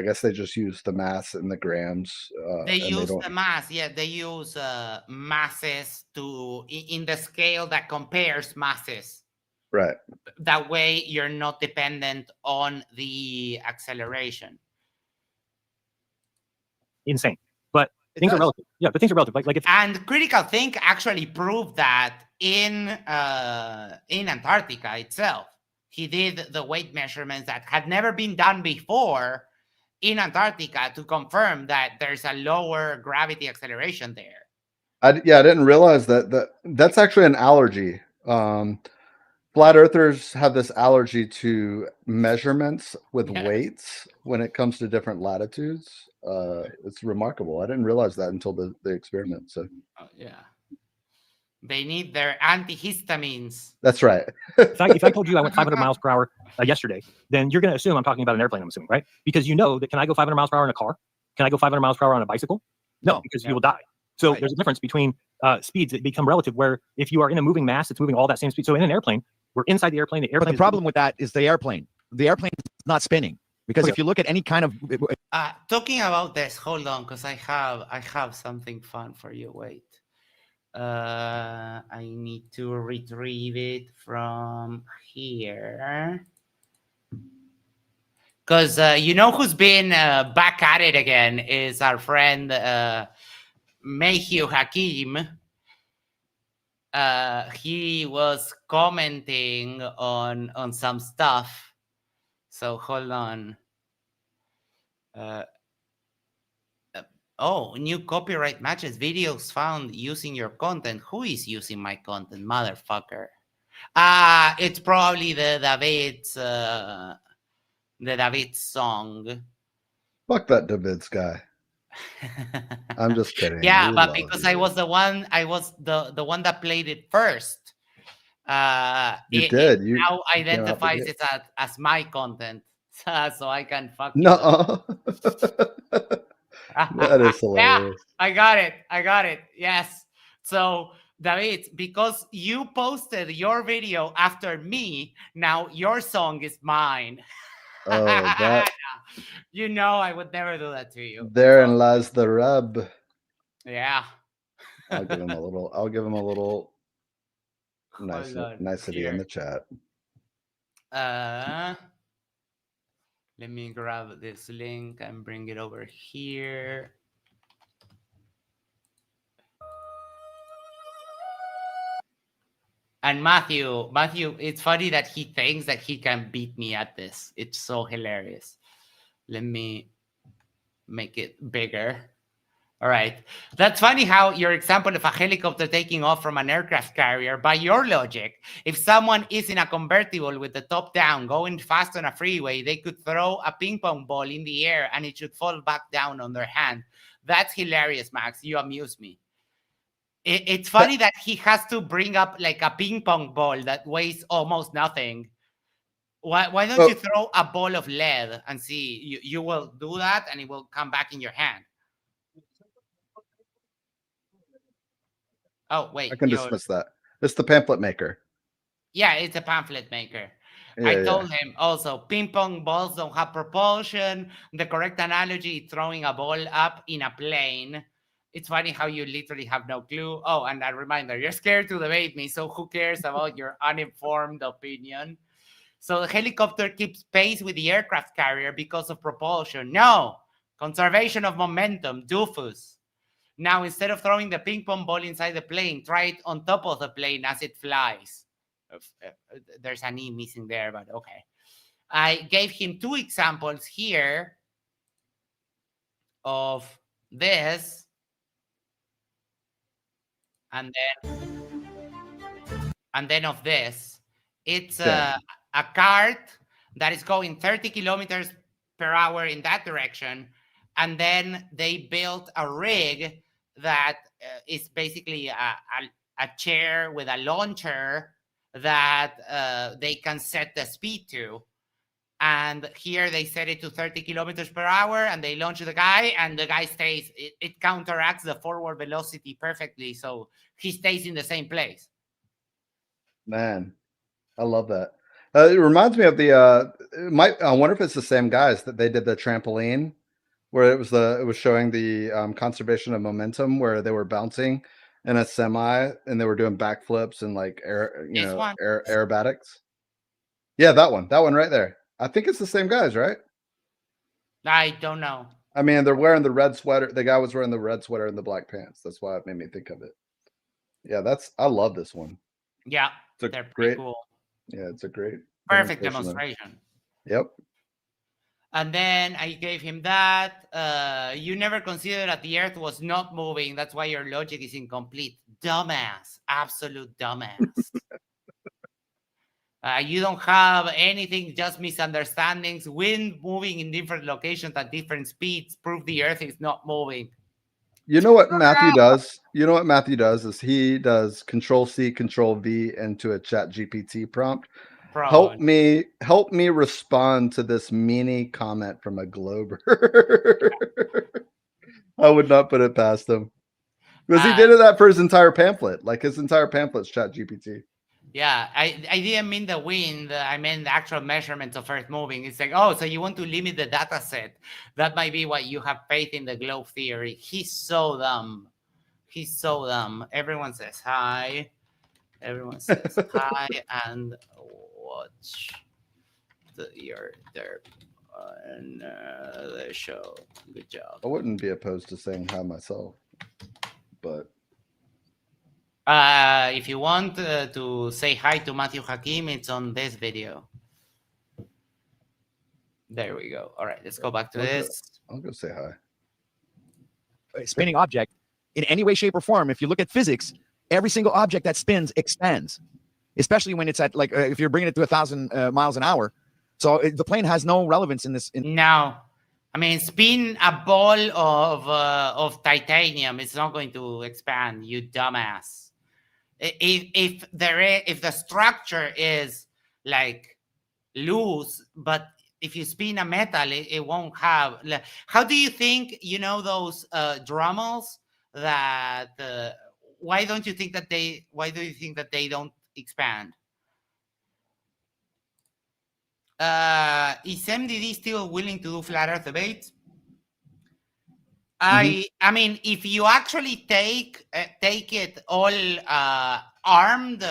guess they just use the mass in the grams. They use the mass. Yeah, they use masses in the scale that compares masses. Right. That way you're not dependent on the acceleration. Insane. But things are relative. Yeah, but things are relative. And Critical Think actually proved that in Antarctica itself. he did the weight measurements that had never been done before in Antarctica to confirm that there's a lower gravity acceleration there. I didn't realize that's actually an allergy. Flat earthers have this allergy to measurements with weights when it comes to different latitudes. It's remarkable. I didn't realize that until the experiment. So yeah, they need their antihistamines. That's right. if I told you I went 500 miles per hour yesterday, then you're going to assume I'm talking about an airplane. I'm assuming, right? Because you know that can I go 500 miles per hour in a car? Can I go 500 miles per hour on a bicycle? No, because you will die. So there's a difference between speeds that become relative. Where if you are in a moving mass, it's moving all that same speed. So in an airplane, we're inside the airplane. But the problem with that is the airplane. The airplane is not spinning because if you look at any kind of talking about this, hold on, because I have something fun for you. Wait, I need to retrieve it from here because you know who's been back at it again is our friend Mayhew Hakim. He was commenting on some stuff. So hold on. Oh, new copyright matches. Videos found using your content. Who is using my content, motherfucker? It's probably the David's song. Fuck that David's guy. I'm just kidding. Yeah, but because I was the one that played it first. You did. You now identifies it as my content, so I can fuck. No, that is hilarious. Yeah, I got it. Yes. So David, because you posted your video after me, now your song is mine. Oh, that. You know, I would never do that to you. Therein lies the rub. Yeah. I'll give him a little nicety in the chat. Let me grab this link and bring it over here. And Matthew, it's funny that he thinks that he can beat me at this. It's so hilarious. Let me make it bigger. All right. That's funny how your example of a helicopter taking off from an aircraft carrier, by your logic, if someone is in a convertible with the top down going fast on a freeway, they could throw a ping pong ball in the air and it should fall back down on their hand. That's hilarious, Max. You amuse me. It's funny that he has to bring up like a ping pong ball that weighs almost nothing. Why don't you throw a ball of lead and see? You will do that and it will come back in your hand. Oh, wait. I can dismiss that. It's the pamphlet maker. Yeah, it's a pamphlet maker. Yeah, I told him also, ping pong balls don't have propulsion. The correct analogy is throwing a ball up in a plane. It's funny how you literally have no clue. Oh, and a reminder, you're scared to debate me, so who cares about your uninformed opinion? So the helicopter keeps pace with the aircraft carrier because of propulsion. No, conservation of momentum, doofus. Now, instead of throwing the ping pong ball inside the plane, try it on top of the plane as it flies. There's an E missing there, but okay. I gave him 2 examples here of this. And then of this. It's a cart that is going 30 kilometers per hour in that direction. And then they built a rig that is basically a chair with a launcher that they can set the speed to. And here they set it to 30 kilometers per hour and they launch the guy and the guy stays. It counteracts the forward velocity perfectly. So he stays in the same place. Man, I love that. It reminds me of the, I wonder if it's the same guys that they did the trampoline where it was showing the conservation of momentum where they were bouncing in a semi and they were doing backflips and like aerobatics. Yeah, that one right there. I think it's the same guys, right? I don't know. I mean, they're wearing the red sweater. The guy was wearing the red sweater and the black pants. That's why it made me think of it. Yeah, I love this one. Yeah, they're pretty cool. Yeah, it's a great Perfect demonstration. demonstration. Yep. And then I gave him that. You never considered that the Earth was not moving. That's why your logic is incomplete. Dumbass. Absolute dumbass. You don't have anything, just misunderstandings. Wind moving in different locations at different speeds prove the Earth is not moving. You know what Matthew does? You know what Matthew does is he does Control-C, Control-V into a Chat GPT prompt. Probably. Help me respond to this mini comment from a Glober. I would not put it past him. Because he did that for his entire pamphlet. Like his entire pamphlet's Chat GPT. Yeah, I didn't mean the wind. I meant the actual measurements of Earth moving. It's like, oh, so you want to limit the data set. That might be why you have faith in the globe theory. He's so dumb. He's so dumb. Everyone says hi. Everyone says hi and watch your on the show. Good job. I wouldn't be opposed to saying hi myself, but if you want to say hi to Matthew Hakim, it's on this video. There we go. All right, let's go back to this. I'll go say hi. A spinning object in any way, shape, or form. If you look at physics, every single object that spins expands, especially when it's at like if you're bringing it to 1,000 miles an hour. So the plane has no relevance in this. No, I mean, spin a ball of titanium. It's not going to expand. You dumbass. If the structure is like loose, but if you spin a metal, it won't have. How do you think those Drummels that? Why don't you think that they? Why do you think that they don't expand? Is MDD still willing to do flat Earth debates? I mean, if you actually take it all armed,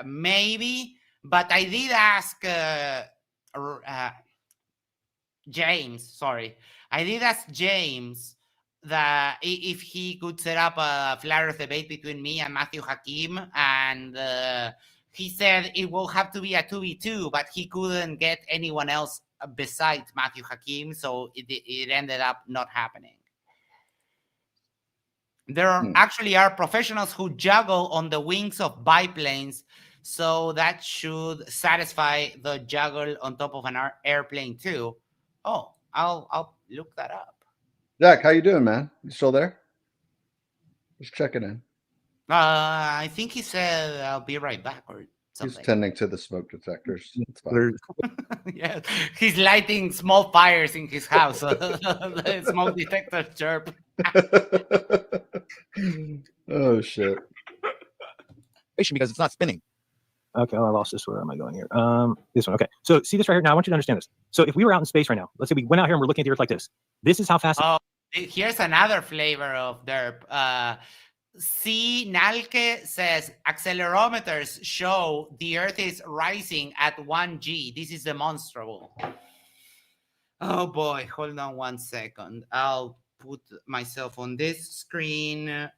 maybe. But I did ask James. Sorry, I did ask James that if he could set up a flat Earth debate between me and Matthew Hakim, and he said it will have to be a 2v2, but he couldn't get anyone else besides Matthew Hakim, so it ended up not happening. There actually are professionals who juggle on the wings of biplanes, so that should satisfy the juggle on top of an airplane too. Oh, I'll look that up. Jack, how you doing, man? You still there? Just checking in. I think he said I'll be right back or something. He's tending to the smoke detectors. It's fine. Yeah, he's lighting small fires in his house. The smoke detector chirp. Oh shit! Because it's not spinning. Okay, well, I lost this. Where am I going here? This one. Okay, so see this right here. Now I want you to understand this. So if we were out in space right now, let's say we went out here and we're looking at the Earth like this. This is how fast. Oh, here's another flavor of derp. C. Nalke says accelerometers show the Earth is rising at 1G. This is demonstrable. Oh boy, hold on 1 second. I'll put myself on this screen.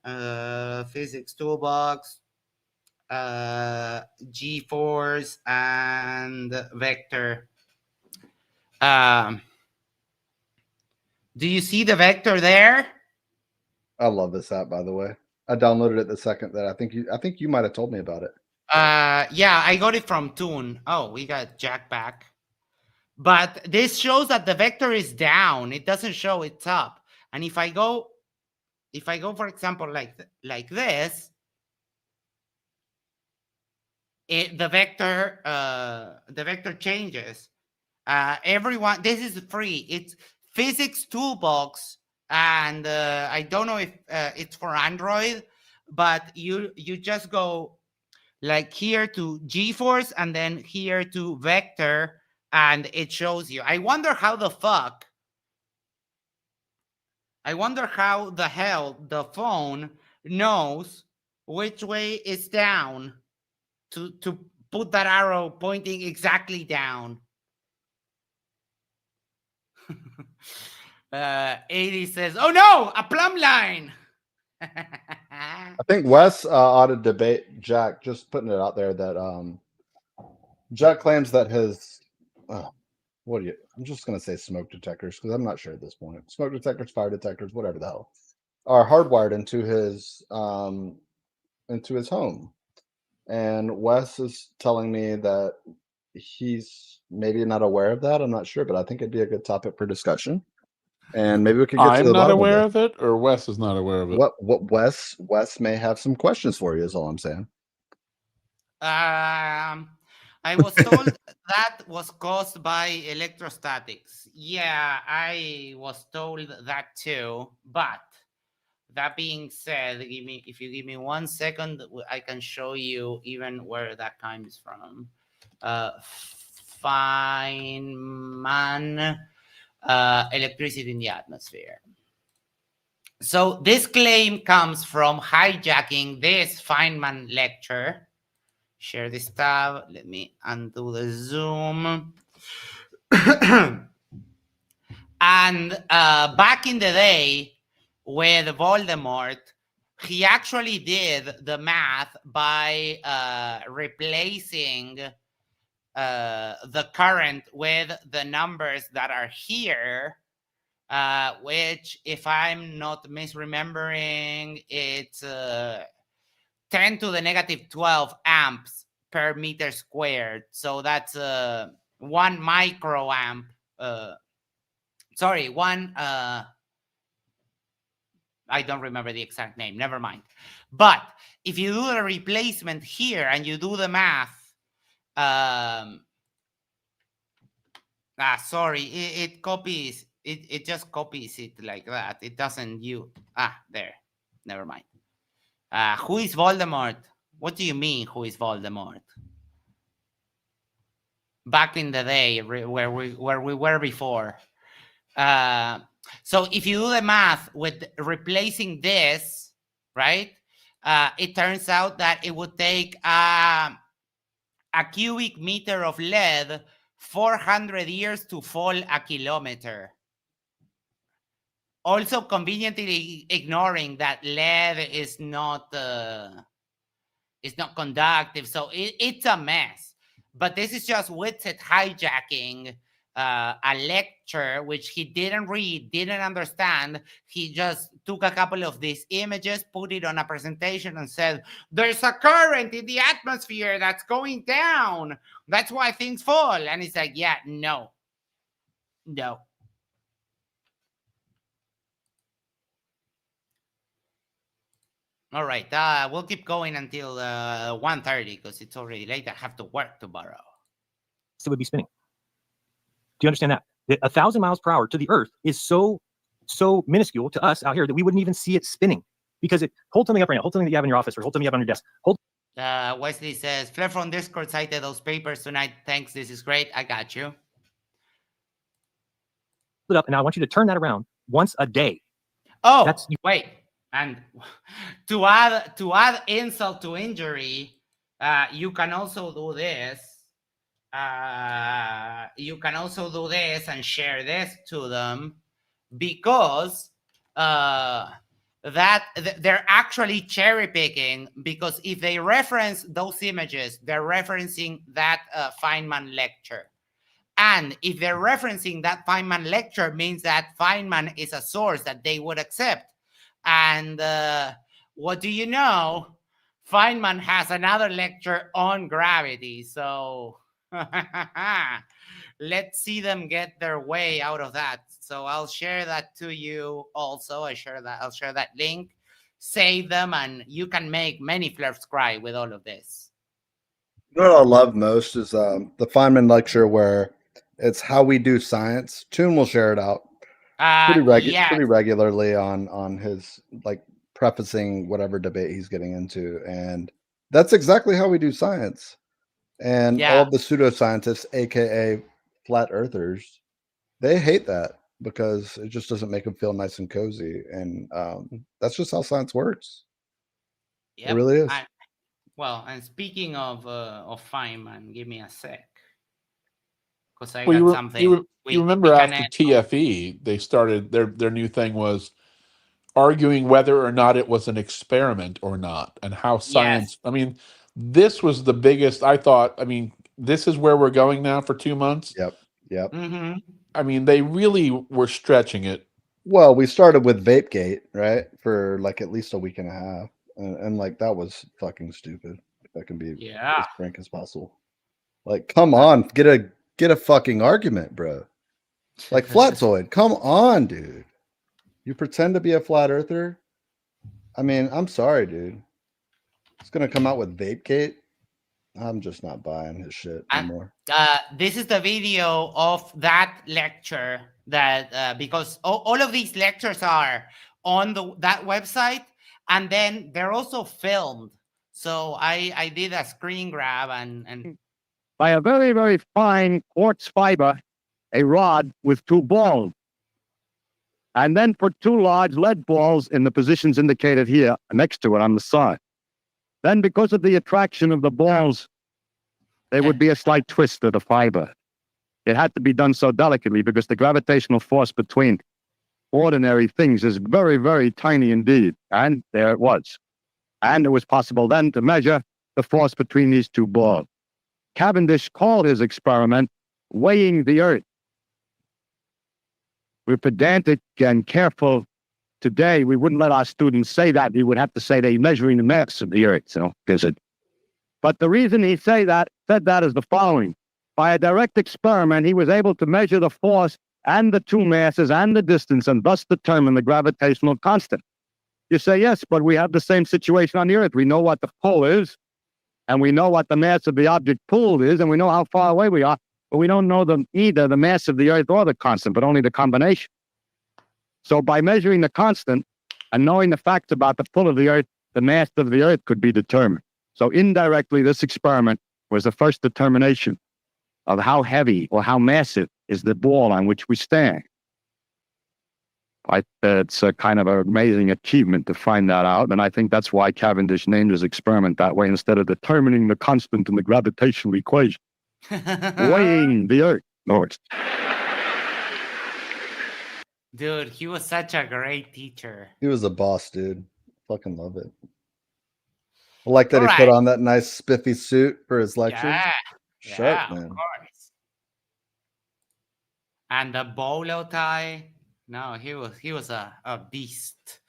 Physics toolbox, G-force and vector. Do you see the vector there? I love this app, by the way. I downloaded it the second that I think you might have told me about it. Yeah, I got it from Toon. Oh, we got Jack back. But this shows that the vector is down. It doesn't show it's up. And if I go, for example, like this, the vector changes. Everyone, this is free. It's Physics Toolbox. And I don't know if it's for Android, but you just go like here to G-force and then here to vector, and it shows you. I wonder how the hell the phone knows which way is down to put that arrow pointing exactly down. 80 says, "Oh no, a plumb line." I think Wes ought to debate Jack. Just putting it out there that Jack claims that his what do you? I'm just gonna say smoke detectors because I'm not sure at this point. Smoke detectors, fire detectors, whatever the hell, are hardwired into his home. And Wes is telling me that he's maybe not aware of that. I'm not sure, but I think it'd be a good topic for discussion. And maybe we could get to I'm the not bottom aware of of it, or Wes is not aware of it. What Wes may have some questions for you is all I'm saying. I was told that was caused by electrostatics. Yeah, I was told that too. But that being said, if you give me 1 second, I can show you even where that comes from. Feynman, electricity in the atmosphere. So this claim comes from hijacking this Feynman lecture. Share this tab. Let me undo the zoom. And back in the day with Voldemort, he actually did the math by replacing the current with the numbers that are here, which, if I'm not misremembering, it's 10 to the negative 12 amps per meter squared. So that's 1 microamp. Sorry, one. I don't remember the exact name. Never mind. But if you do the replacement here and you do the math, sorry, it copies. It just copies it like that. It doesn't there. Never mind. Who is Voldemort? What do you mean, who is Voldemort? Back in the day, where we were before. So if you do the math with replacing this, right? It turns out that it would take a cubic meter of lead 400 years to fall a kilometer. Also conveniently ignoring that lead is not conductive. So it's a mess. But this is just Whitsett hijacking a lecture which he didn't read, didn't understand. He just took a couple of these images, put it on a presentation and said, there's a current in the atmosphere that's going down. That's why things fall. And it's like, yeah, no. All right, we'll keep going until 1:30 because it's already late. I have to work tomorrow. So it would be spinning. Do you understand that? 1,000 miles per hour to the Earth is so minuscule to us out here that we wouldn't even see it spinning. Because hold something up right now. Hold something that you have in your office, or hold something up on your desk. Wesley says, Flair from Discord cited those papers tonight. Thanks, this is great. I got you. It up, and I want you to turn that around once a day. Oh, wait. And to add insult to injury, you can also do this. You can also do this and share this to them, because they're actually cherry picking, because if they reference those images, they're referencing that Feynman lecture. And if they're referencing that Feynman lecture, means that Feynman is a source that they would accept. And what do you know? Feynman has another lecture on gravity. So let's see them get their way out of that. So I'll share that to you also. I'll share that link. Save them, and you can make many flirts cry with all of this. You know what I love most is the Feynman lecture where it's how we do science. Toon will share it out pretty regularly on his prefacing whatever debate he's getting into, and that's exactly how we do science. And all of the pseudoscientists, aka flat earthers, they hate that because it just doesn't make them feel nice and cozy, and that's just how science works. It really is. And speaking of Feynman, give me a sec. Because I got something. You remember after TFE, they started their new thing was arguing whether or not it was an experiment or not, and how science. I mean, this was the biggest. I thought. I mean, this is where we're going now for 2 months. Yep. Mm-hmm. I mean, they really were stretching it. Well, we started with Vapegate, right? For like at least a week and a half. And like that was fucking stupid. If I can be as frank as possible. Like, come on, get a fucking argument, bro. Like Flatzoid, come on, dude. You pretend to be a flat earther? I mean, I'm sorry, dude. It's gonna come out with Vapegate. I'm just not buying his shit anymore. This is the video of that lecture that because all of these lectures are on that website, and then they're also filmed. So I did a screen grab and by a very, very fine quartz fiber, a rod with 2 balls. And then put 2 large lead balls in the positions indicated here next to it on the side. Then because of the attraction of the balls, there would be a slight twist of the fiber. It had to be done so delicately because the gravitational force between ordinary things is very, very tiny indeed. And there it was. And it was possible then to measure the force between these 2 balls. Cavendish called his experiment weighing the Earth. We're pedantic and careful today. We wouldn't let our students say that. We would have to say they're measuring the mass of the Earth, But the reason he said that is the following. By a direct experiment, he was able to measure the force and the 2 masses and the distance and thus determine the gravitational constant. You say, yes, but we have the same situation on the Earth. We know what the pull is, and we know what the mass of the object pulled is, and we know how far away we are, but we don't know either the mass of the Earth or the constant, but only the combination. So by measuring the constant and knowing the facts about the pull of the Earth, the mass of the Earth could be determined. So indirectly, this experiment was the first determination of how heavy or how massive is the ball on which we stand. It's a kind of an amazing achievement to find that out, and I think that's why Cavendish named his experiment that way instead of determining the constant in the gravitational equation. Weighing the Earth. Dude, he was such a great teacher. He was a boss, dude. Fucking love it. I like that he put on that nice spiffy suit for his lectures. Sharp, man. Of course. And the bolo tie. No, he was a beast.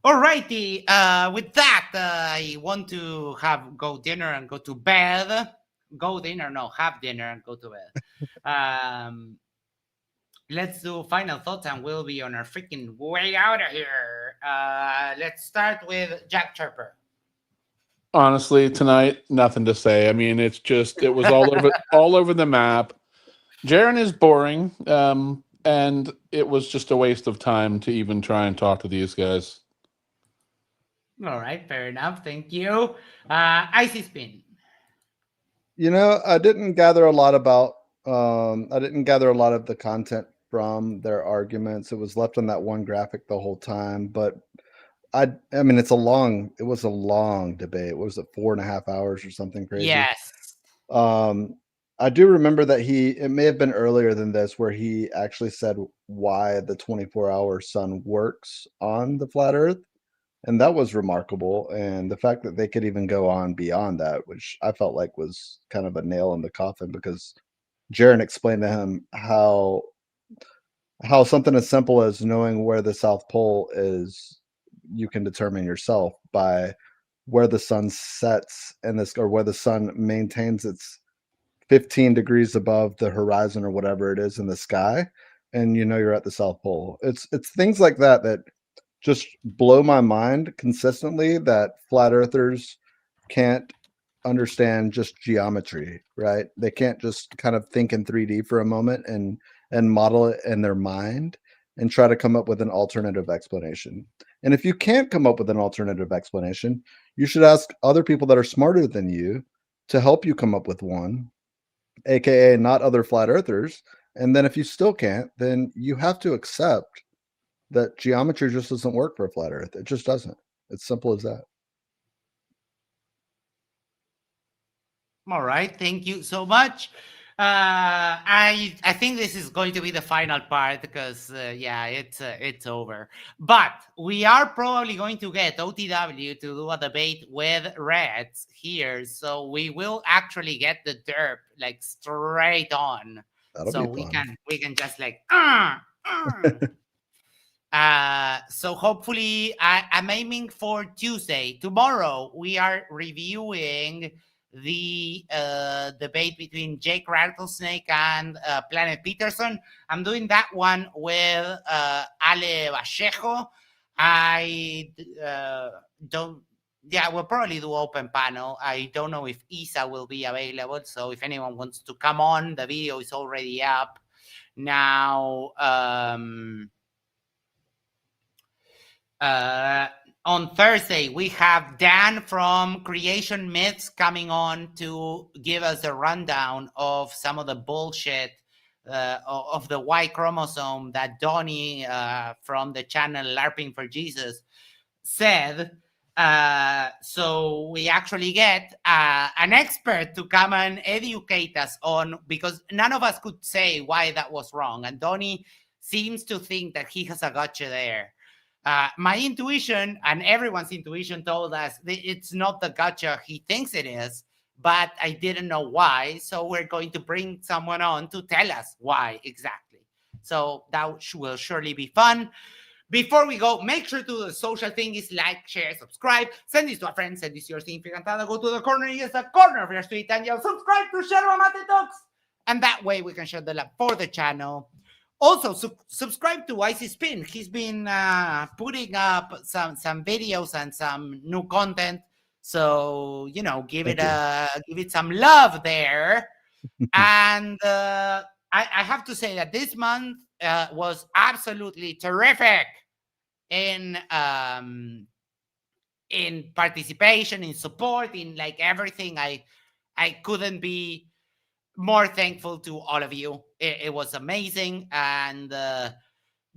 All righty. With that, I want to go dinner and go to bed. Have dinner and go to bed. Let's do final thoughts and we'll be on our freaking way out of here. Let's start with Jack Chirper. Honestly, tonight, nothing to say. I mean, it was all over the map. Jeran is boring, and it was just a waste of time to even try and talk to these guys. All right, fair enough. Thank you. Icy Spin. I didn't gather a lot of the content from their arguments. It was left on that one graphic the whole time, but I mean, it was a long debate. What was it, 4.5 hours or something crazy? Yes. I do remember that it may have been earlier than this, where he actually said why the 24-hour sun works on the flat Earth. And that was remarkable. And the fact that they could even go on beyond that, which I felt like was kind of a nail in the coffin, because Jeran explained to him how something as simple as knowing where the South Pole is, you can determine yourself by where the sun sets or where the sun maintains its 15 degrees above the horizon or whatever it is in the sky, and you're at the South Pole. It's things like that just blow my mind consistently, that flat earthers can't understand just geometry, right? They can't just kind of think in 3D for a moment and model it in their mind and try to come up with an alternative explanation. And if you can't come up with an alternative explanation, you should ask other people that are smarter than you to help you come up with one, aka not other flat earthers. And then if you still can't, then you have to accept that geometry just doesn't work for a flat earth. It just doesn't. It's simple as that. All right. Thank you so much. I think this is going to be the final part because yeah, it's over. But we are probably going to get OTW to do a debate with Reds here, so we will actually get the derp like straight on. That'll so be fun. we can just like so hopefully I'm aiming for Tuesday. Tomorrow we are reviewing the debate between Jake Rattlesnake and Planet Peterson. I'm doing that one with Ale Vallejo. I don't. Yeah, we'll probably do open panel. I don't know if Isa will be available. So if anyone wants to come on, the video is already up now. On Thursday, we have Dan from Creation Myths coming on to give us a rundown of some of the bullshit of the Y chromosome that Donnie from the channel LARPing for Jesus said. So we actually get an expert to come and educate us on, because none of us could say why that was wrong. And Donnie seems to think that he has a gotcha there. My intuition and everyone's intuition told us that it's not the gotcha he thinks it is, but I didn't know why. So we're going to bring someone on to tell us why exactly. So that will surely be fun. Before we go, make sure to do the social thing is like, share, subscribe, send this to a friend, send this to your team. Go to the corner, yes, the corner of your street, and you'll subscribe to Yerba Mate Talks. And that way we can share the love for the channel. Also, subscribe to Icy Spin. He's been putting up some videos and some new content. So, you know, give it some love there. And I have to say that this month was absolutely terrific in participation, in support, in like everything. I couldn't be more thankful to all of you. It was amazing. And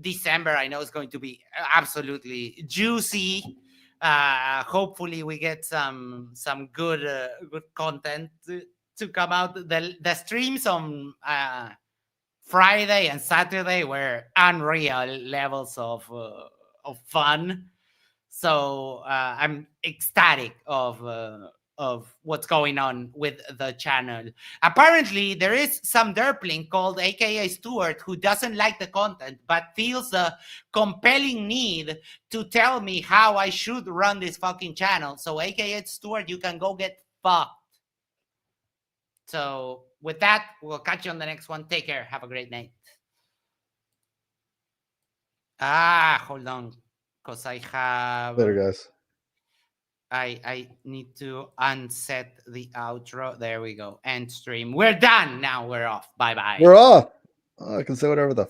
December, I know, is going to be absolutely juicy. Hopefully we get some good content to come out. The streams on Friday and Saturday were unreal levels of fun. So I'm ecstatic of what's going on with the channel. Apparently, there is some derpling called AKA Stuart who doesn't like the content, but feels a compelling need to tell me how I should run this fucking channel. So AKA Stuart, you can go get fucked. So with that, we'll catch you on the next one. Take care. Have a great night. Hold on. Because I have... Later, guys. I need to unset the outro. There we go. End stream. We're done. Now we're off. Bye-bye. We're off. I can say whatever the